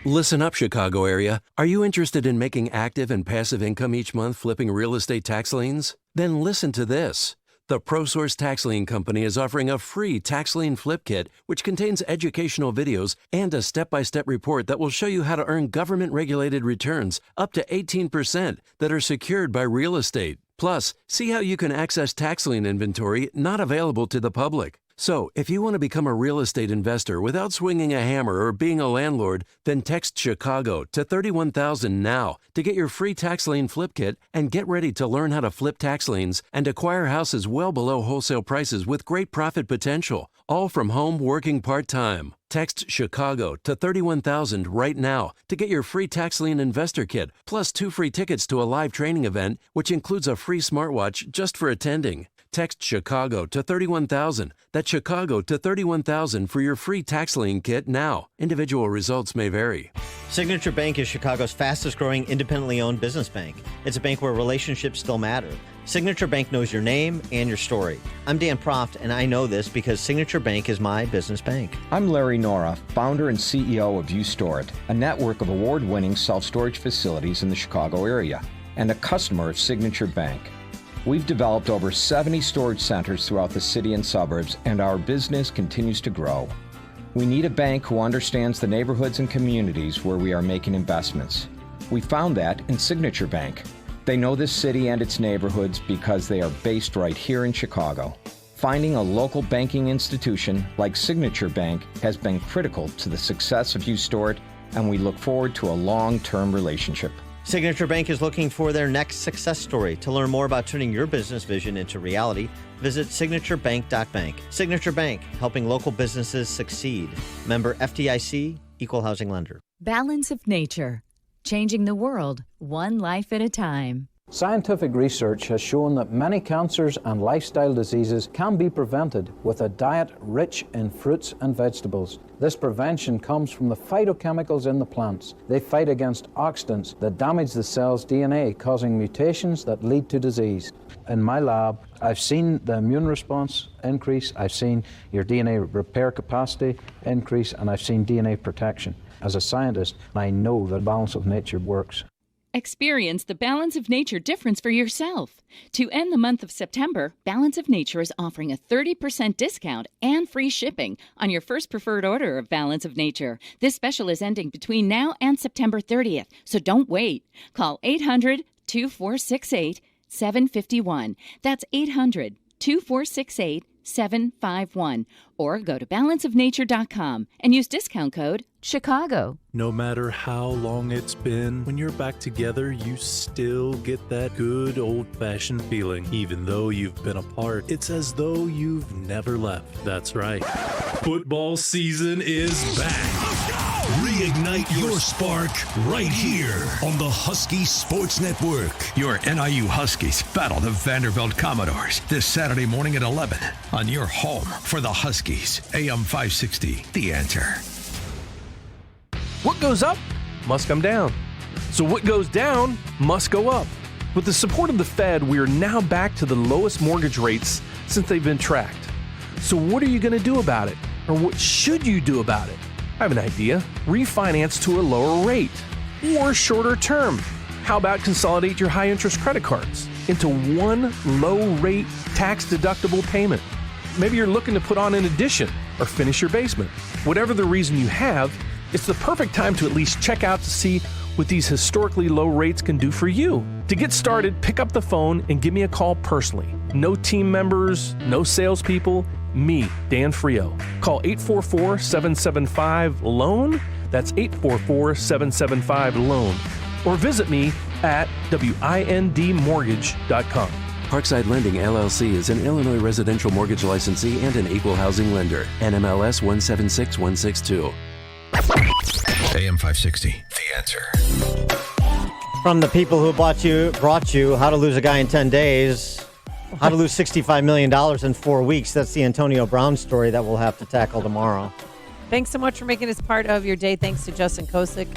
Listen up, Chicago area. Are you interested in making active and passive income each month flipping real estate tax liens? Then listen to this. The ProSource Tax Lien Company is offering a free tax lien flip kit, which contains educational videos and a step-by-step report that will show you how to earn government-regulated returns up to 18% that are secured by real estate. Plus, see how you can access tax lien inventory not available to the public. So, if you want to become a real estate investor without swinging a hammer or being a landlord, then text Chicago to 31000 now to get your free tax lien flip kit and get ready to learn how to flip tax liens and acquire houses well below wholesale prices with great profit potential, all from home working part-time. Text Chicago to 31000 right now to get your free tax lien investor kit, plus 2 free tickets to a live training event, which includes a free smartwatch just for attending. Text Chicago to 31000. That's Chicago to 31000 for your free tax lien kit now. Individual results may vary. Signature Bank is Chicago's fastest growing independently owned business bank. It's a bank where relationships still matter. Signature Bank knows your name and your story. I'm Dan Proft, and I know this because Signature Bank is my business bank. I'm Larry Nora, founder and CEO of You Store It, a network of award-winning self-storage facilities in the Chicago area, and a customer of Signature Bank. We've developed over 70 storage centers throughout the city and suburbs, and our business continues to grow. We need a bank who understands the neighborhoods and communities where we are making investments. We found that in Signature Bank. They know this city and its neighborhoods because they are based right here in Chicago. Finding a local banking institution like Signature Bank has been critical to the success of You Store It, and we look forward to a long-term relationship. Signature Bank is looking for their next success story. To learn more about turning your business vision into reality, visit signaturebank.bank. Signature Bank, helping local businesses succeed. Member FDIC, Equal Housing Lender. Balance of Nature, changing the world one life at a time. Scientific research has shown that many cancers and lifestyle diseases can be prevented with a diet rich in fruits and vegetables. This prevention comes from the phytochemicals in the plants. They fight against oxidants that damage the cell's DNA, causing mutations that lead to disease. In my lab, I've seen the immune response increase, I've seen your DNA repair capacity increase, and I've seen DNA protection. As a scientist, I know that balance of nature works. Experience the Balance of Nature difference for yourself. To end the month of September, Balance of Nature is offering a 30% discount and free shipping on your first preferred order of Balance of Nature. This special is ending between now and September 30th, so don't wait. Call 800-2468-751. That's 800-2468-751. Or go to balanceofnature.com and use discount code Chicago. No matter how long it's been, when you're back together, you still get that good old-fashioned feeling. Even though you've been apart, it's as though you've never left. That's right. Football season is back. Reignite your spark right here on the Husky Sports Network. Your NIU Huskies battle the Vanderbilt Commodores this Saturday morning at 11 on your home for the Huskies. AM 560, The Answer. What goes up must come down. So what goes down must go up. With the support of the Fed, we are now back to the lowest mortgage rates since they've been tracked. So what are you going to do about it? Or what should you do about it? I have an idea. Refinance to a lower rate or shorter term. How about consolidate your high interest credit cards into one low rate tax deductible payment? Maybe you're looking to put on an addition or finish your basement. Whatever the reason you have, it's the perfect time to at least check out to see what these historically low rates can do for you. To get started, pick up the phone and give me a call personally. No team members, no salespeople, me, Dan Frio. Call 844-775-LOAN. That's 844-775-LOAN. Or visit me at windmortgage.com. Parkside Lending, LLC is an Illinois residential mortgage licensee and an equal housing lender. NMLS 176162. AM 560, The Answer. From the people who brought you How to Lose a Guy in 10 Days, How to Lose $65 million in 4 weeks. That's the Antonio Brown story that we'll have to tackle tomorrow. Thanks so much for making this part of your day. Thanks to Justin Kosick,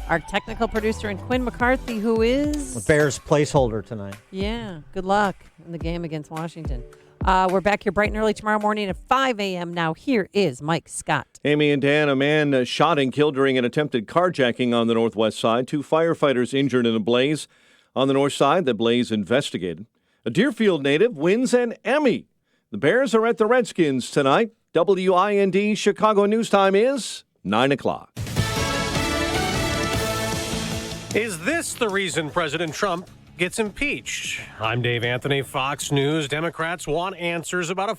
our technical producer, and Quinn McCarthy, who is... The Bears placeholder tonight. Yeah, good luck in the game against Washington. We're back here bright and early tomorrow morning at 5 a.m. Now, here is Mike Scott. Amy and Dan, a man shot and killed during an attempted carjacking on the northwest side. 2 firefighters injured in a blaze on the north side. The blaze investigated. A Deerfield native wins an Emmy. The Bears are at the Redskins tonight. WIND Chicago News Time is 9 o'clock. Is this the reason President Trump gets impeached? I'm Dave Anthony, Fox News. Democrats want answers about a